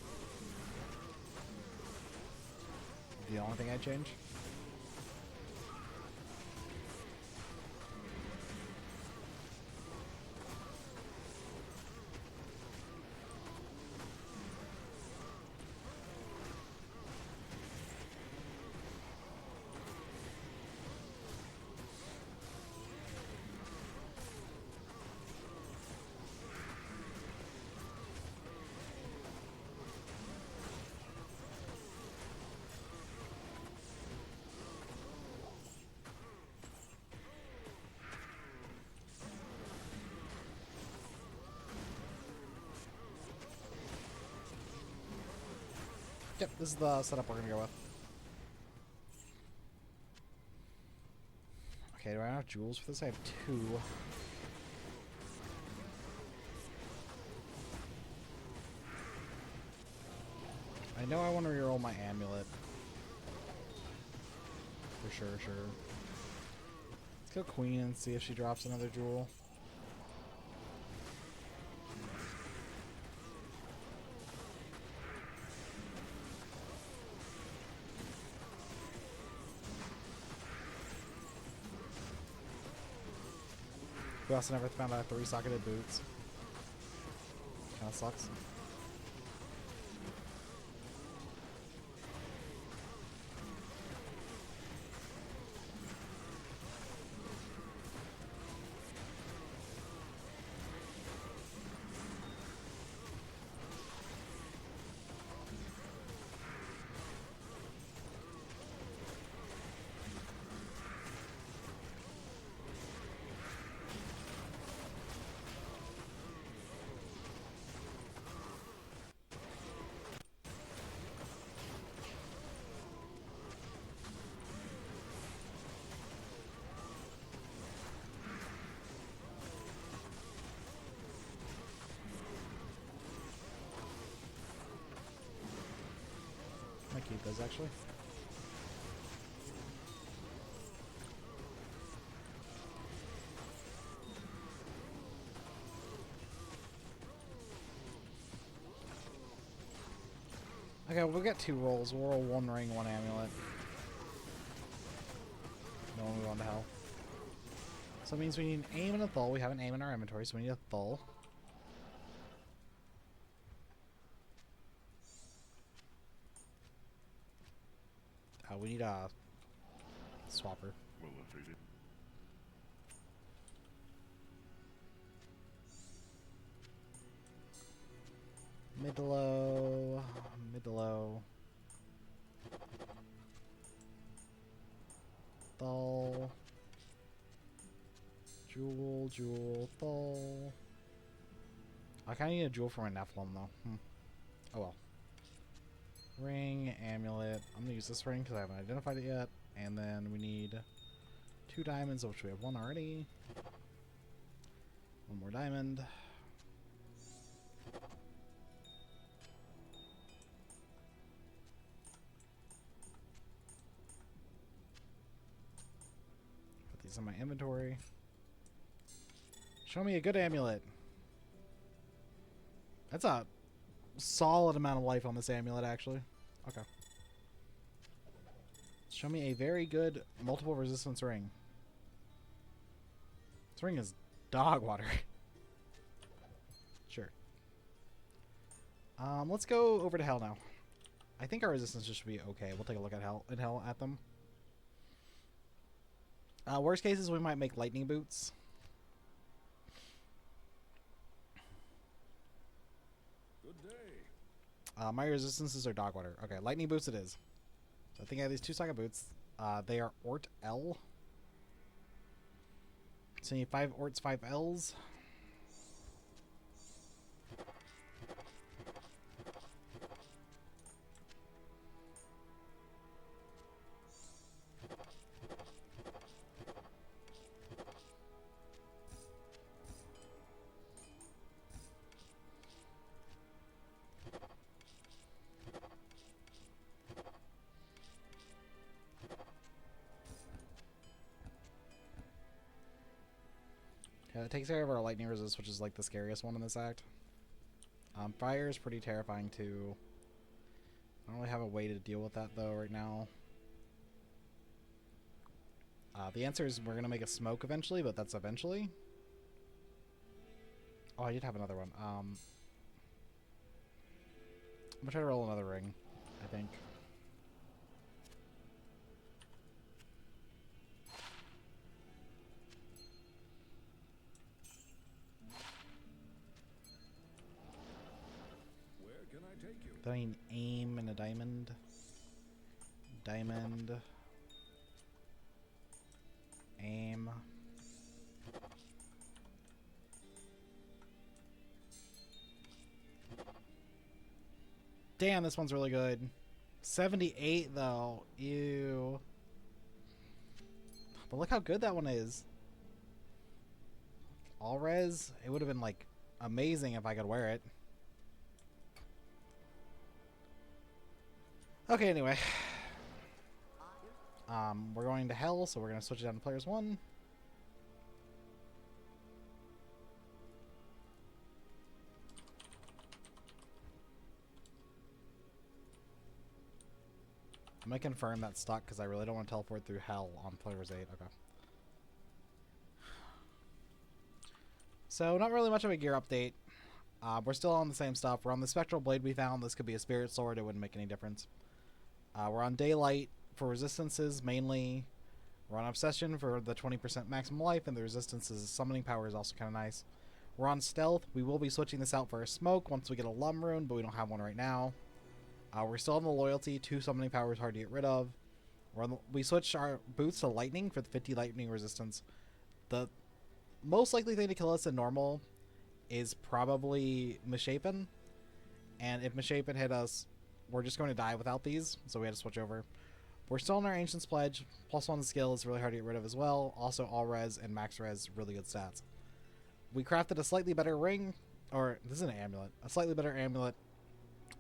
The only thing I'd change. Yep, this is the setup we're gonna go with. Okay, do I have jewels for this? I have 2. I know I want to reroll my amulet. For sure. Let's go Queen and see if she drops another jewel. We also never found out 3-socketed boots. Kinda sucks. I keep those actually. Okay, we'll get 2 rolls. We'll roll 1 ring, 1 amulet. No one move on to hell. So it means we need an aim and a thull. We have an aim in our inventory, so we need a thull. We need a swapper. Well, if they did. Mid to low, mid to low. Thull. Jewel, thull. I kind of need a jewel for my Nephilim though. Oh well. Ring, amulet. I'm gonna use this ring because I haven't identified it yet. And then we need 2 diamonds, of which we have 1 already. 1 more diamond. this in my inventory. Show me a good amulet. That's a solid amount of life on this amulet, actually. Okay. Show me a very good multiple resistance ring. This ring is dog water. Sure. Let's go over to hell now. I think our resistance should be okay. We'll take a look at hell at them. Worst cases, we might make lightning boots. Good day. My resistances are dog water. Okay, lightning boots it is. So I think I have these 2 saga boots. They are Ort L. So you need 5 Orts, 5 Ls. It takes care of our lightning resist, which is like the scariest one in this act. Fire is pretty terrifying too. I don't really have a way to deal with that though right now. The answer is we're gonna make a smoke eventually, but that's eventually. Oh, I did have another one. I'm gonna try to roll another ring, I think. Do I need aim and a diamond? Diamond. Aim. Damn, this one's really good. 78 though. Ew. But look how good that one is. All res, it would have been like amazing if I could wear it. Okay, anyway. We're going to hell, so we're going to switch it down to players 1. I'm going to confirm that's stuck because I really don't want to teleport through hell on players 8. Okay. So, not really much of a gear update. We're still on the same stuff. We're on the spectral blade we found. This could be a spirit sword. It wouldn't make any difference. We're on daylight for resistances mainly. We're on obsession for the 20% maximum life, and the resistance's summoning power is also kind of nice. We're on stealth. We will be switching this out for a smoke once we get a lum rune, but we don't have one right now. We're still on the loyalty. 2 summoning power is hard to get rid of. We switched our boots to lightning for the 50 lightning resistance. The most likely thing to kill us in normal is probably Misshapen, and if Misshapen hit us, we're just going to die without these, so we had to switch over. We're still in our Ancient's Pledge. +1 skill is really hard to get rid of as well. Also, all res and max res, really good stats. We crafted a slightly better ring, or this is an amulet. A slightly better amulet.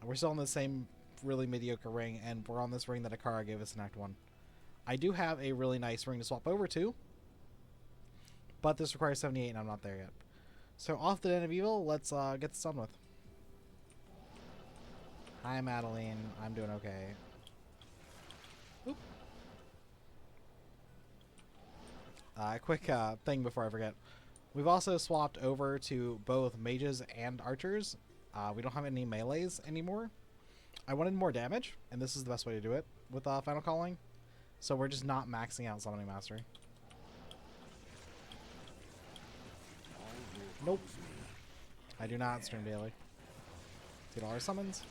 We're still on the same really mediocre ring, and we're on this ring that Akara gave us in Act 1. I do have a really nice ring to swap over to, but this requires 78, and I'm not there yet. So off the Den of Evil, let's get this done with. Hi, Madeline. I'm doing okay. Oop. Quick thing before I forget. We've also swapped over to both mages and archers. We don't have any melees anymore. I wanted more damage, and this is the best way to do it with Final Calling. So we're just not maxing out Summoning Mastery. Nope. I do not stream daily. $2 summons.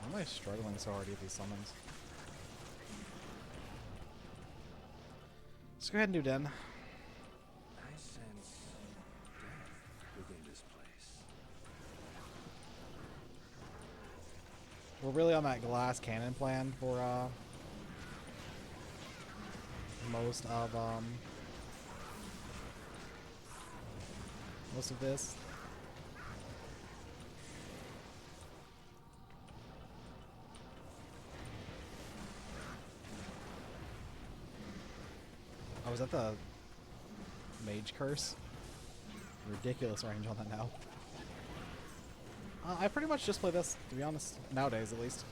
Why am I struggling so hard to get these summons? Let's go ahead and do Den. I sense death within this place. We're really on that glass cannon plan for most of most of this. Oh, was that the mage curse? Ridiculous range on that now. I pretty much just play this, to be honest. Nowadays, at least.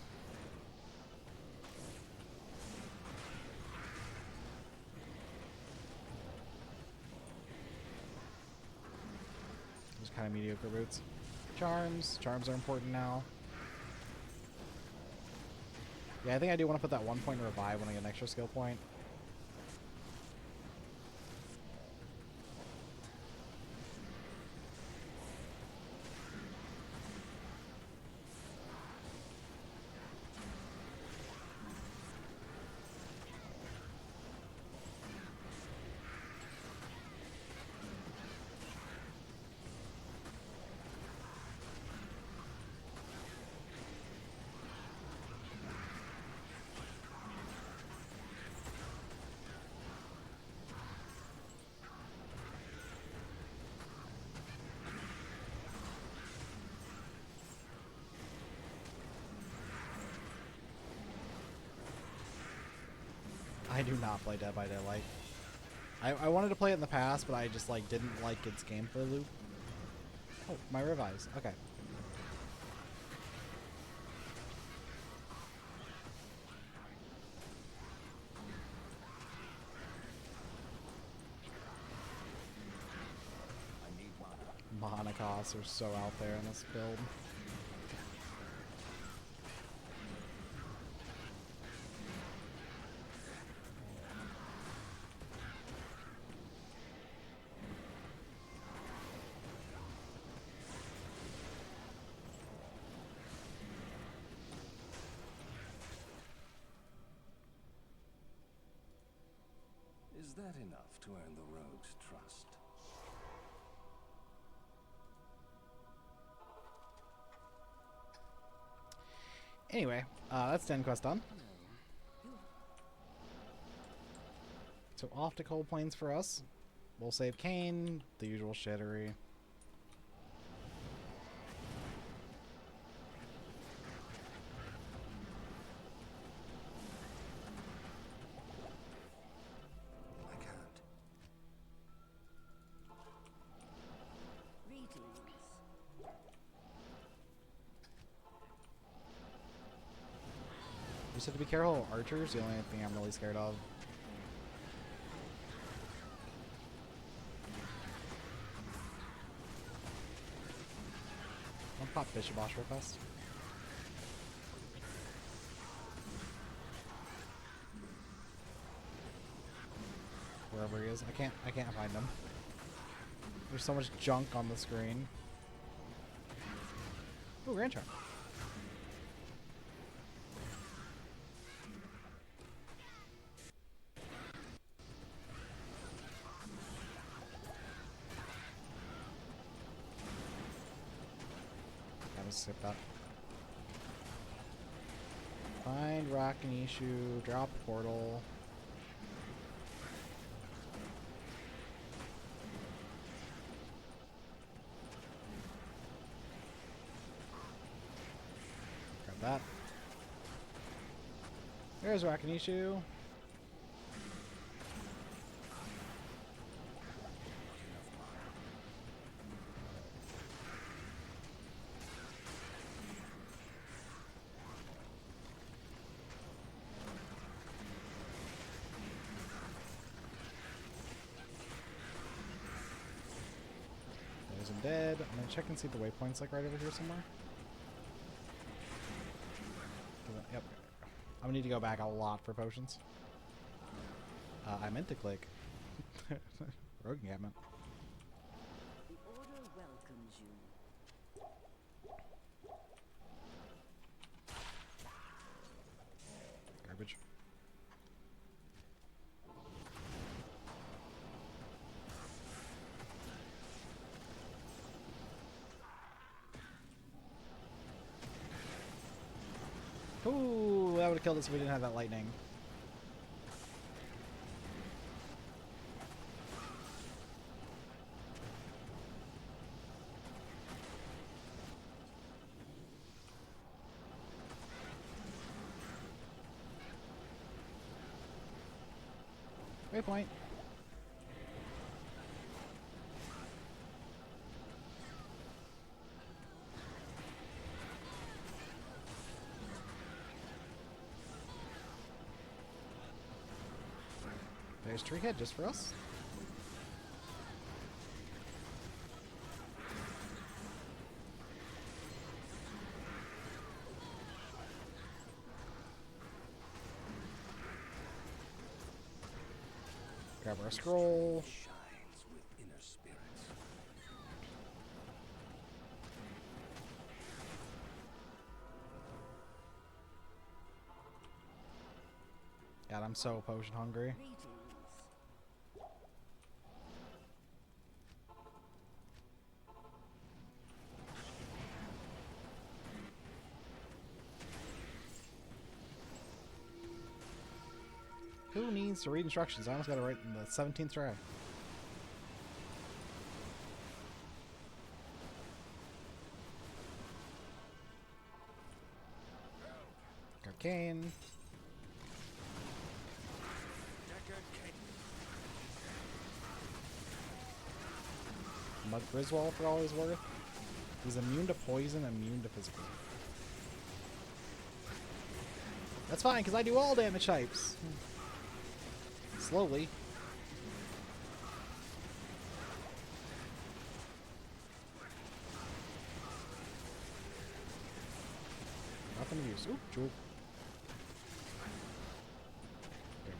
Just kind of mediocre boots. Charms. Charms are important now. Yeah, I think I do want to put that 1 point revive when I get an extra skill point. I do not play Dead by Daylight. I wanted to play it in the past, but I just like didn't like its gameplay loop. Oh, my revives. Okay. Mana costs are so out there in this build. Is that enough to earn the rogue's trust? Anyway, that's 10 quest done. So off to Cold Plains for us. We'll save Kane, the usual shittery. I can't. Greetings. You just have to be careful. Archers, the only thing I'm really scared of. I'll pop Bishop Bosch real fast. Wherever he is, I can't find him. There's so much junk on the screen. Ooh, Grand Charm. Skip that. Find Rakanishu, drop portal. Grab that. There's Rakanishu. I'm dead. I'm gonna check and see if the waypoint's like right over here somewhere. Yep. I'm gonna need to go back a lot for potions. I meant to click. Rogue encampment. The Order welcomes you. Garbage. Ooh, that would have killed us if we didn't have that lightning. Waypoint. There's tree head just for us. Grab our scroll. Shines with inner spirits. God, I'm so potion hungry. Greetings. Who needs to read instructions? I almost got it right in the 17th try. Arcane. Mud Griswold for all he's worth. He's immune to poison, immune to physical. That's fine, because I do all damage types. Slowly. Nothing to use. Oop, jewel.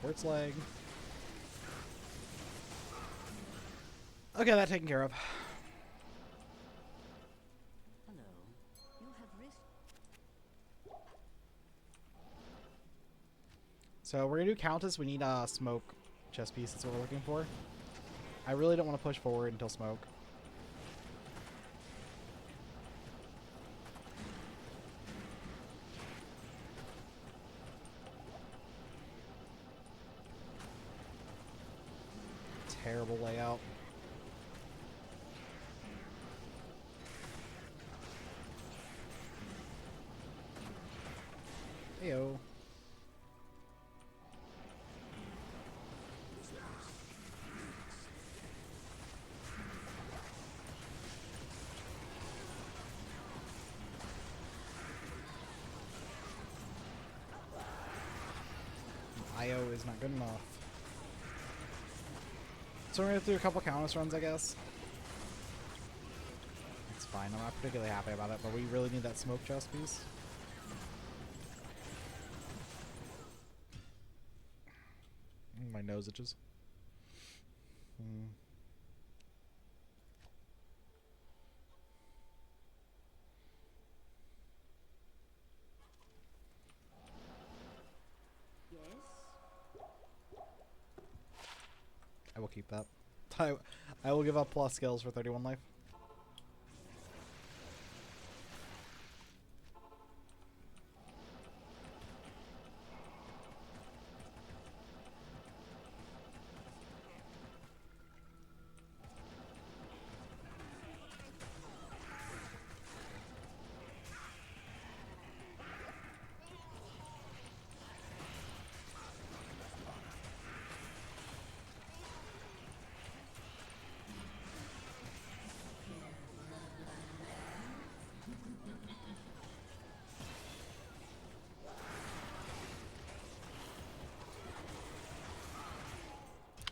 Bird's leg. Okay, that taken care of. Hello. You have risked. So we're gonna do Countess. We need a smoke chest piece. That's what we're looking for. I really don't want to push forward until smoke. Terrible layout. Heyo. IO is not good enough. So we're gonna do a couple Countess runs, I guess. It's fine. I'm not particularly happy about it, but we really need that smoke chest piece. My nose itches. Yes. I will keep that. I will give up plus skills for 31 life.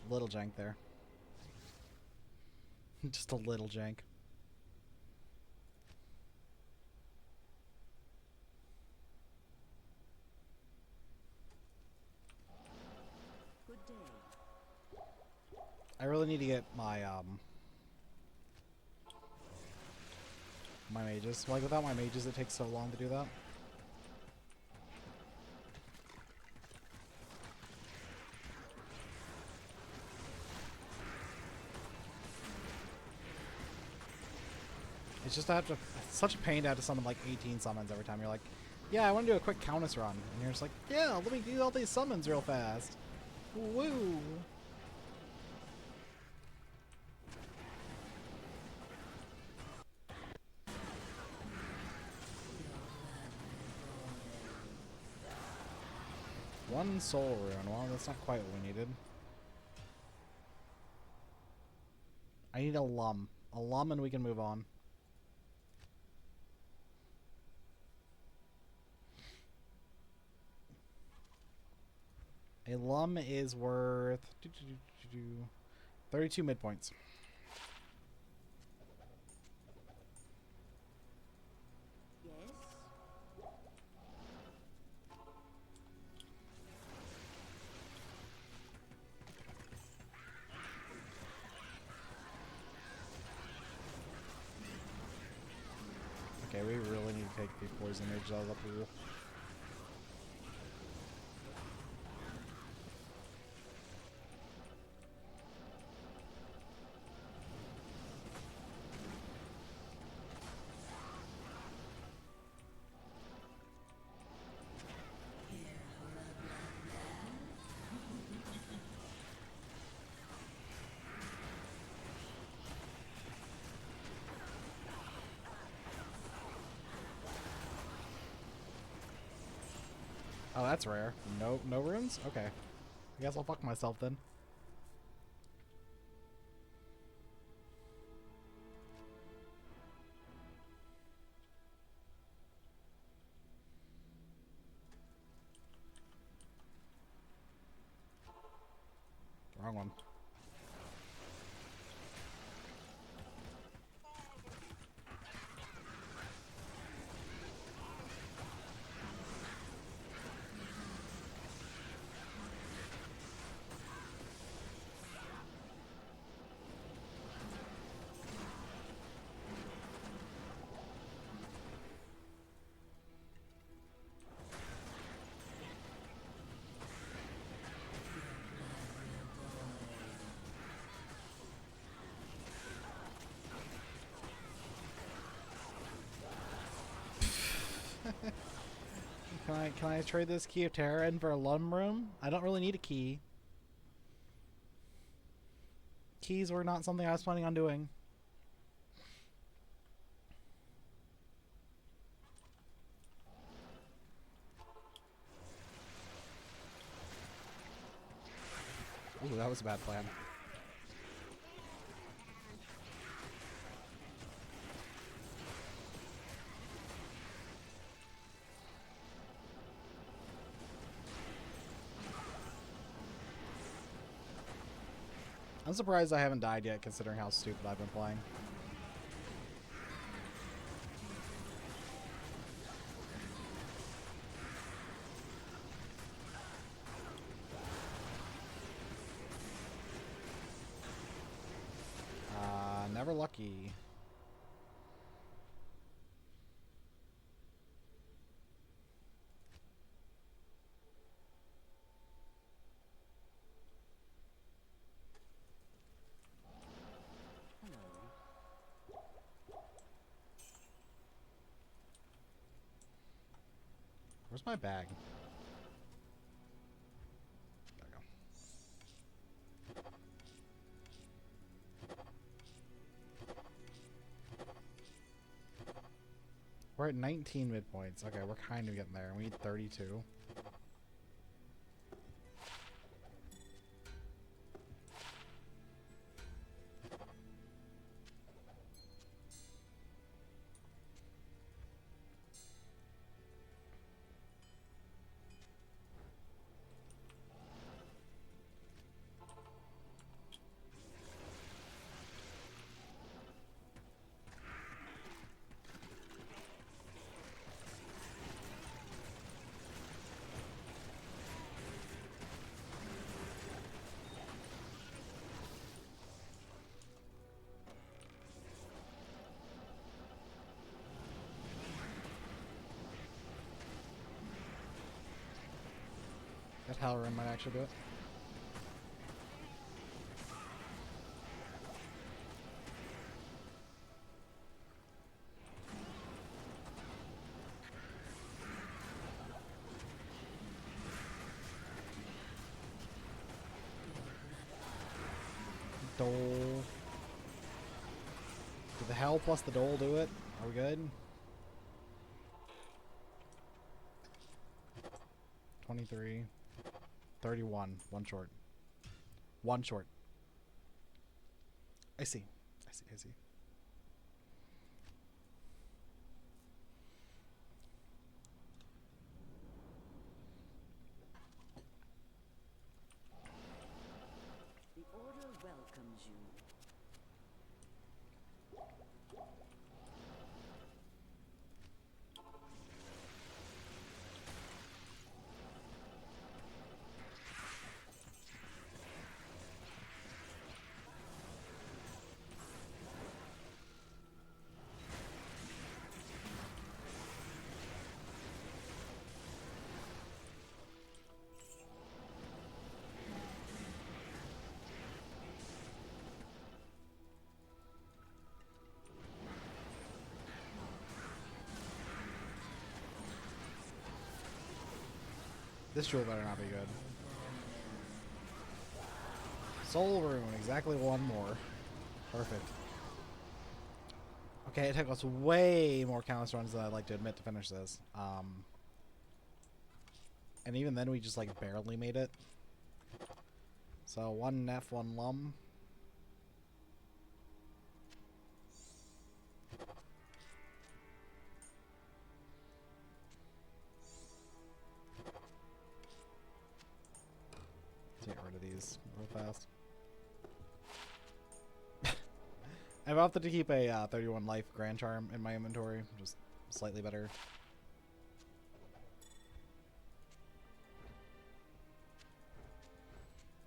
Little jank there. Just a little jank. Good day. I really need to get my my mages. Like without my mages it takes so long to do that. It's just it's such a pain to have to summon like 18 summons every time. You're like, yeah, I want to do a quick Countess run. And you're just like, yeah, let me do all these summons real fast. Woo! One soul rune. Well, that's not quite what we needed. I need a lum. A lum and we can move on. A lum is worth 32 midpoints. Yes. Okay, we really need to take the poison mages out of the pool. Oh, that's rare. No runes? Okay. I guess I'll fuck myself then. Wrong one. Can I trade this key of terror in for a lum room? I don't really need a key. Keys were not something I was planning on doing. Ooh, that was a bad plan. I'm surprised I haven't died yet, considering how stupid I've been playing. Never lucky. Where's my bag? There we go. We're at 19 midpoints. Okay, we're kind of getting there. We need 32. That Halloran might actually do it. Dole. Did the hell plus the dole do it? Are we good? 23. 31. One short. One short. I see. I see. The Order welcomes you. This jewel better not be good. Soul Rune, exactly one more. Perfect. Okay, it took us way more countless runs than I'd like to admit to finish this. And even then we just like barely made it. So 1 Nef, 1 Lum. Let's get rid of these real fast. I've opted to keep a 31 life Grand Charm in my inventory, just slightly better.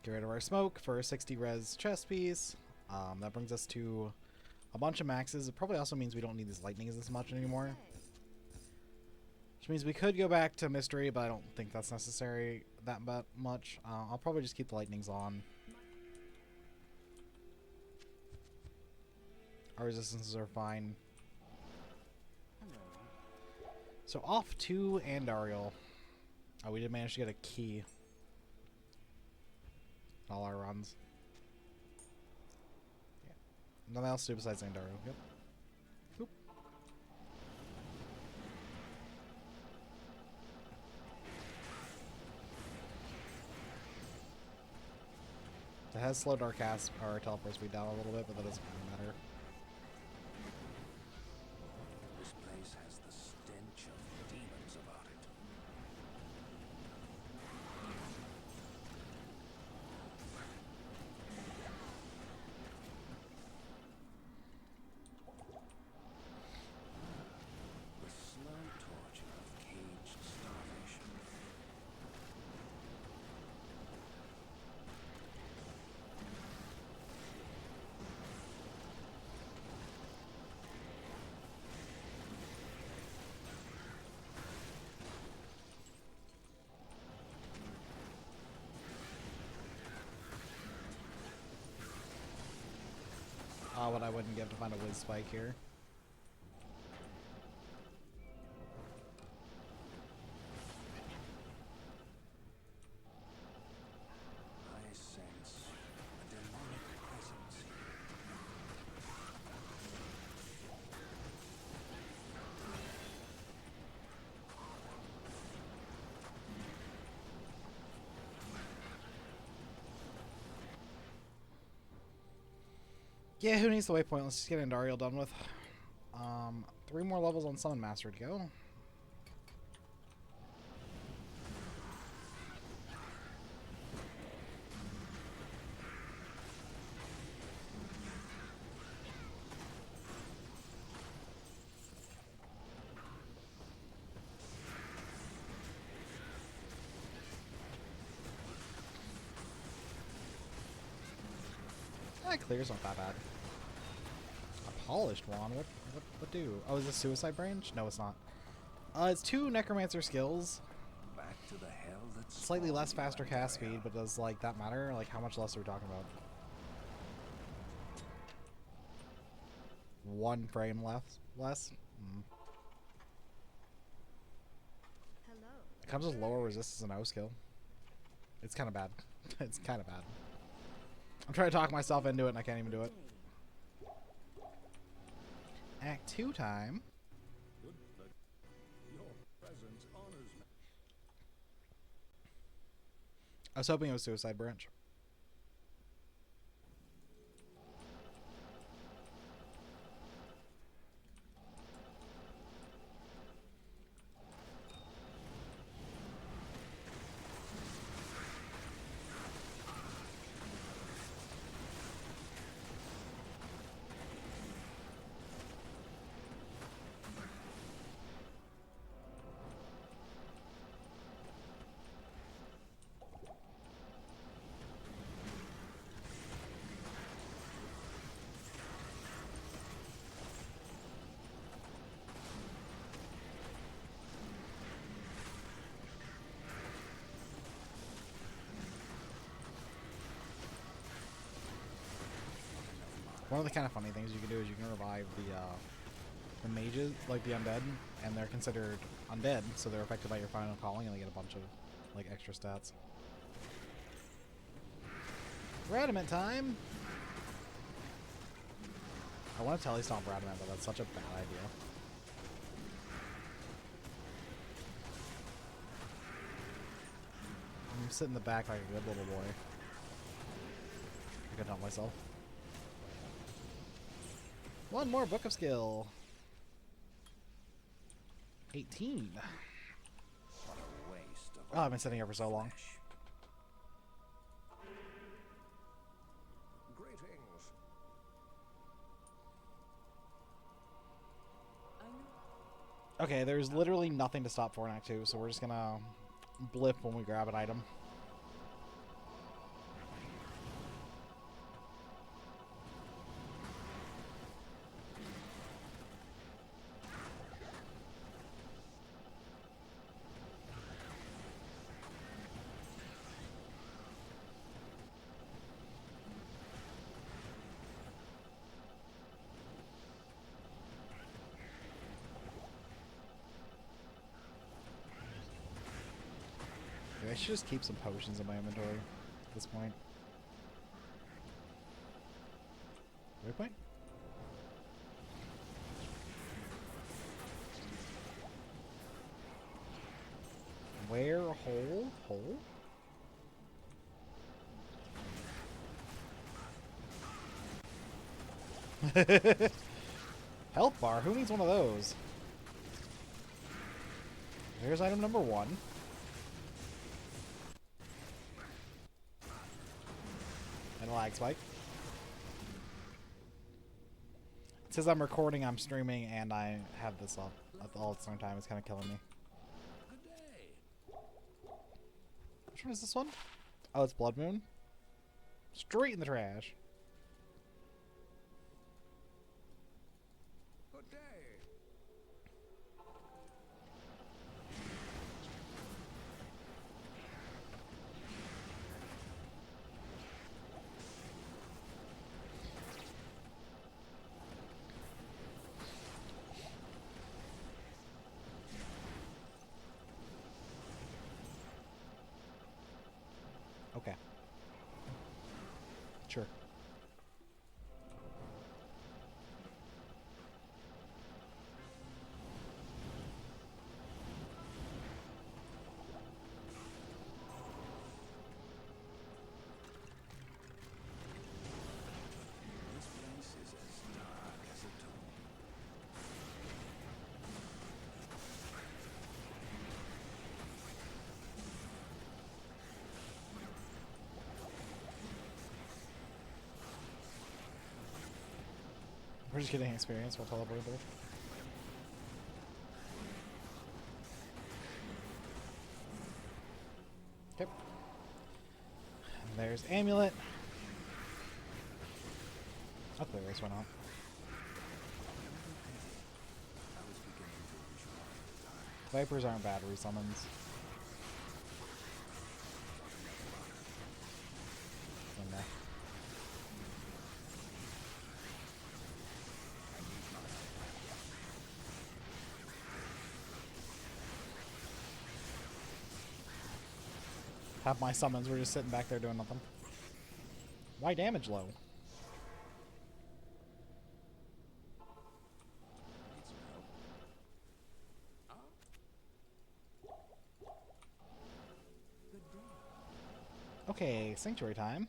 Get rid of our smoke for a 60 res chest piece. That brings us to a bunch of maxes. It probably also means we don't need these lightnings as much anymore. Which means we could go back to mystery, but I don't think that's necessary that much. I'll probably just keep the lightnings on. Our resistances are fine. Hello. So off to Andariel. Oh, we did manage to get a key. All our runs. Yeah. Nothing else to do besides Andariel. Yep. Boop. It has slowed our cast, our teleport speed down a little bit, but that doesn't really matter. This place has the stench of demons about it. The slow torture of caged starvation. What I wouldn't give to find a Wiz Spike here. I sense a demonic presence here. Yeah, who needs the waypoint? Let's just get Andariel done with. 3 more levels on Summon Master to go. That clear's not that bad. A polished wand? What do? Oh, is this Suicide Branch? No, it's not. It's 2 Necromancer skills. Back to the hell that's Slightly less faster cast speed, but does like that matter? Like how much less are we talking about? 1 frame less? Hello. It comes with lower resistance and O skill. It's kind of bad. It's kind of bad. I'm trying to talk myself into it and I can't even do it. Act 2 time. Your presence honors me. I was hoping it was Suicide Branch. One of the kind of funny things you can do is you can revive the mages, like the undead, and they're considered undead, so they're affected by your final calling, and they get a bunch of like extra stats. Radamant time! I want to telestomp Radamant, but that's such a bad idea. I'm sitting in the back like a good little boy. I couldn't help myself. One more Book of Skill. 18. What a waste of Oh, I've been sitting here for so long. flesh. Greetings. I know. Okay, there's literally nothing to stop for in Act 2, so we're just gonna blip when we grab an item. I should just keep some potions in my inventory at this point. Waypoint? Where hole? Hole? Health bar? Who needs one of those? There's item number 1. And a lag spike. It says I'm recording, I'm streaming, and I have this up all at the same time. It's kind of killing me. Good day. Which one is this one? Oh, it's Blood Moon. Straight in the trash. Good day. Okay. Sure. This place is as dark as a tomb. We're just getting experience while teleporting there. Okay. And there's Amulet. I'll clear this one out. I was beginning to enjoy the time. Vipers aren't battery summons. In there. Half my summons were just sitting back there doing nothing. Why damage low? Need some help? Good day. Okay, Sanctuary time.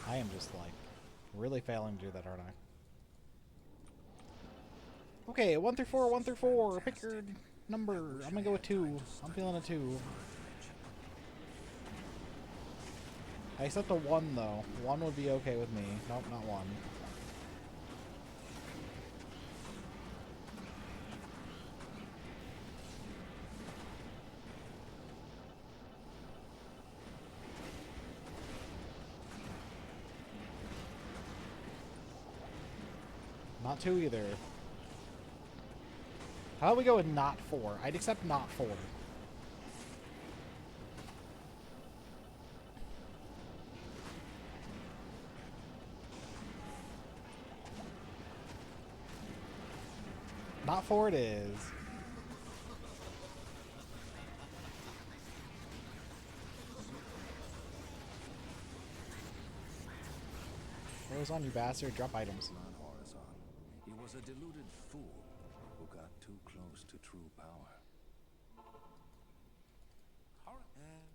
I am just like really failing to do that, aren't I? Okay, 1 through 4, 1 through 4. Pick your number. I'm gonna go with 2. I'm feeling a 2. I accept a 1 though. 1 would be okay with me. Nope, not 1. Not 2 either. How about we go with not 4? I'd accept not 4. Not 4 it is. What was on, you bastard? Drop items. Not Horizon. He was a deluded fool who got too close to true power.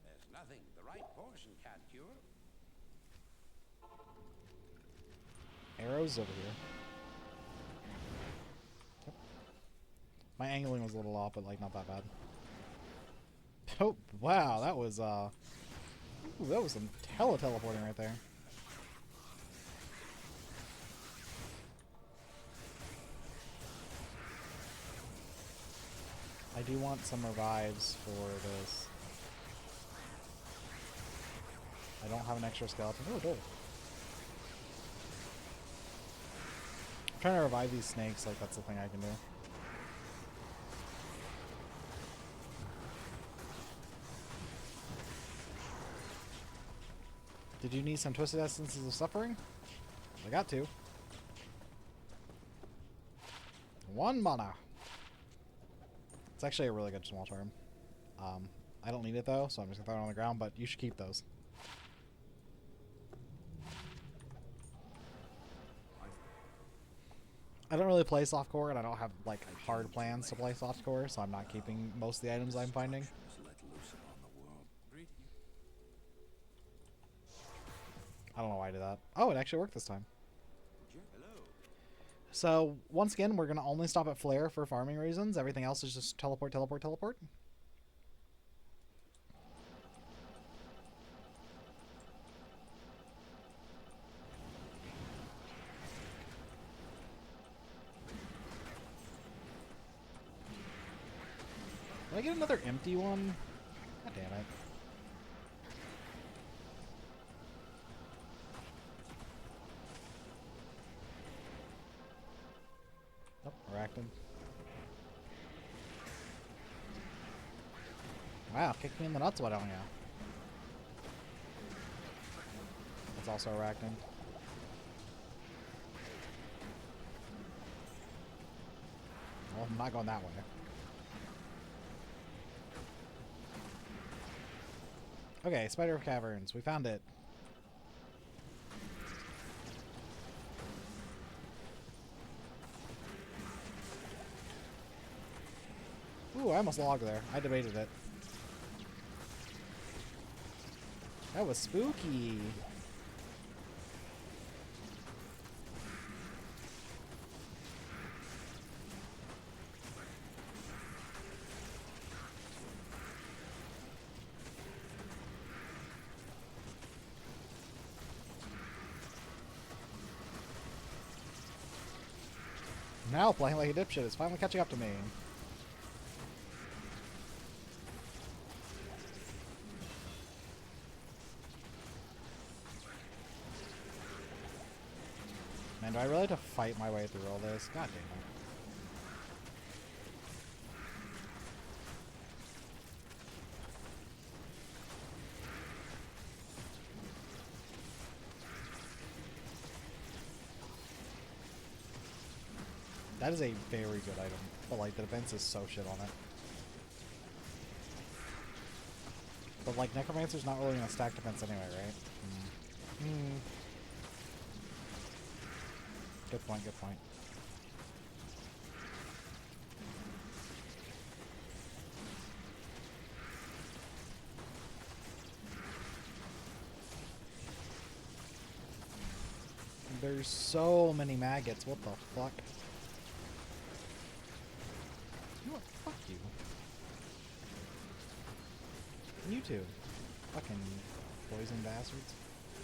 There's nothing the right poison can't cure. Arrows over here. Yep. My angling was a little off, but like not that bad. Oh wow, that was ooh, that was some teleporting right there. I do want some revives for this. I don't have an extra skeleton. Oh, door. I'm trying to revive these snakes, like that's the thing I can do. Did you need some Twisted Essences of Suffering? I got 2. 1 mana. It's actually a really good small term. I don't need it though, so I'm just gonna throw it on the ground, but you should keep those. I don't really play softcore, and I don't have like hard plans to play softcore, so I'm not keeping most of the items I'm finding. Let loose upon the world. I don't know why I did that. Oh, it actually worked this time. So, once again, we're going to only stop at Flare for farming reasons. Everything else is just teleport, teleport, teleport. Did I get another empty one? God damn it. Oh, Arachnid. Wow, kick me in the nuts, why don't you? It's also Arachnid. Well, I'm not going that way. Okay, Spider of Caverns. We found it. Ooh, I almost logged there. I debated it. That was spooky. Now playing like a dipshit is finally catching up to me. Man, do I really have to fight my way through all this? God damn it. That is a very good item, but like the defense is so shit on it. But like Necromancer's not really gonna stack defense anyway, right? Good point, good point. There's so many maggots, what the fuck? You know what? Fuck you. You two. Fucking poison bastards.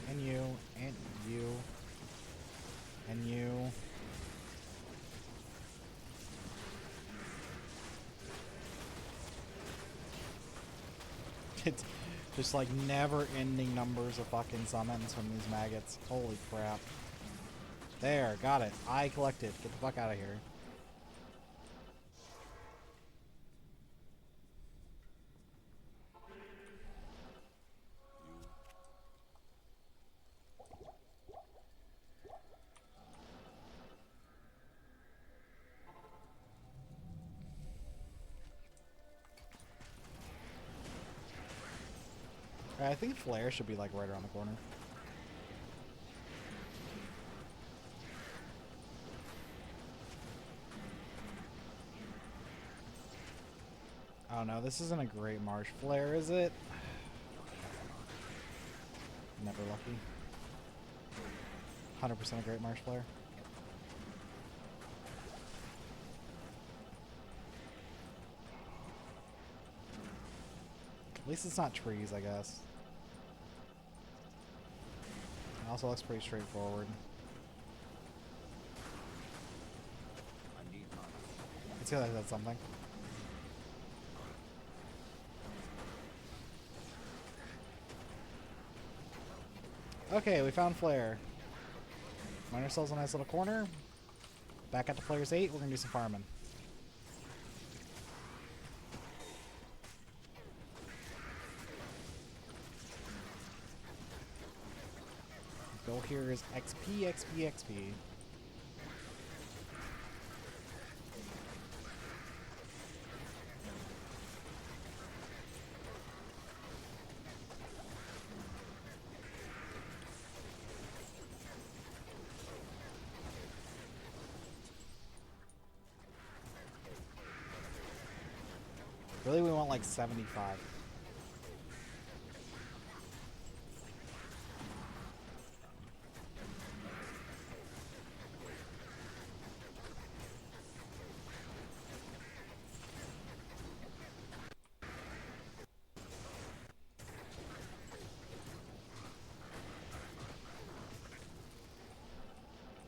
And you, and you, and you. It's just like never-ending numbers of fucking summons from these maggots. Holy crap. There, got it. I collected. Get the fuck out of here. I think Flare should be like right around the corner. Oh no, this isn't a Great Marsh Flare, is it? Never lucky. 100% a Great Marsh Flare. At least it's not trees, I guess. It also looks pretty straightforward. I need mana. Let's see if that does something. Okay, we found Flare. Find ourselves a nice little corner. Back at the player's 8, we're gonna do some farming. The goal here is XP, XP, XP. Really, we want like 75.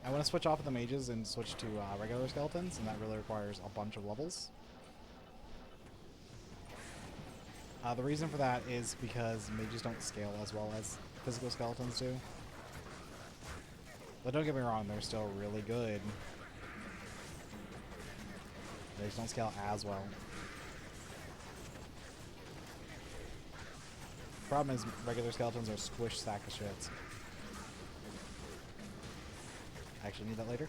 I want to switch off of the mages and switch to regular skeletons, and that really requires a bunch of levels. The reason for that is because mages don't scale as well as physical skeletons do. But don't get me wrong, they're still really good. They just don't scale as well. Problem is, regular skeletons are squish sack of shits. I actually need that later.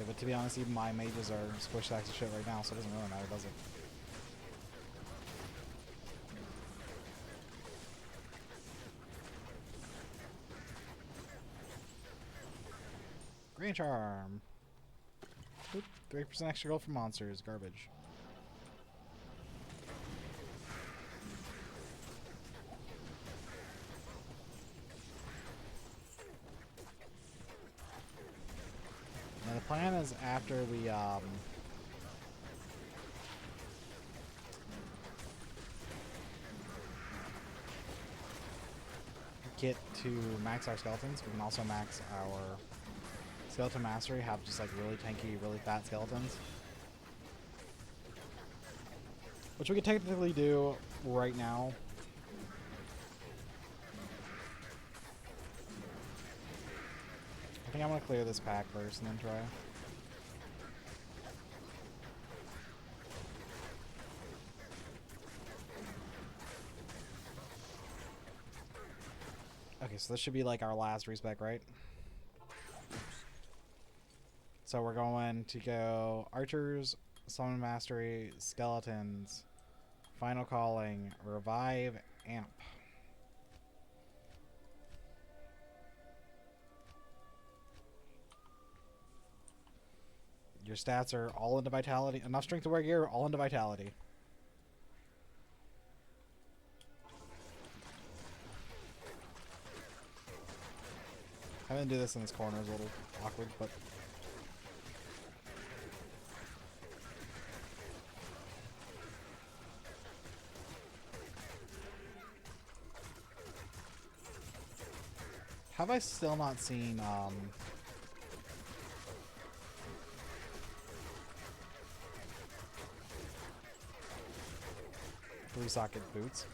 But to be honest, even my mages are squish sacks of shit right now, so it doesn't really matter, does it? Green Charm! 3% extra gold for monsters. Garbage. Now the plan is after we get to max our skeletons, we can also max our skeleton mastery, have just like really tanky, really fat skeletons. Which we could technically do right now. I think I'm gonna clear this pack first and then try. Okay, so this should be like our last respec, right? So we're going to go archers, summon mastery, skeletons, final calling, revive, amp. Your stats are all into vitality. Enough strength to wear gear, all into vitality. Having to do this in this corner is a little awkward, but... Have I still not seen, 3-socket boots.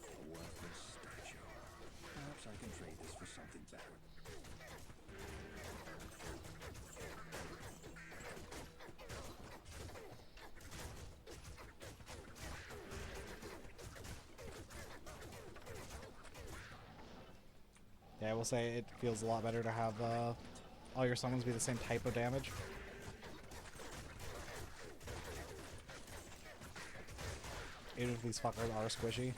A worthless statue. Perhaps I can trade this for something better. Yeah, I will say it feels a lot better to have all your summons be the same type of damage. Even if these fuckers are squishy.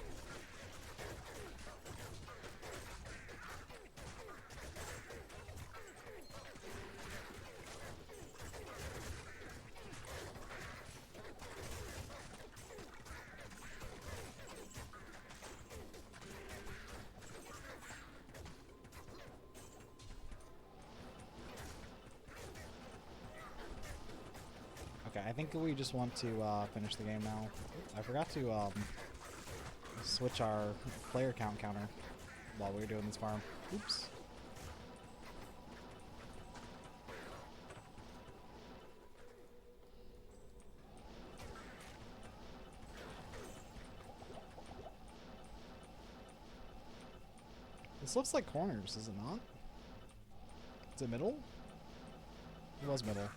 Okay, I think we just want to finish the game now. I forgot to switch our player count counter while we were doing this farm. Oops. This looks like corners, is it not? Is it middle? It was middle.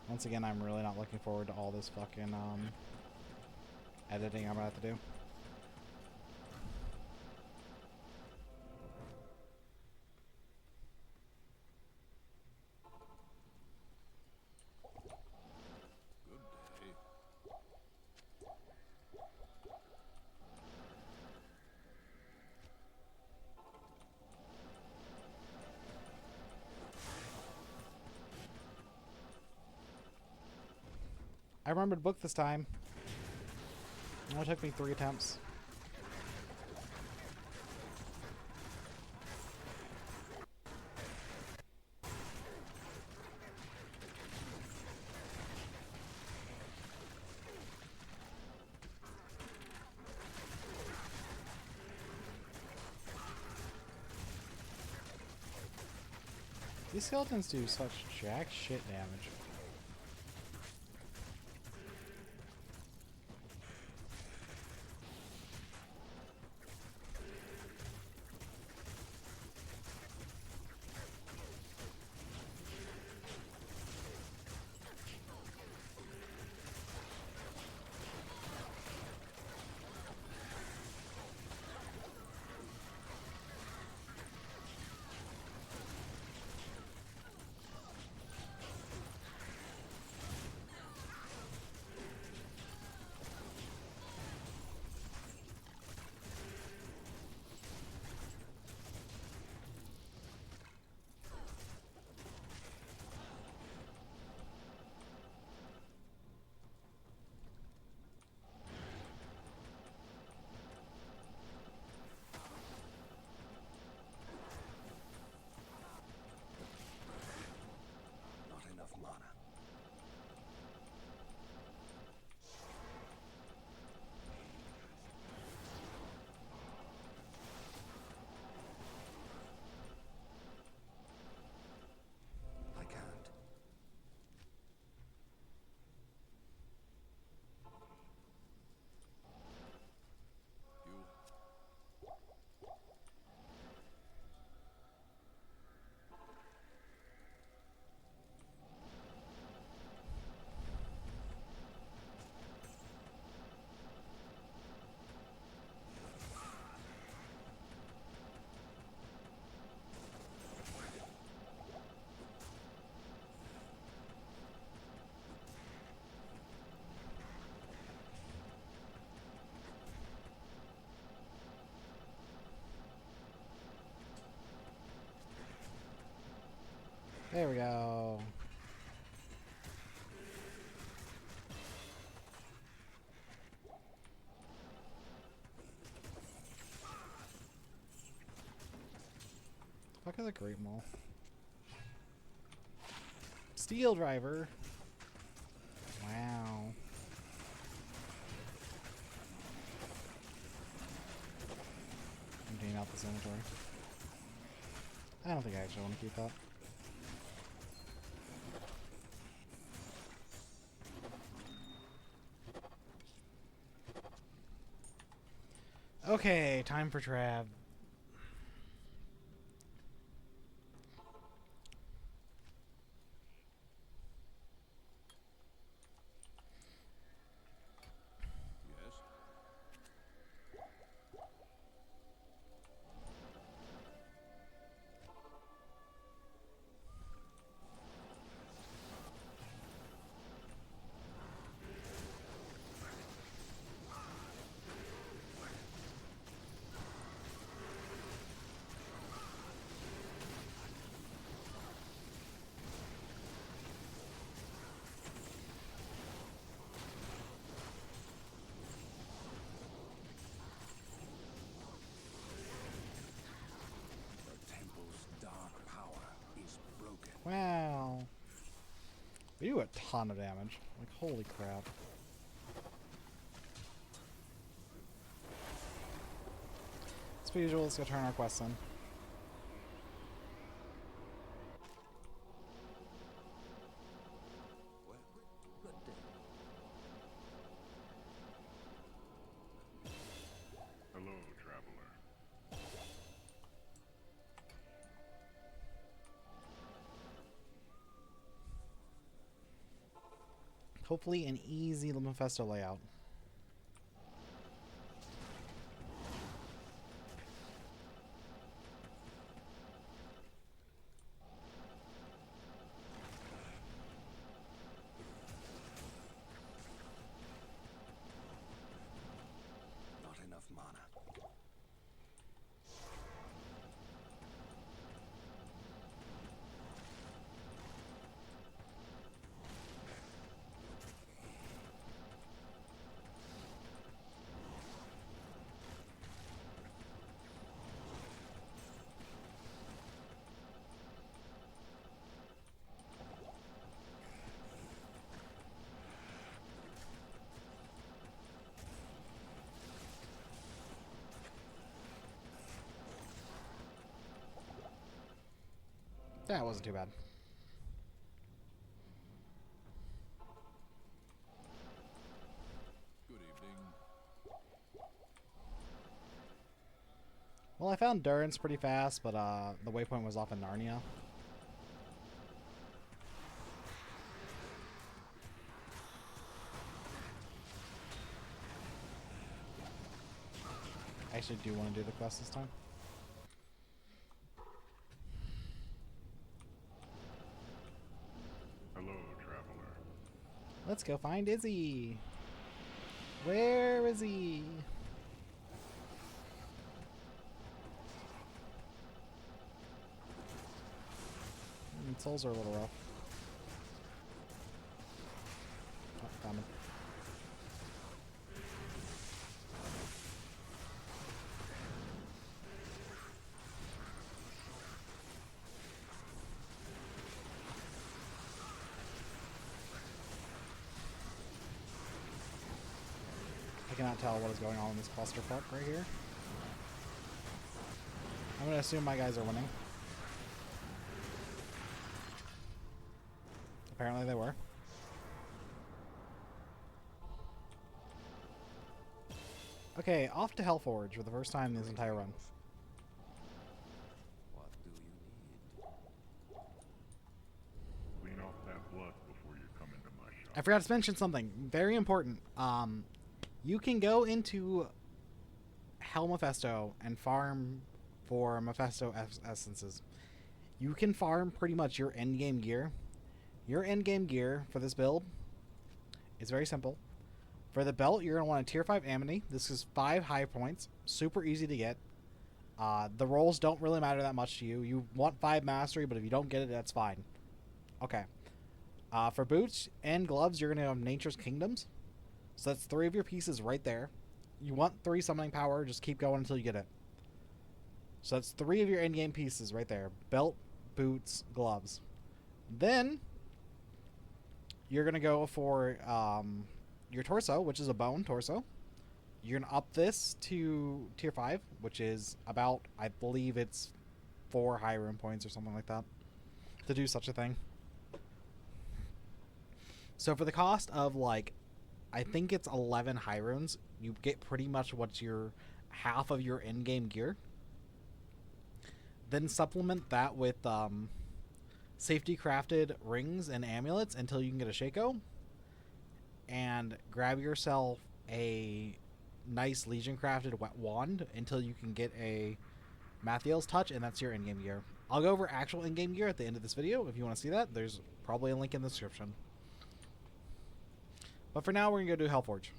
Once again, I'm really not looking forward to all this fucking editing I'm about to do. Good day. I remembered book this time. It only took me 3 attempts. These skeletons do such jack shit damage. Not enough mana. I can't. You There we go. Fuck is a Great Mole? Steel Driver. Wow. I'm doing up this inventory. I don't think I actually want to keep that. Okay, time for Trav. Yes? The temple's dark power is broken. Wow. We do a ton of damage. Like, holy crap. As per usual, let's go turn our quests in. Well, good day. Hello, traveler. Hopefully an easy Mephisto layout. Not enough mana. That wasn't too bad. Good evening. Well, I found Durance pretty fast, but the waypoint was off in Narnia. I actually do want to do the quest this time. Hello, traveler. Let's go find Izzy. Where is he? Souls are a little rough. Oh, found him. I cannot tell what is going on in this clusterfuck right here. I'm gonna assume my guys are winning. Apparently they were. Okay, off to Hellforge for the first time this entire run. What do you need? Clean off that blood before you come into my shop. I forgot to mention something very important. You can go into Hell Mephisto and farm for Mephisto essences. You can farm pretty much your endgame gear. Your endgame gear for this build is very simple. For the belt, you're going to want a tier 5 amity. This is 5 high points. Super easy to get. The rolls don't really matter that much to you. You want 5 mastery, but if you don't get it, that's fine. Okay. For boots and gloves, you're going to have Nature's Kingdoms. So that's 3 of your pieces right there. You want 3 summoning power, just keep going until you get it. So that's 3 of your endgame pieces right there. Belt, boots, gloves. Then you're going to go for your torso, which is a bone torso. you're gonna up this to tier 5, which is about, I believe it's 4 high rune points or something like that to do such a thing. So for the cost of like, I think it's 11 high runes, you get pretty much what's your half of your in-game gear. Then supplement that with safety crafted rings and amulets until you can get a Shaco, and grab yourself a nice Legion crafted wand until you can get a Mathiel's touch, and that's your in-game gear. I'll go over actual in-game gear at the end of this video. If you want to see that, there's probably a link in the description. But for now, we're going to go do Hellforge.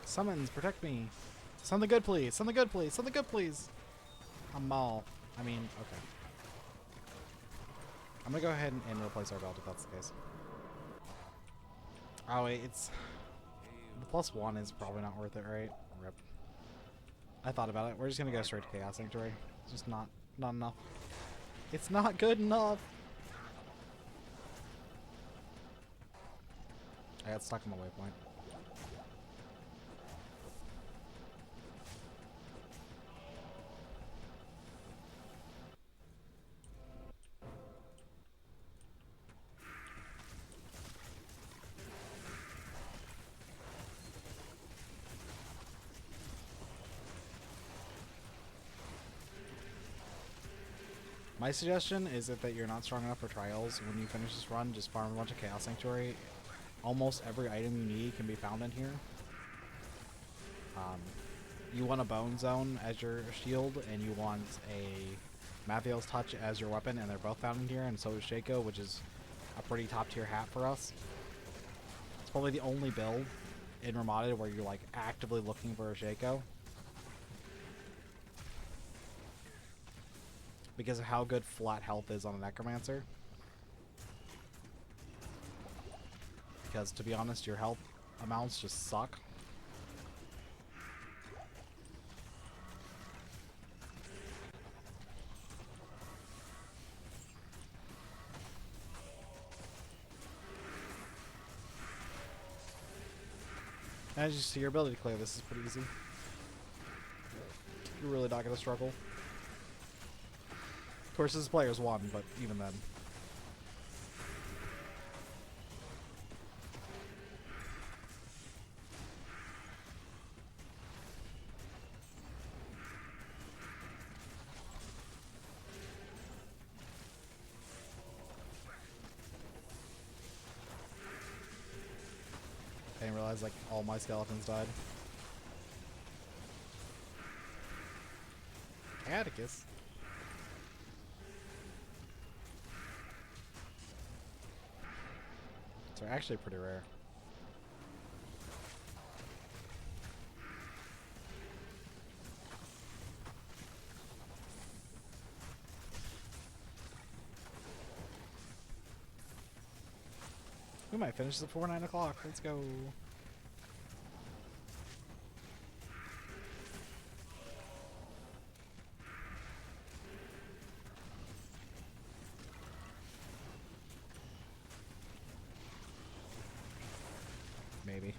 Summons, protect me. Something good, please. Something good, please. Something good, please. I'm Maul. I mean, okay. I'm gonna go ahead and replace our belt if that's the case. Oh wait, it's... The +1 is probably not worth it, right? Rip. I thought about it. We're just gonna go straight to Chaos Sanctuary. It's just not enough. It's not good enough! I got stuck on the waypoint. My suggestion is that you're not strong enough for trials. When you finish this run, just farm a bunch of Chaos Sanctuary. Almost every item you need can be found in here. You want a Bone Zone as your shield, and you want a Mathiel's Touch as your weapon, and they're both found in here, and so is Shaco, which is a pretty top tier hat for us. It's probably the only build in ReMoDDeD where you're like actively looking for a Shaco, because of how good flat health is on a Necromancer. Because to be honest, your health amounts just suck. As you see, your ability to clear this is pretty easy. You're really not going to struggle. Of course, this player's won, but even then. I didn't realize like all my skeletons died. Atticus. They're actually pretty rare. We might finish this before 9 o'clock. Let's go. Maybe.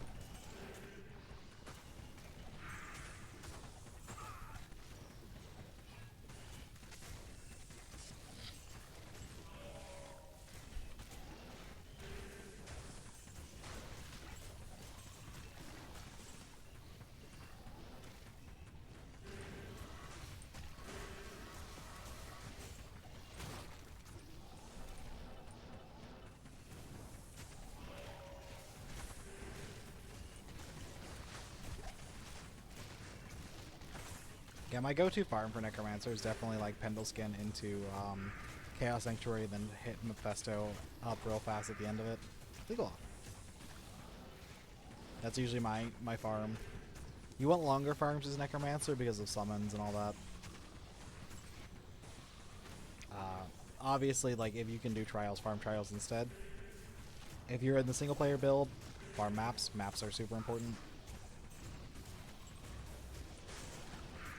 Yeah, my go-to farm for Necromancer is definitely like Pendle Skin into Chaos Sanctuary, then hit Mephisto up real fast at the end of it. Legal off. That's usually my farm. You want longer farms as Necromancer because of summons and all that. Obviously, like if you can do trials, farm trials instead. If you're in the single player build, farm maps. Maps are super important.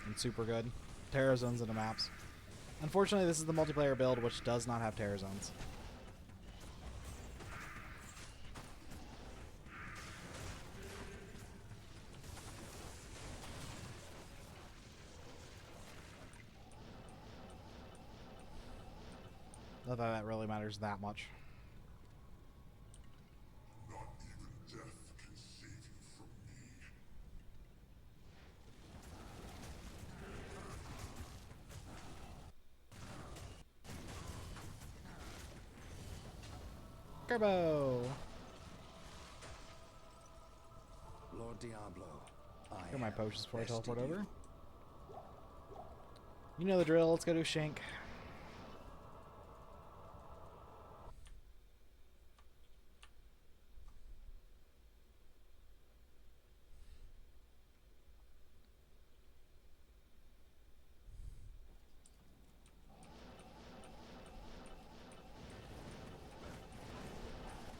And super good. Terror zones into maps. Unfortunately, this is the multiplayer build, which does not have terror zones. Not that that really matters that much. Not even death can save you from me. Turbo! Lord Diablo, Get my potions before I teleport bested you. over. You know the drill. Let's go do Shank.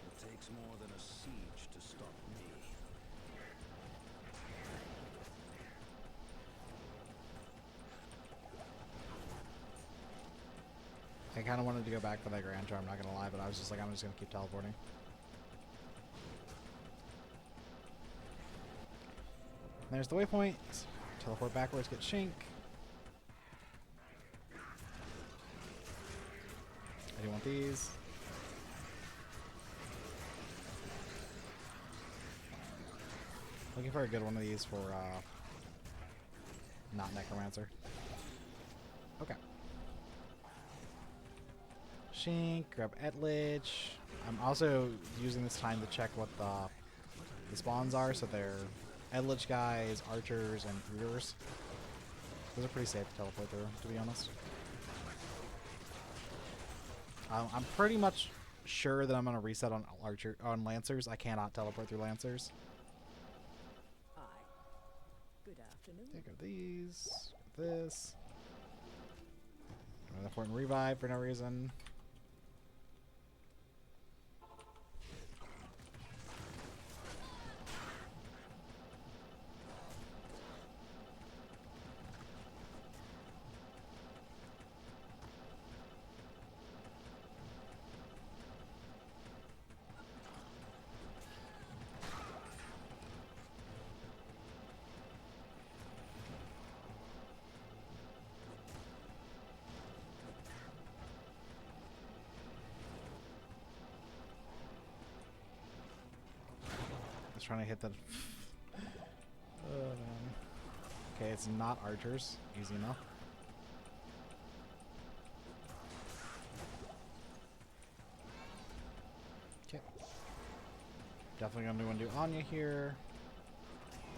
It takes more than a siege to stop me. I kind of wanted to go back for that Grand Charm, not gonna lie, but I was just like, I'm just gonna keep teleporting. And there's the waypoint. Teleport backwards, get Shank. I do want these. Looking for a good one of these for, not Necromancer. Okay. Shank, grab Etlich. I'm also using this time to check what the spawns are, so they're Edlich guys, archers, and rearers. Those are pretty safe to teleport through, to be honest. I'm pretty much sure that I'm gonna reset on Lancers. I cannot teleport through Lancers. Hi. Good afternoon. Take of these, this. Another important revive for no reason. Trying to hit the okay, it's not archers. Easy enough. Okay. Definitely gonna want to do Anya here.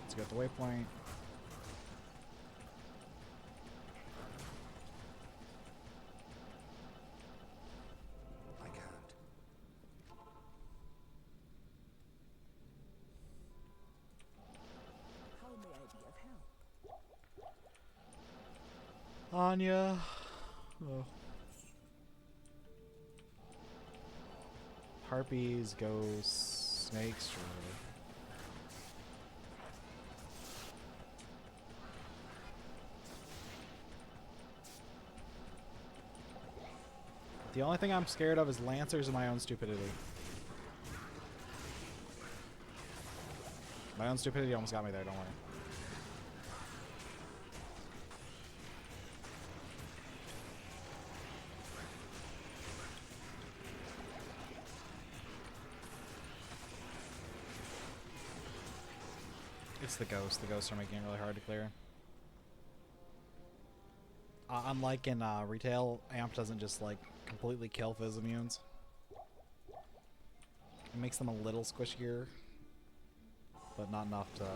Let's go at the waypoint. I can't. How may I be of help? Anya. Oh. Harpies, ghosts, snakes, sure. The only thing I'm scared of is Lancers and my own stupidity. My own stupidity almost got me there, don't worry. It's the ghosts. The ghosts are making it really hard to clear. Unlike in retail, Amp doesn't just like completely kill Fizz immunes. It makes them a little squishier, but not enough to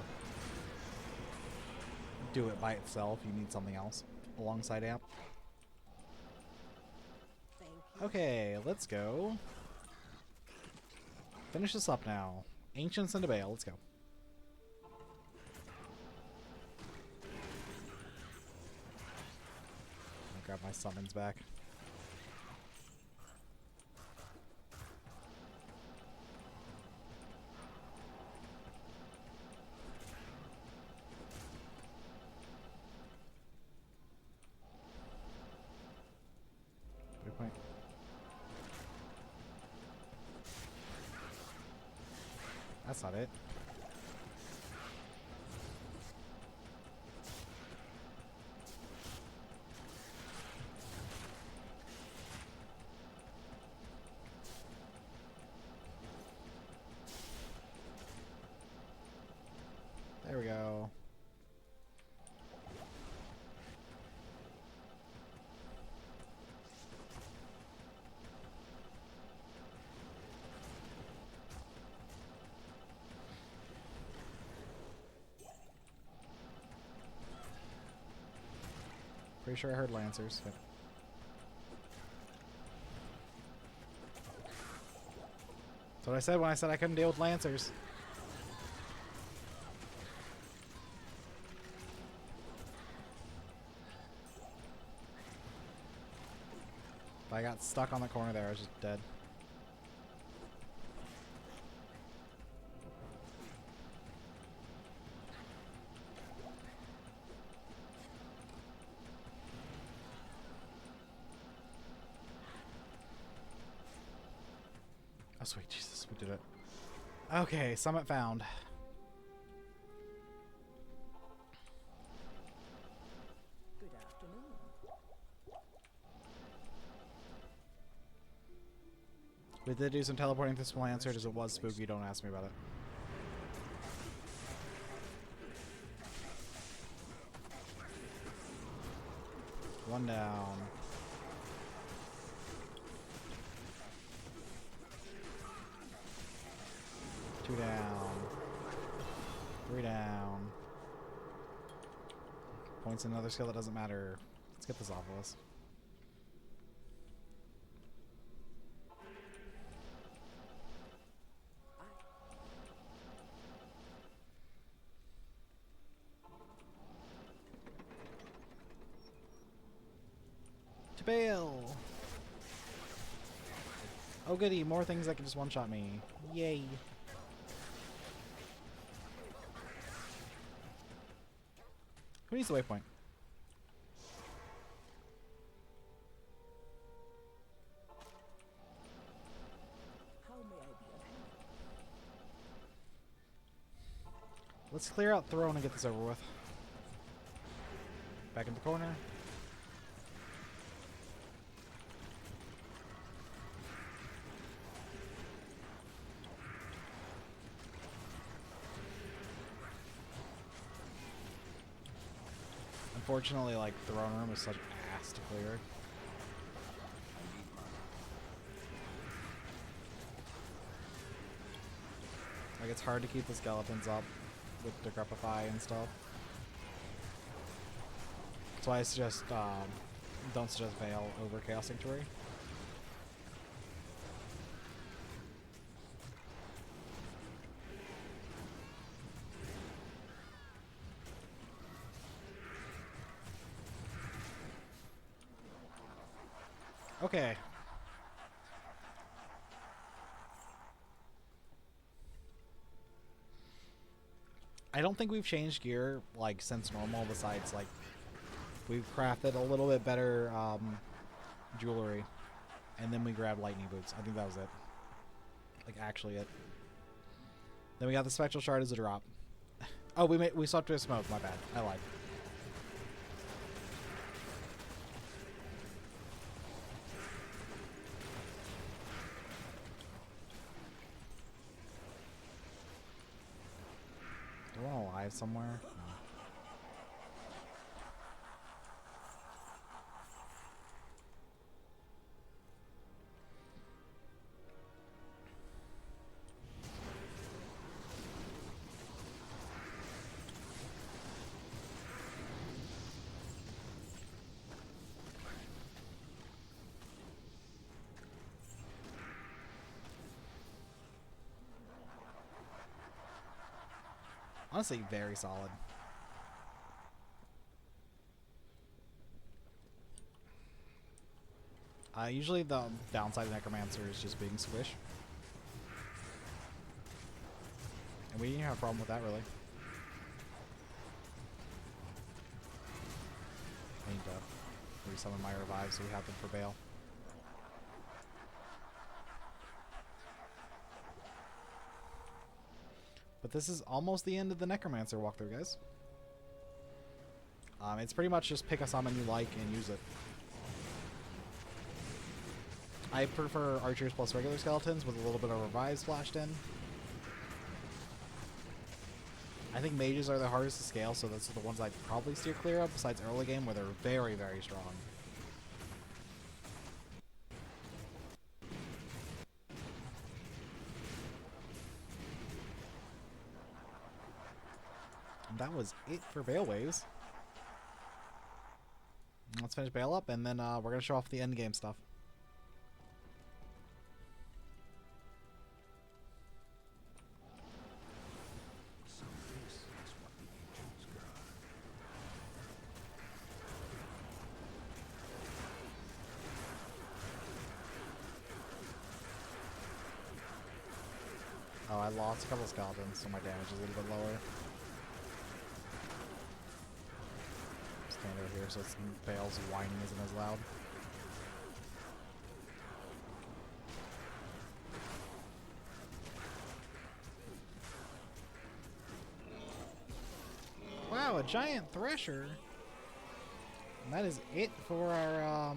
do it by itself. You need something else alongside amp. Thank you. Okay, let's go. Finish this up now. Ancients into Baal. Let's go. I'll grab my summons back. Point. That's not it. There we go. Pretty sure I heard Lancers. Yep. That's what I said when I said I couldn't deal with Lancers. If I got stuck on the corner there, I was just dead. Oh, sweet Jesus, we did it. Okay, summit found. Good afternoon. We did do some teleporting to some Lancers as it was spooky, don't ask me about it. One down. Two down. Three down. Points in another skill that doesn't matter. Let's get this off of us. To Baal! Oh goody, more things that can just one-shot me. Yay. Who needs the waypoint? How may I be of help? Let's clear out Throne and get this over with. Back in the corner. Unfortunately, like, Throne Room is such ass to clear. Like, it's hard to keep the skeletons up with Decrepify and stuff. That's why I suggest, don't suggest Baal over Chaos Sanctuary. Okay. I don't think we've changed gear, like, since normal, besides, like, we've crafted a little bit better, jewelry. And then we grabbed lightning boots. I think that was it. Like, actually it. Then we got the spectral shard as a drop. Oh, we swapped to a smoke, my bad. I lied. Do I want alive somewhere? No. Honestly, very solid. Usually the downside of Necromancer is just being squish. And we didn't have a problem with that, really. I need to resummon my revive so we have them for Baal. But this is almost the end of the Necromancer walkthrough, guys. It's pretty much just pick a summon you like and use it. I prefer archers plus regular skeletons with a little bit of revive splashed in. I think mages are the hardest to scale, so those are the ones I'd probably steer clear of, besides early game where they're very, very strong. And that was it for Baal waves. Let's finish Baal up, and then we're going to show off the endgame stuff. So this is what the ancients got. Oh, I lost a couple of skeletons, so my damage is a little bit lower. Stand over here so Baal's whining isn't as loud. Wow, a giant thresher. And that is it for our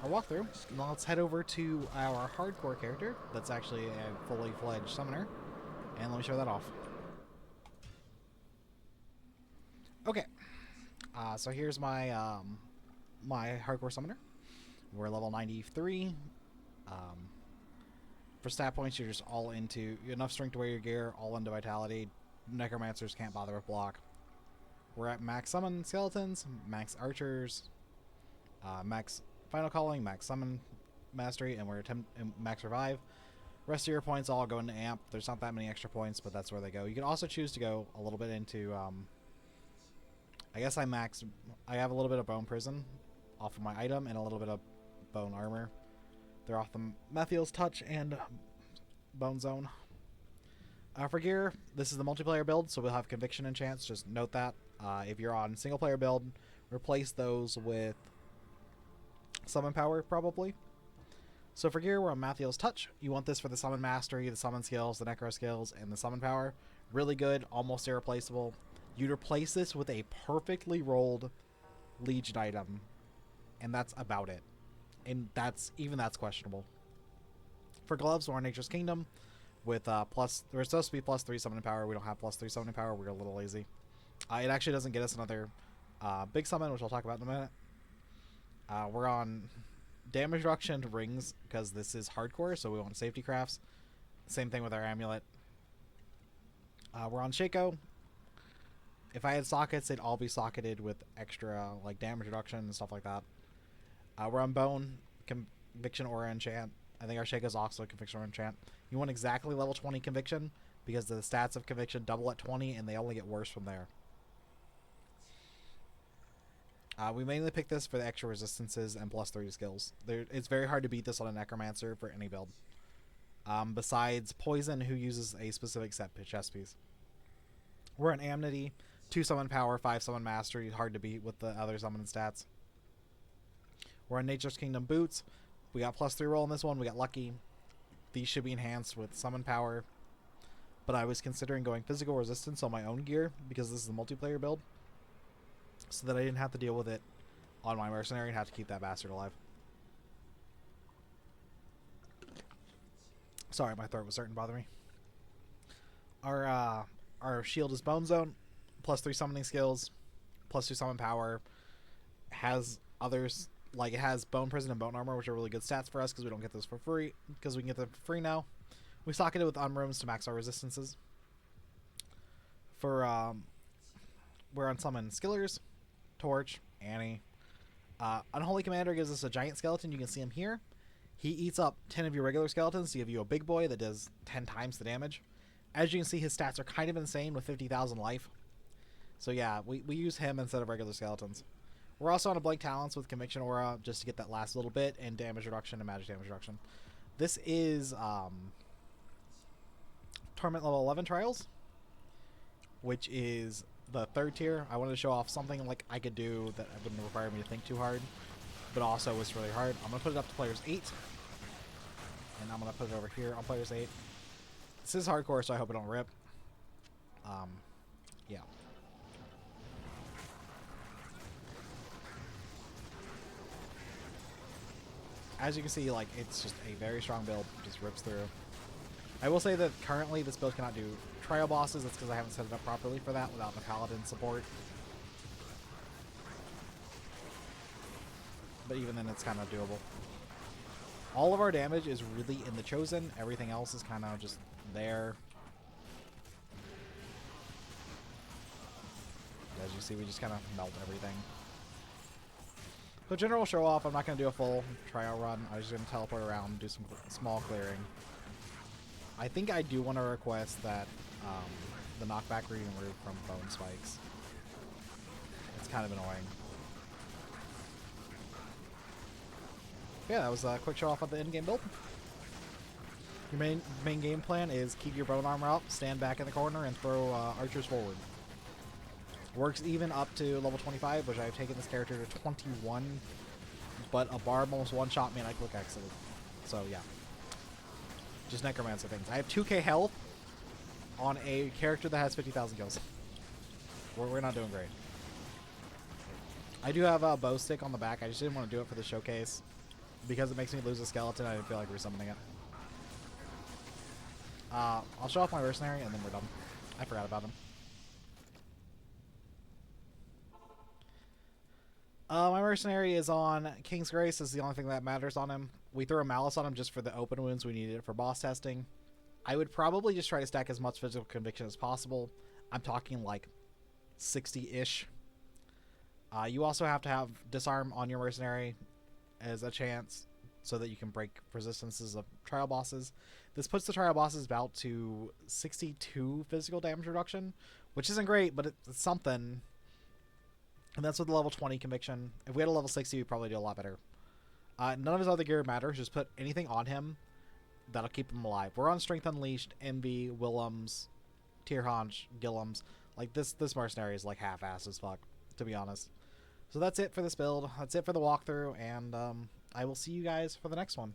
walkthrough. Now let's head over to our hardcore character that's actually a fully fledged summoner, and let me show that off. Okay, so here's my my hardcore summoner. We're level 93. For stat points, you're just all into enough strength to wear your gear, all into vitality. Necromancers can't bother with block. We're at max summon skeletons, max archers, max final calling, max summon mastery, and we're at max revive. Rest of your points all go into amp. There's not that many extra points, but that's where they go. You can also choose to go a little bit into I guess I have a little bit of bone prison off of my item and a little bit of bone armor. They're off the Mephisto's touch and bone zone. For gear, this is the multiplayer build, so we'll have conviction and chance. Just note that. If you're on single player build, replace those with summon power, probably. So for gear, we're on Mephisto's touch. You want this for the summon mastery, the summon skills, the necro skills, and the summon power. Really good, almost irreplaceable. You'd replace this with a perfectly rolled Legion item, and that's about it. And that's questionable. For gloves, we're on Nature's Kingdom with there's supposed to be +3 summoning power. We don't have +3 summoning power. We're a little lazy. It actually doesn't get us another big summon, which I'll talk about in a minute. We're on damage reduction to rings because this is hardcore, so we want safety crafts. Same thing with our amulet. We're on Shaco. If I had sockets, they'd all be socketed with extra like damage reduction and stuff like that. We're on Bone, Conviction, Aura, Enchant. I think our Shaco's also Conviction or Enchant. You want exactly level 20 Conviction because the stats of Conviction double at 20 and they only get worse from there. We mainly pick this for the extra resistances and +3 skills. It's very hard to beat this on a Necromancer for any build. Besides Poison, who uses a specific set chest piece. We're on Amnesty, 2 summon power, 5 summon mastery, hard to beat with the other summon stats. We're on Nature's Kingdom boots. We got +3 roll in this one. We got lucky. These should be enhanced with summon power. But I was considering going physical resistance on my own gear because this is a multiplayer build, so that I didn't have to deal with it on my mercenary and have to keep that bastard alive. Sorry, my throat was starting to bother me. Our shield is Bone Zone, +3 summoning skills, +2 summon power. Has others, like it has Bone Prison and Bone Armor, which are really good stats for us because we don't get those for free, because we can get them for free now. We socket it with Unrooms to max our resistances. For we're on summon Skillers, Torch, Annie. Unholy Commander gives us a giant skeleton. You can see him here. He eats up 10 of your regular skeletons to give you a big boy that does 10 times the damage. As you can see, his stats are kind of insane with 50,000 life. So yeah, we use him instead of regular skeletons. We're also on a blank talents with Conviction Aura just to get that last little bit, and damage reduction and magic damage reduction. This is Torment level 11 Trials, which is the 3rd tier. I wanted to show off something like I could do that wouldn't require me to think too hard, but also was really hard. I'm going to put it up to players 8, and I'm going to put it over here on players 8. This is hardcore, so I hope it don't rip. Yeah. As you can see, like, it's just a very strong build. Just rips through. I will say that currently this build cannot do trial bosses. That's because I haven't set it up properly for that without the paladin support. But even then, it's kind of doable. All of our damage is really in the Chosen. Everything else is kind of just there. As you see, we just kind of melt everything. So general show off, I'm not going to do a full trial run. I'm just going to teleport around and do some small clearing. I think I do want to request that the knockback be removed from bone spikes. It's kind of annoying. Yeah, that was a quick show off of the in-game build. Your main game plan is keep your bone armor up, stand back in the corner, and throw archers forward. Works even up to level 25, which I've taken this character to 21, but a barb almost one-shot me and I quick exited. So yeah. Just Necromancer things. I have 2k health on a character that has 50,000 kills. We're not doing great. I do have a bow stick on the back. I just didn't want to do it for the showcase. Because it makes me lose a skeleton, I didn't feel like resummoning it. I'll show off my mercenary and then we're done. I forgot about him. My mercenary is on King's Grace. This is the only thing that matters on him. We threw a Malice on him just for the open wounds. We needed it for boss testing. I would probably just try to stack as much physical conviction as possible. I'm talking like 60-ish. You also have to have disarm on your mercenary as a chance so that you can break resistances of trial bosses. This puts the trial bosses about to 62 physical damage reduction, which isn't great, but it's something. And that's with the level 20 conviction. If we had a level 60, we'd probably do a lot better. None of his other gear matters. Just put anything on him that'll keep him alive. We're on Strength Unleashed, Envy, Willems, Tierhaunch, Gillums. Like, this mercenary is like half-assed as fuck, to be honest. So that's it for this build. That's it for the walkthrough, and I will see you guys for the next one.